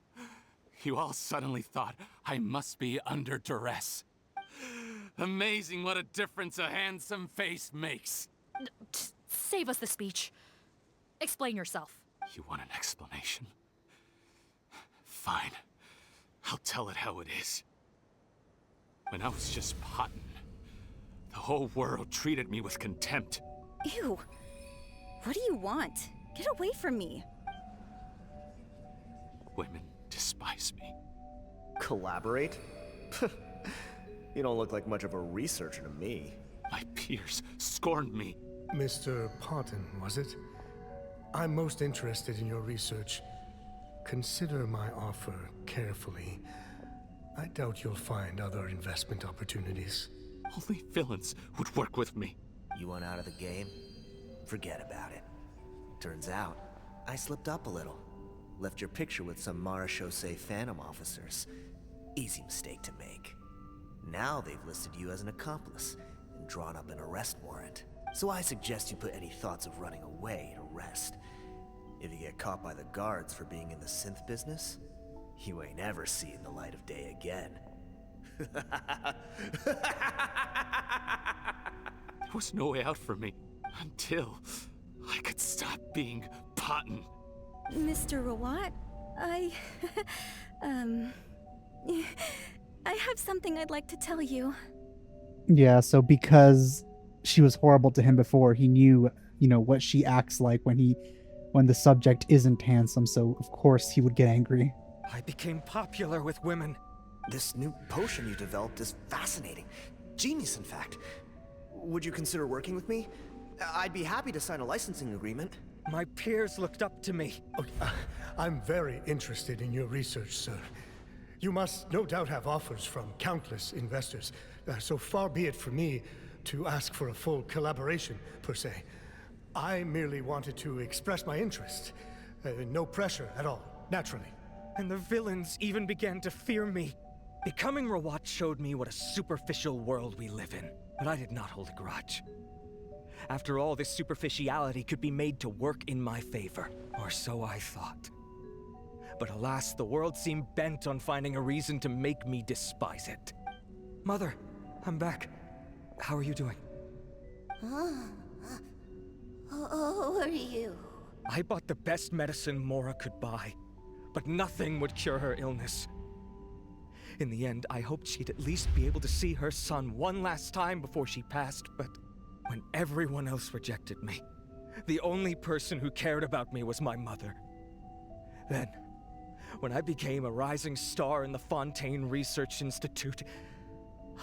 you all suddenly thought I must be under duress. Amazing what a difference a handsome face makes. Save us the speech. Explain yourself. You want an explanation? Fine. I'll tell it how it is. When I was just Potton, the whole world treated me with contempt. Ew. What do you want? Get away from me. Women despise me. Collaborate? You don't look like much of a researcher to me. My peers scorned me. Mr. Potton, was it? I'm most interested in your research. Consider my offer carefully. I doubt you'll find other investment opportunities. Only villains would work with me. You want out of the game? Forget about it. Turns out, I slipped up a little. Left your picture with some Marechaussee Phantom officers. Easy mistake to make. Now they've listed you as an accomplice and drawn up an arrest warrant. So I suggest you put any thoughts of running away to rest. If you get caught by the guards for being in the synth business, you ain't ever seeing the light of day again. There was no way out for me until I could stop being Potton. Mr. Rawat, I have something I'd like to tell you. Yeah, so because she was horrible to him before, he knew, what she acts like when the subject isn't handsome, so of course he would get angry. I became popular with women. This new potion you developed is fascinating. Genius, in fact. Would you consider working with me? I'd be happy to sign a licensing agreement. My peers looked up to me. I'm very interested in your research, sir. You must no doubt have offers from countless investors. So far be it for me to ask for a full collaboration, per se. I merely wanted to express my interest. No pressure at all, naturally. And the villains even began to fear me. Becoming Rawat showed me what a superficial world we live in, but I did not hold a grudge. After all, this superficiality could be made to work in my favor, or so I thought. But alas, the world seemed bent on finding a reason to make me despise it. Mother, I'm back. How are you doing? Who are you? I bought the best medicine Mora could buy, but nothing would cure her illness. In the end, I hoped she'd at least be able to see her son one last time before she passed, but when everyone else rejected me, the only person who cared about me was my mother. Then, When I became a rising star in the Fontaine Research Institute,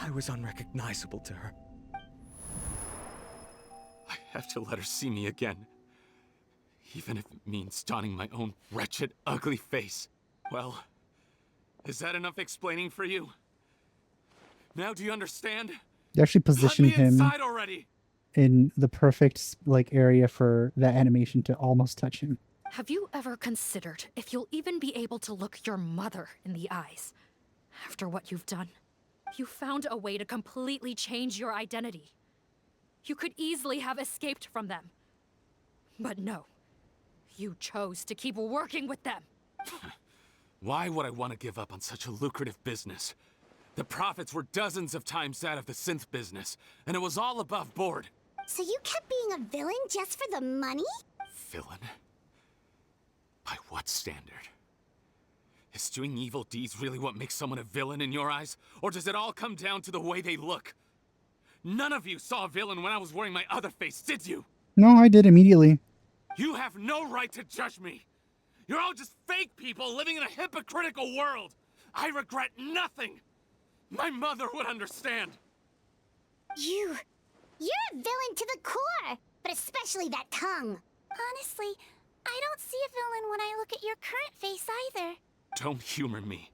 I was unrecognizable to her. I have to let her see me again. Even if it means donning my own wretched, ugly face. Well, is that enough explaining for you? Now do you understand? They actually Let positioned me him inside already! in the perfect like area for that animation to almost touch him. Have you ever considered if you'll even be able to look your mother in the eyes after what you've done? You found a way to completely change your identity. You could easily have escaped from them. But no, you chose to keep working with them. Why would I want to give up on such a lucrative business? The profits were dozens of times that of the synth business, and it was all above board. So you kept being a villain just for the money? Villain? By what standard? Is doing evil deeds really what makes someone a villain in your eyes? Or does it all come down to the way they look? None of you saw a villain when I was wearing my other face, did you? No, I did immediately. You have no right to judge me! You're all just fake people living in a hypocritical world! I regret nothing! My mother would understand! You're a villain to the core, but especially that tongue. Honestly, I don't see a villain when I look at your current face either. Don't humor me.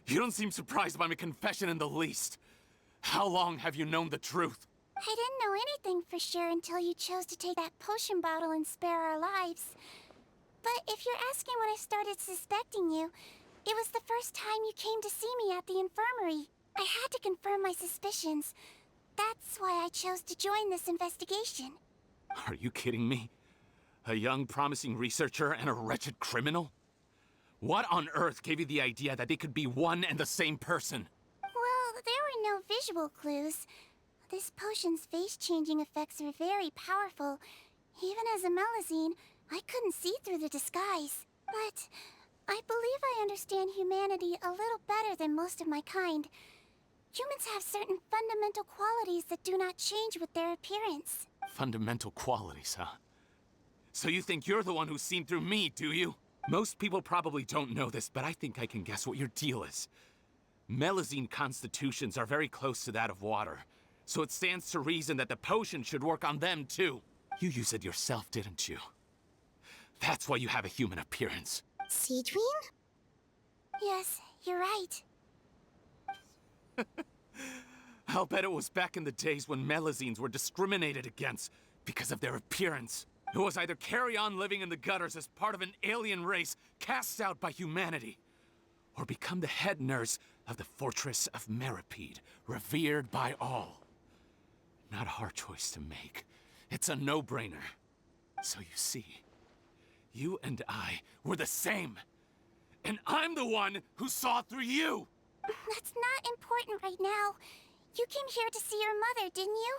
You don't seem surprised by my confession in the least. How long have you known the truth? I didn't know anything for sure until you chose to take that potion bottle and spare our lives. But if you're asking when I started suspecting you, it was the first time you came to see me at the infirmary. I had to confirm my suspicions. That's why I chose to join this investigation. Are you kidding me? A young, promising researcher and a wretched criminal? What on earth gave you the idea that they could be one and the same person? Well, there were no visual clues. This potion's face-changing effects are very powerful. Even as a Melazine, I couldn't see through the disguise. But I believe I understand humanity a little better than most of my kind. Humans have certain fundamental qualities that do not change with their appearance. Fundamental qualities, huh? So you think you're the one who's seen through me, do you? Most people probably don't know this, but I think I can guess what your deal is. Melazine constitutions are very close to that of water, so it stands to reason that the potion should work on them too. You use it yourself, didn't you? That's why you have a human appearance. Sigewinne? Yes, you're right. I'll bet it was back in the days when Melazines were discriminated against because of their appearance. It was either carry on living in the gutters as part of an alien race cast out by humanity, or become the head nurse of the Fortress of Meripede, revered by all. Not a hard choice to make. It's a no-brainer. So you see, you and I were the same. And I'm the one who saw through you! That's not important right now. You came here to see your mother, didn't you?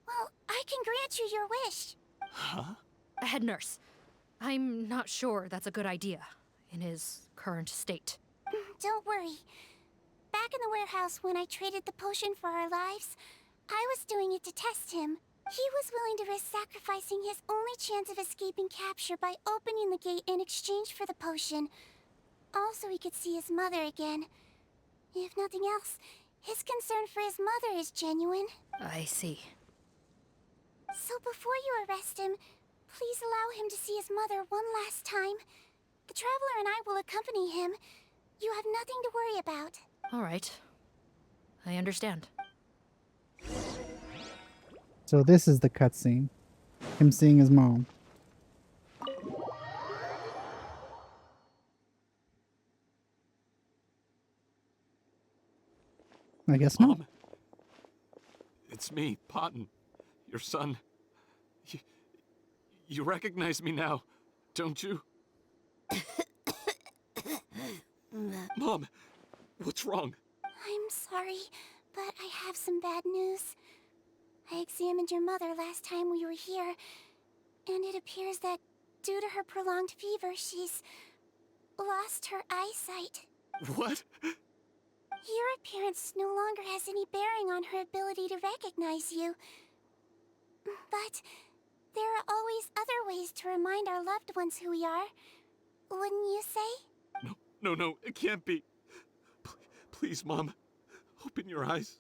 Well, I can grant you your wish. Huh? Head nurse, I'm not sure that's a good idea in his current state. Don't worry. Back in the warehouse when I traded the potion for our lives, I was doing it to test him. He was willing to risk sacrificing his only chance of escaping capture by opening the gate in exchange for the potion. Also, he could see his mother again. If nothing else, his concern for his mother is genuine. I see. So before you arrest him, please allow him to see his mother one last time. The Traveler and I will accompany him. You have nothing to worry about. All right. I understand. So this is the cutscene. Him seeing his mom. I guess not. Mom? It's me, Potton. Your son. You recognize me now, don't you? Mom, what's wrong? I'm sorry, but I have some bad news. I examined your mother last time we were here, and it appears that due to her prolonged fever, she's lost her eyesight. What? Your appearance no longer has any bearing on her ability to recognize you. But there are always other ways to remind our loved ones who we are, wouldn't you say? No No, it can't be. Please, Mom, open your eyes.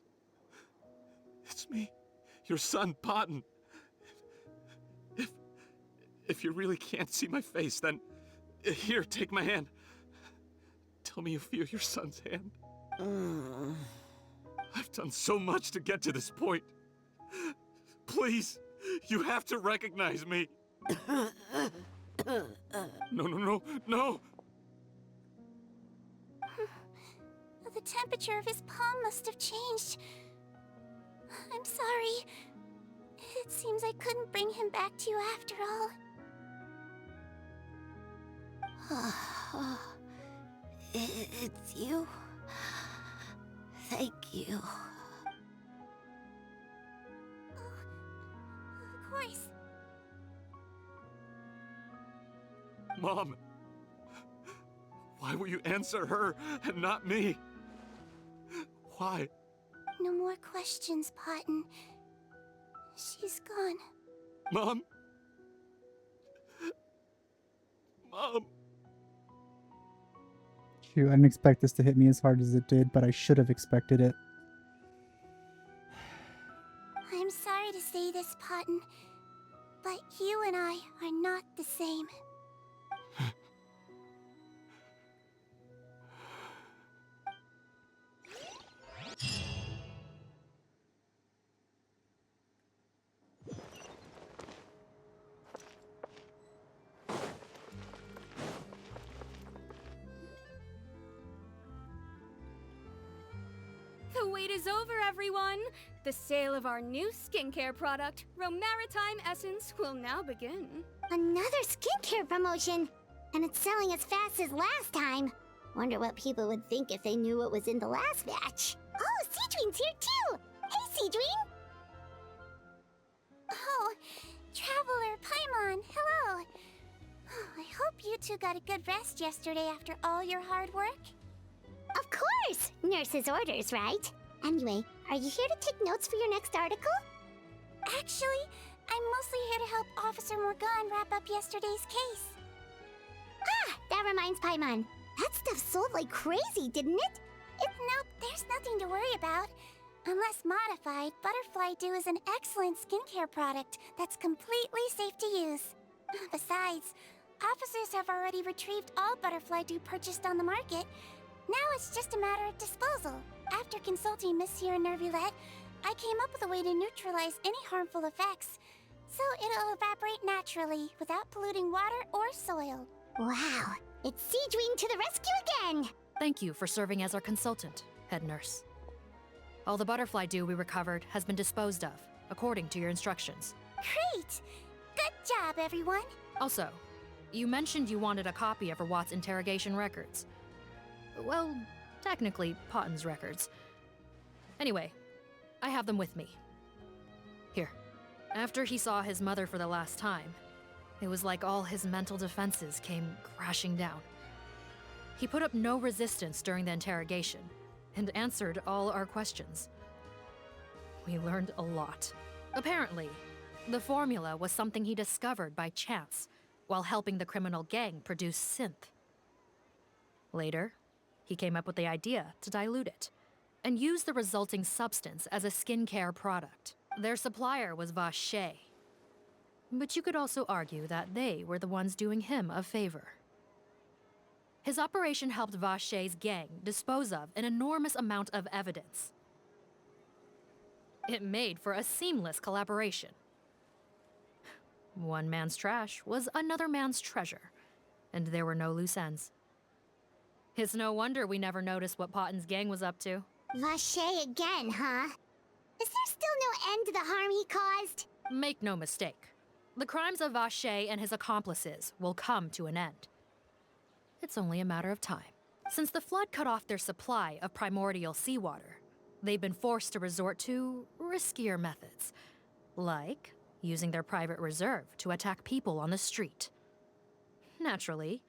It's me, your son, Potton. If you really can't see my face, then here, take my hand. Tell me you feel your son's hand. I've done so much to get to this point. Please, you have to recognize me. No. The temperature of his palm must have changed. I'm sorry. It seems I couldn't bring him back to you after all. It's you. Thank you. Of course. Mom, why will you answer her and not me? Why? No more questions, Potton. She's gone. Mom? Mom? Shoot, I didn't expect this to hit me as hard as it did, but I should have expected it. I'm sorry to say this, Potton, but you and I are not the same. The wait is over, everyone! The sale of our new skincare product, Romaritime Essence, will now begin. Another skincare promotion! And it's selling as fast as last time. Wonder what people would think if they knew what was in the last batch. Oh, Sigewinne's here too! Hey, Sigewinne! Oh, Traveler Paimon, hello! I hope you two got a good rest yesterday after all your hard work. Of course! Nurse's orders, right? Anyway, are you here to take notes for your next article? Actually, I'm mostly here to help Officer Morgan wrap up yesterday's case. Ah, that reminds Paimon. That stuff sold like crazy, didn't it? Nope, there's nothing to worry about. Unless modified, Butterfly Dew is an excellent skincare product that's completely safe to use. Besides, officers have already retrieved all Butterfly Dew purchased on the market. Now it's just a matter of disposal. After consulting Monsieur Nervulette, I came up with a way to neutralize any harmful effects. So it'll evaporate naturally, without polluting water or soil. Wow, it's Sigewinne to the rescue again! Thank you for serving as our consultant, head nurse. All the butterfly dew we recovered has been disposed of, according to your instructions. Great! Good job, everyone! Also, you mentioned you wanted a copy of Rawat's interrogation records. Well, technically, Potton's records. Anyway, I have them with me. Here. After he saw his mother for the last time, it was like all his mental defenses came crashing down. He put up no resistance during the interrogation, and answered all our questions. We learned a lot. Apparently, the formula was something he discovered by chance, while helping the criminal gang produce synth. Later, he came up with the idea to dilute it, and use the resulting substance as a skincare product. Their supplier was Vache. But you could also argue that they were the ones doing him a favor. His operation helped Vache's gang dispose of an enormous amount of evidence. It made for a seamless collaboration. One man's trash was another man's treasure, and there were no loose ends. It's no wonder we never noticed what Potton's gang was up to. Vache again, huh? Is there still no end to the harm he caused? Make no mistake. The crimes of Vache and his accomplices will come to an end. It's only a matter of time. Since the flood cut off their supply of primordial seawater, they've been forced to resort to riskier methods, like using their private reserve to attack people on the street. Naturally,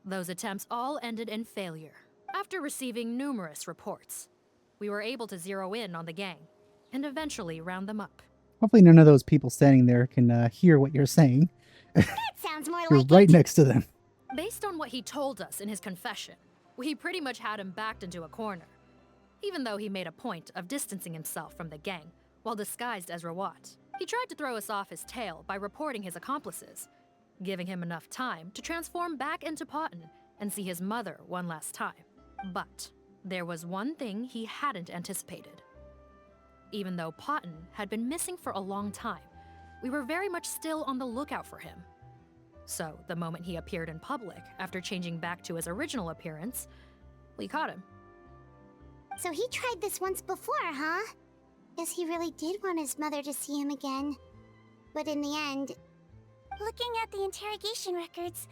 those attempts all ended in failure. After receiving numerous reports, we were able to zero in on the gang and eventually round them up. Hopefully none of those people standing there can hear what you're saying. That sounds more You're like right next to them. Based on what he told us in his confession, We pretty much had him backed into a corner, even though he made a point of distancing himself from the gang while disguised as Rawat. He tried to throw us off his tail by reporting his accomplices, giving him enough time to transform back into Potton and see his mother one last time. But there was one thing he hadn't anticipated. Even though Potton had been missing for a long time, we were very much still on the lookout for him. So the moment he appeared in public after changing back to his original appearance, we caught him. So he tried this once before, huh? Guess he really did want his mother to see him again. But in the end... Looking at the interrogation records,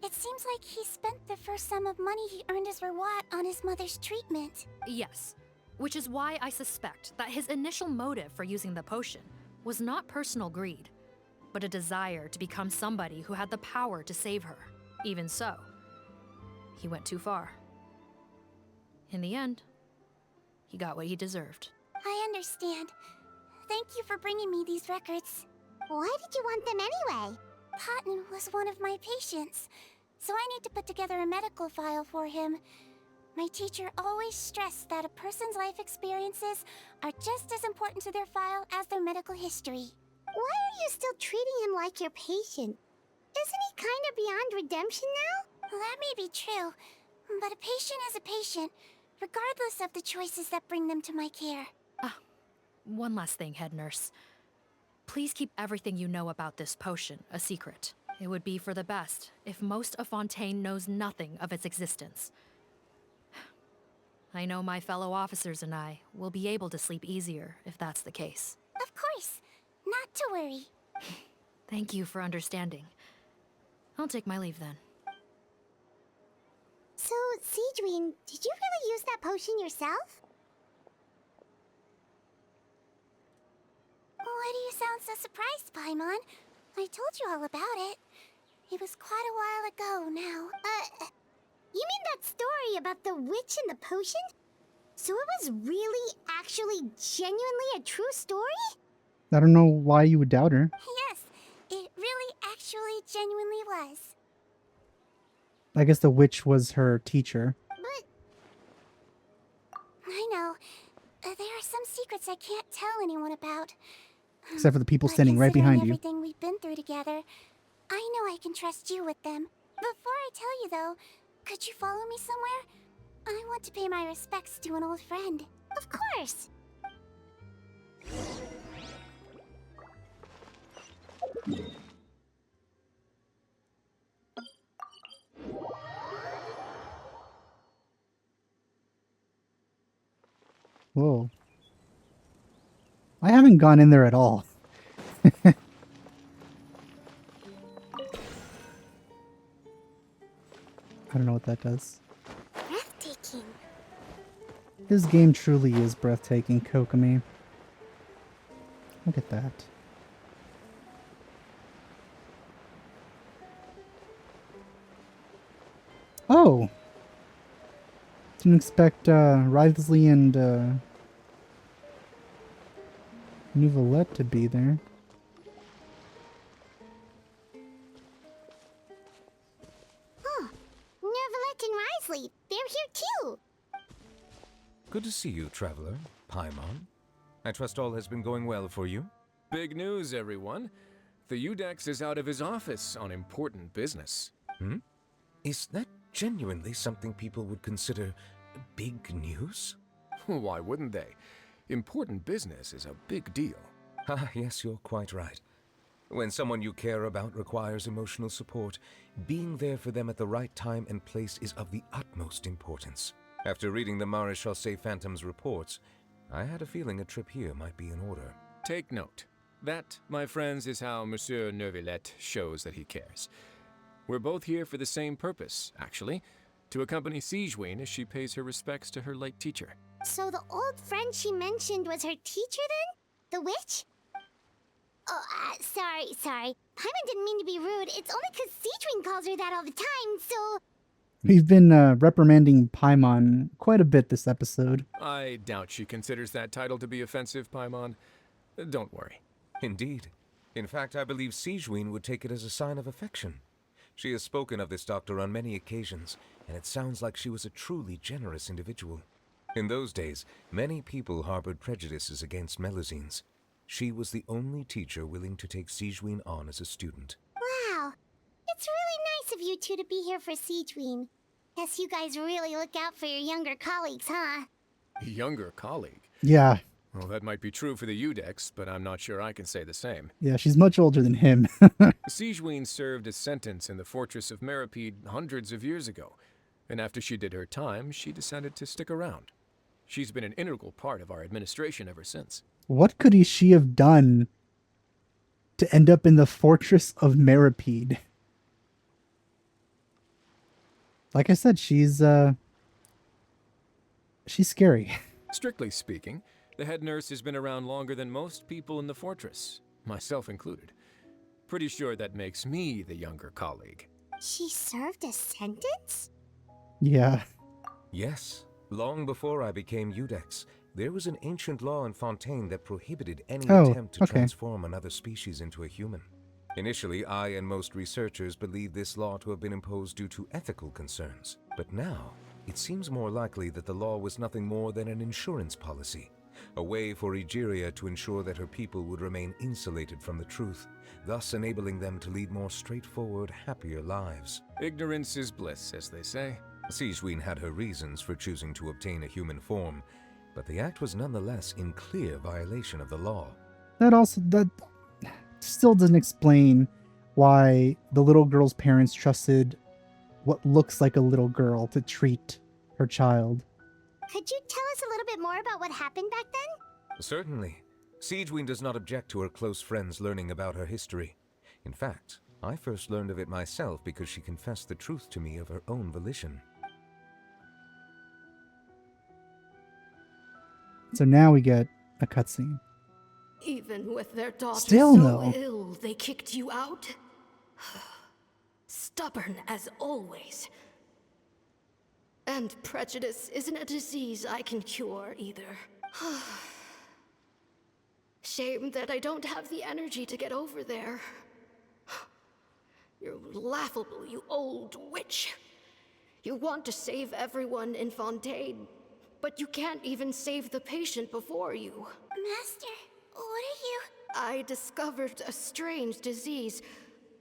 it seems like he spent the first sum of money he earned as Rawat on his mother's treatment. Yes, which is why I suspect that his initial motive for using the potion was not personal greed, but a desire to become somebody who had the power to save her. Even so, he went too far. In the end, he got what he deserved. I understand. Thank you for bringing me these records. Why did you want them anyway? Potton was one of my patients, so I need to put together a medical file for him. My teacher always stressed that a person's life experiences are just as important to their file as their medical history. Why are you still treating him like your patient? Isn't he kind of beyond redemption now? That may be true, but a patient is a patient, regardless of the choices that bring them to my care. One last thing, head nurse. Please keep everything you know about this potion a secret. It would be for the best if most of Fontaine knows nothing of its existence. I know my fellow officers and I will be able to sleep easier if that's the case. Of course. Not to worry. Thank you for understanding. I'll take my leave then. So, Sigewinne, did you really use that potion yourself? Why do you sound so surprised, Paimon? I told you all about it. It was quite a while ago now. You mean that story about the witch and the potion? So it was really, actually, genuinely a true story? I don't know why you would doubt her. Yes, it really actually genuinely was. I guess the witch was her teacher. But... I know. There are some secrets I can't tell anyone about. Except for the people But standing right behind you. Everything we've been through together, I know I can trust you with them. Before I tell you though, could you follow me somewhere? I want to pay my respects to an old friend. Of course! Whoa. I haven't gone in there at all. I don't know what that does. Breathtaking. This game truly is breathtaking, Kokomi. Look at that. Oh! Didn't expect Wriothesley and Neuvillette to be there. Huh. Neuvillette and Wriothesley, they're here too! Good to see you, Traveler. Paimon. I trust all has been going well for you? Big news, everyone. The Udex is out of his office on important business. Hmm? Is that genuinely something people would consider big news? Why wouldn't they? Important business is a big deal. Ah, yes, you're quite right. When someone you care about requires emotional support, being there for them at the right time and place is of the utmost importance. After reading the Maréchal Phantom's reports, I had a feeling a trip here might be in order. Take note. That, my friends, is how Monsieur Neuvillette shows that he cares. We're both here for the same purpose, actually. To accompany Sigewinne as she pays her respects to her late teacher. So the old friend she mentioned was her teacher then? The witch? Oh, sorry. Paimon didn't mean to be rude. It's only because Sigewinne calls her that all the time, so... We've been reprimanding Paimon quite a bit this episode. I doubt she considers that title to be offensive, Paimon. Don't worry. Indeed. In fact, I believe Sigewinne would take it as a sign of affection. She has spoken of this doctor on many occasions, and it sounds like she was a truly generous individual. In those days, many people harbored prejudices against Melusines. She was the only teacher willing to take Sigewinne on as a student. Wow. It's really nice of you two to be here for Sigewinne. Guess you guys really look out for your younger colleagues, huh? Younger colleague? Yeah. Well, that might be true for the Udex, but I'm not sure I can say the same. Yeah, she's much older than him. Sigewinne served a sentence in the fortress of Meripede hundreds of years ago, and after she did her time, she decided to stick around. She's been an integral part of our administration ever since. What could she have done to end up in the fortress of Meripede? Like I said, she's scary. Strictly speaking, the head nurse has been around longer than most people in the fortress, myself included. Pretty sure that makes me the younger colleague. She served a sentence? Yeah. Yes. Long before I became Udex, there was an ancient law in Fontaine that prohibited any Oh, attempt to okay. transform another species into a human. Initially, I and most researchers believed this law to have been imposed due to ethical concerns. But now, it seems more likely that the law was nothing more than an insurance policy, a way for Egeria to ensure that her people would remain insulated from the truth, thus enabling them to lead more straightforward, happier lives. Ignorance is bliss, as they say. Sigewinne had her reasons for choosing to obtain a human form, but the act was nonetheless in clear violation of the law. That still doesn't explain why the little girl's parents trusted what looks like a little girl to treat her child. Could you tell us a little bit more about what happened back then? Certainly. Sigewinne does not object to her close friends learning about her history. In fact, I first learned of it myself because she confessed the truth to me of her own volition. So now we get a cutscene. Even with their daughter Still so no. ill, they kicked you out? Stubborn as always. And prejudice isn't a disease I can cure either. Shame that I don't have the energy to get over there. You're laughable, you old witch. You want to save everyone in Fontaine, but you can't even save the patient before you. Master, what are you? I discovered a strange disease,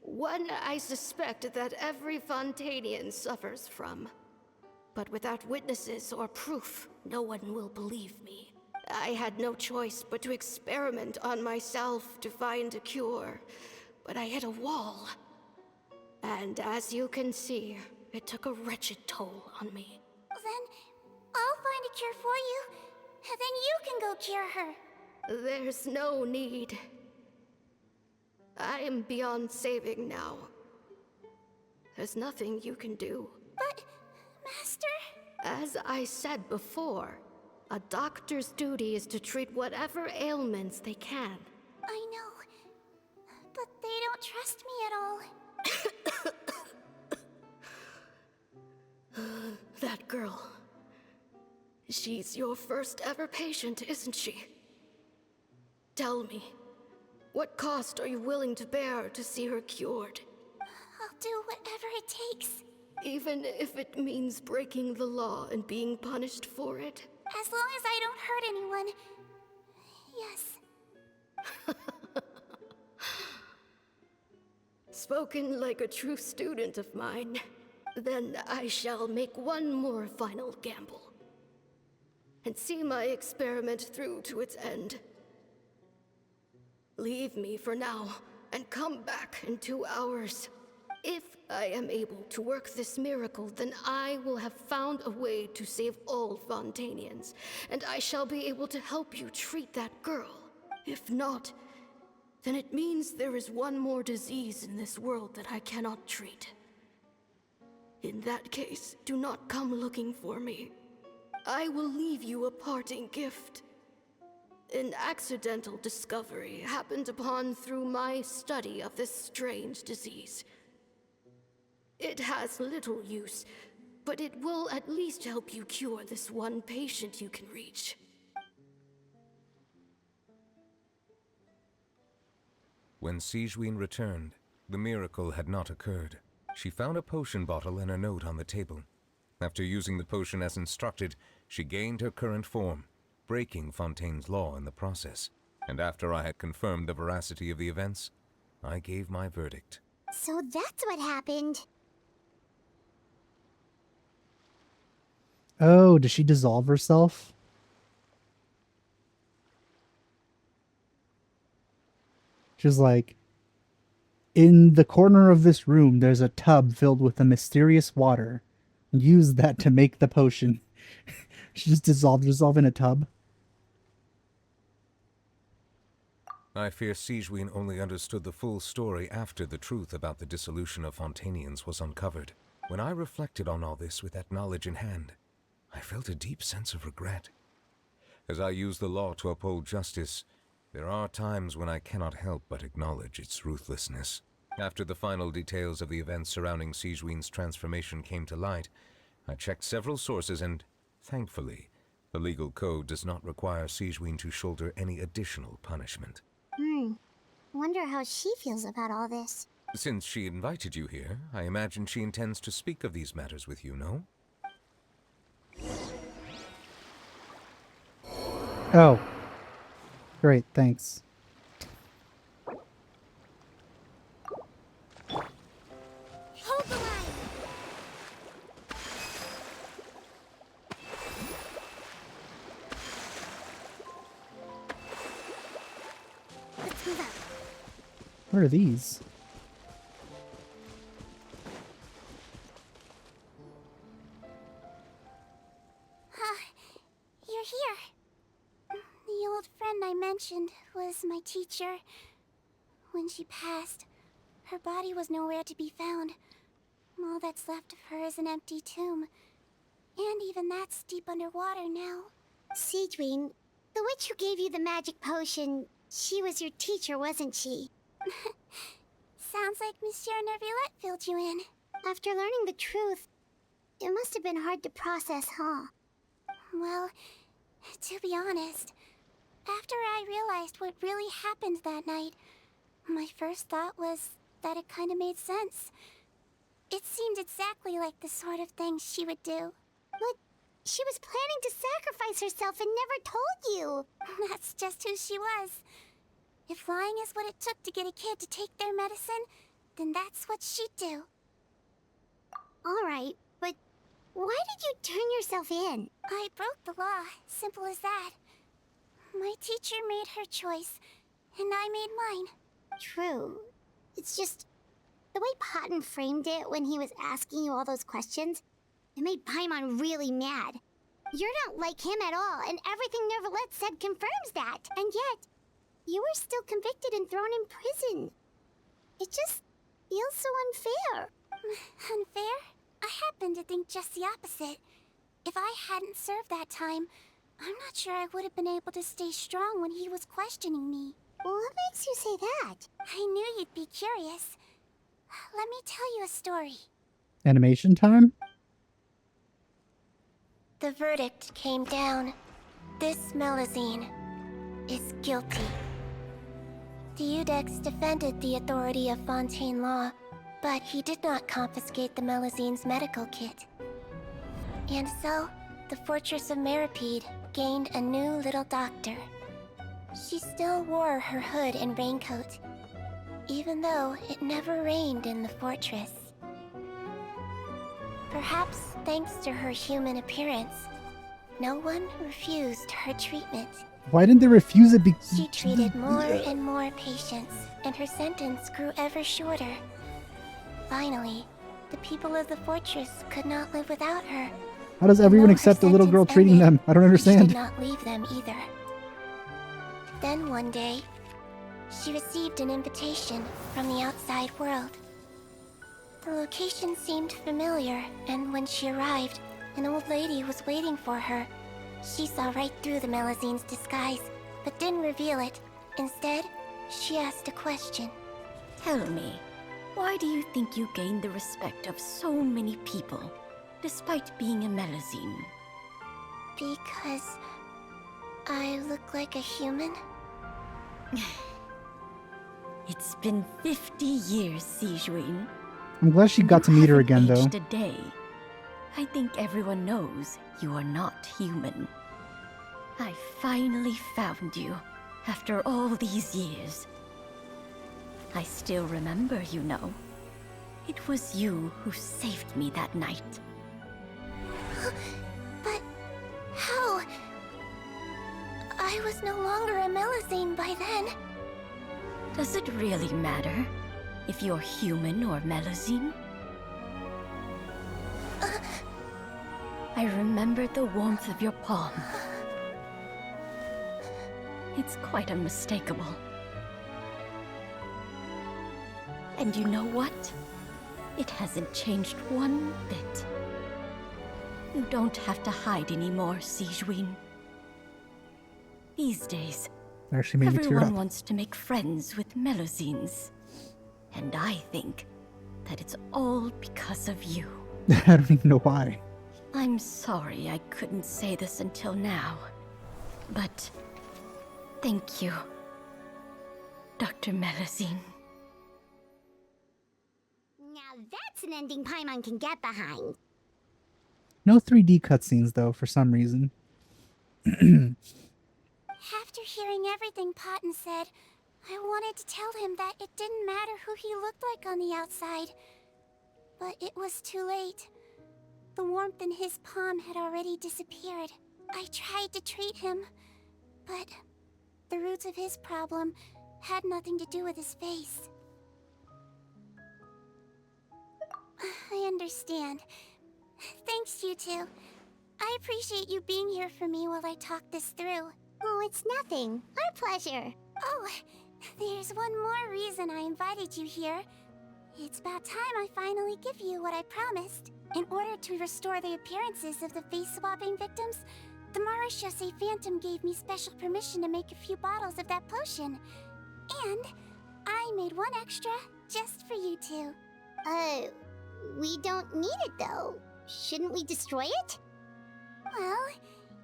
one I suspect that every Fontainian suffers from. But without witnesses or proof, no one will believe me. I had no choice but to experiment on myself to find a cure, but I hit a wall. And as you can see, it took a wretched toll on me. Then I'll find a cure for you, and then you can go cure her. There's no need. I am beyond saving now. There's nothing you can do. But, Master... As I said before, a doctor's duty is to treat whatever ailments they can. I know, but they don't trust me at all. That girl. She's your first ever patient, isn't she? Tell me, what cost are you willing to bear to see her cured? I'll do whatever it takes. Even if it means breaking the law and being punished for it? As long as I don't hurt anyone. Yes. Spoken like a true student of mine. Then I shall make one more final gamble. And see my experiment through to its end. Leave me for now, and come back in 2 hours. If I am able to work this miracle, then I will have found a way to save all Fontainians, and I shall be able to help you treat that girl. If not, then it means there is one more disease in this world that I cannot treat. In that case, do not come looking for me. I will leave you a parting gift. An accidental discovery happened upon through my study of this strange disease. It has little use, but it will at least help you cure this one patient you can reach. When Sigewinne returned, the miracle had not occurred. She found a potion bottle and a note on the table. After using the potion as instructed, she gained her current form, breaking Fontaine's law in the process. And after I had confirmed the veracity of the events, I gave my verdict. So that's what happened. Oh, does she dissolve herself? She's like, in the corner of this room, there's a tub filled with a mysterious water. Use that to make the potion. She just dissolved herself in a tub. I fear Sigewinne only understood the full story after the truth about the dissolution of Fontainians was uncovered. When I reflected on all this with that knowledge in hand, I felt a deep sense of regret. As I use the law to uphold justice, there are times when I cannot help but acknowledge its ruthlessness. After the final details of the events surrounding Sigewinne's transformation came to light, I checked several sources and, thankfully, the legal code does not require Sigewinne to shoulder any additional punishment. Wonder how she feels about all this. Since she invited you here, I imagine she intends to speak of these matters with you, no? Oh. Great, thanks. Hold the line! Let's move out. What are these? You're here. The old friend I mentioned was my teacher. When she passed, her body was nowhere to be found. All that's left of her is an empty tomb. And even that's deep underwater now. Sigewinne, the witch who gave you the magic potion, she was your teacher, wasn't she? Sounds like Monsieur Neuvillette filled you in. After learning the truth, it must have been hard to process, huh? Well, to be honest, after I realized what really happened that night, my first thought was that it kind of made sense. It seemed exactly like the sort of thing she would do. But she was planning to sacrifice herself and never told you. That's just who she was. If lying is what it took to get a kid to take their medicine, then that's what she'd do. Alright, but why did you turn yourself in? I broke the law, simple as that. My teacher made her choice, and I made mine. True. It's just the way Patton framed it when he was asking you all those questions, it made Paimon really mad. You're not like him at all, and everything Neuvillette said confirms that. And yet, you were still convicted and thrown in prison. It just feels so unfair. Unfair? I happen to think just the opposite. If I hadn't served that time, I'm not sure I would have been able to stay strong when he was questioning me. What makes you say that? I knew you'd be curious. Let me tell you a story. Animation time? The verdict came down. This Melazine is guilty. Deudex defended the authority of Fontaine law, but he did not confiscate the Melazine's medical kit. And so, the Fortress of Meripede gained a new little doctor. She still wore her hood and raincoat, even though it never rained in the fortress. Perhaps thanks to her human appearance, no one refused her treatment. Why didn't they refuse it? She treated more and more patients, and her sentence grew ever shorter. Finally, the people of the fortress could not live without her. How does everyone accept the little girl treating them? I don't She understand. did not leave them either. Then one day, she received an invitation from the outside world. The location seemed familiar, and when she arrived, an old lady was waiting for her. She saw right through the Melazine's disguise, but didn't reveal it. Instead, she asked a question. Tell me, why do you think you gained the respect of so many people, despite being a Melazine? Because I look like a human? It's been 50 years, Sigewinne. I'm glad she got to meet her again, though. Aged a day. I think everyone knows you are not human. I finally found you after all these years. I still remember, you know. It was you who saved me that night. But how? I was no longer a Melusine by then. Does it really matter if you're human or Melusine? I remembered the warmth of your palm. It's quite unmistakable. And you know what? It hasn't changed one bit. You don't have to hide anymore, Sigewinne. These days, Actually made me tear everyone up. wants to make friends with Melusines. And I think that it's all because of you. I don't even know why. I'm sorry I couldn't say this until now, but thank you, Dr. Melusine. Now that's an ending Paimon can get behind. No 3D cutscenes, though, for some reason. After hearing everything Potton said, I wanted to tell him that it didn't matter who he looked like on the outside. But it was too late. The warmth in his palm had already disappeared. I tried to treat him, but the roots of his problem had nothing to do with his face. I understand. Thanks, you two. I appreciate you being here for me while I talk this through. Oh, it's nothing. Our pleasure. Oh, there's one more reason I invited you here. It's about time I finally give you what I promised. In order to restore the appearances of the face-swapping victims, the Marechaussee Phantom gave me special permission to make a few bottles of that potion. And I made one extra just for you two. We don't need it though. Shouldn't we destroy it? Well,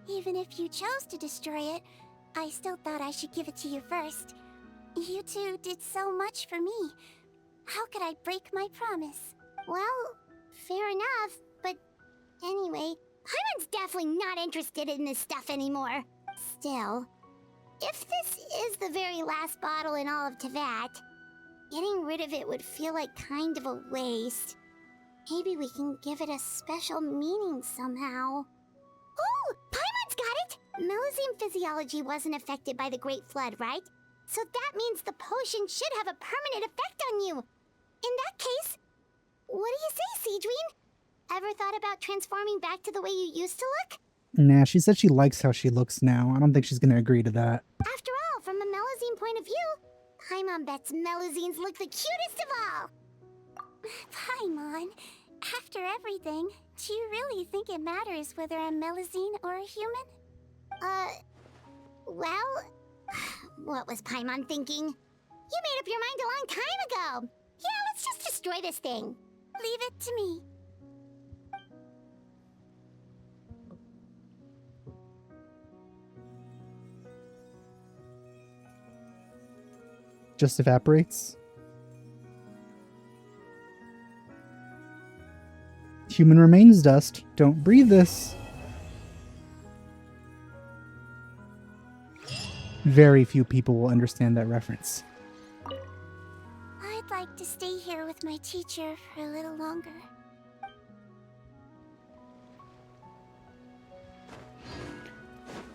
even if you chose to destroy it, I still thought I should give it to you first. You two did so much for me. How could I break my promise? Well, fair enough, but anyway, Paimon's definitely not interested in this stuff anymore. Still, if this is the very last bottle in all of Teyvat, getting rid of it would feel like kind of a waste. Maybe we can give it a special meaning somehow. Oh, Paimon's got it! Melusine physiology wasn't affected by the Great Flood, right? So that means the potion should have a permanent effect on you. In that case, what do you say, Sigewinne? Ever thought about transforming back to the way you used to look? Nah, she said she likes how she looks now. I don't think she's gonna agree to that. After all, from a Melusine point of view, Paimon bets Melusines look the cutest of all. Paimon, after everything, do you really think it matters whether I'm Melusine or a human? Well, what was Paimon thinking? You made up your mind a long time ago. Yeah, let's just destroy this thing. Leave it to me. Just evaporates. Human remains dust. Don't breathe this. Very few people will understand that reference. I'd like to stay here with my teacher for a little longer.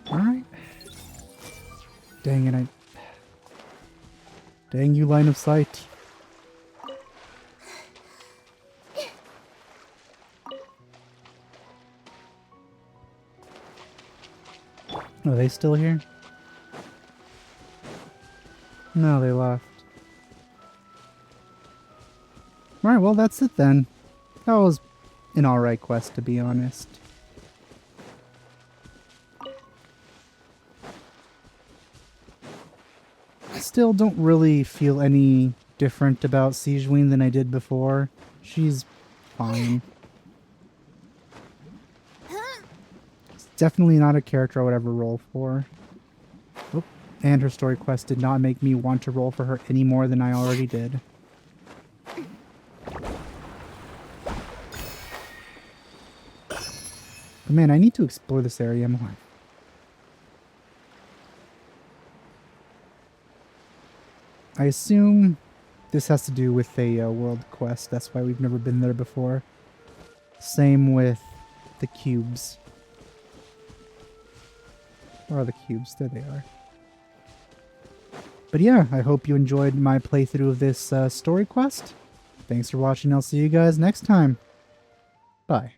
Alright. Dang it, Dang you, line of sight. Are they still here? No, they left. Alright, well that's it then. That was an alright quest, to be honest. I still don't really feel any different about Sigewinne than I did before. She's fine. It's definitely not a character I would ever roll for. Oop. And her story quest did not make me want to roll for her any more than I already did. But man, I need to explore this area more. I assume this has to do with a world quest. That's why we've never been there before. Same with the cubes. Where are the cubes? There they are. But yeah, I hope you enjoyed my playthrough of this story quest. Thanks for watching. I'll see you guys next time. Bye.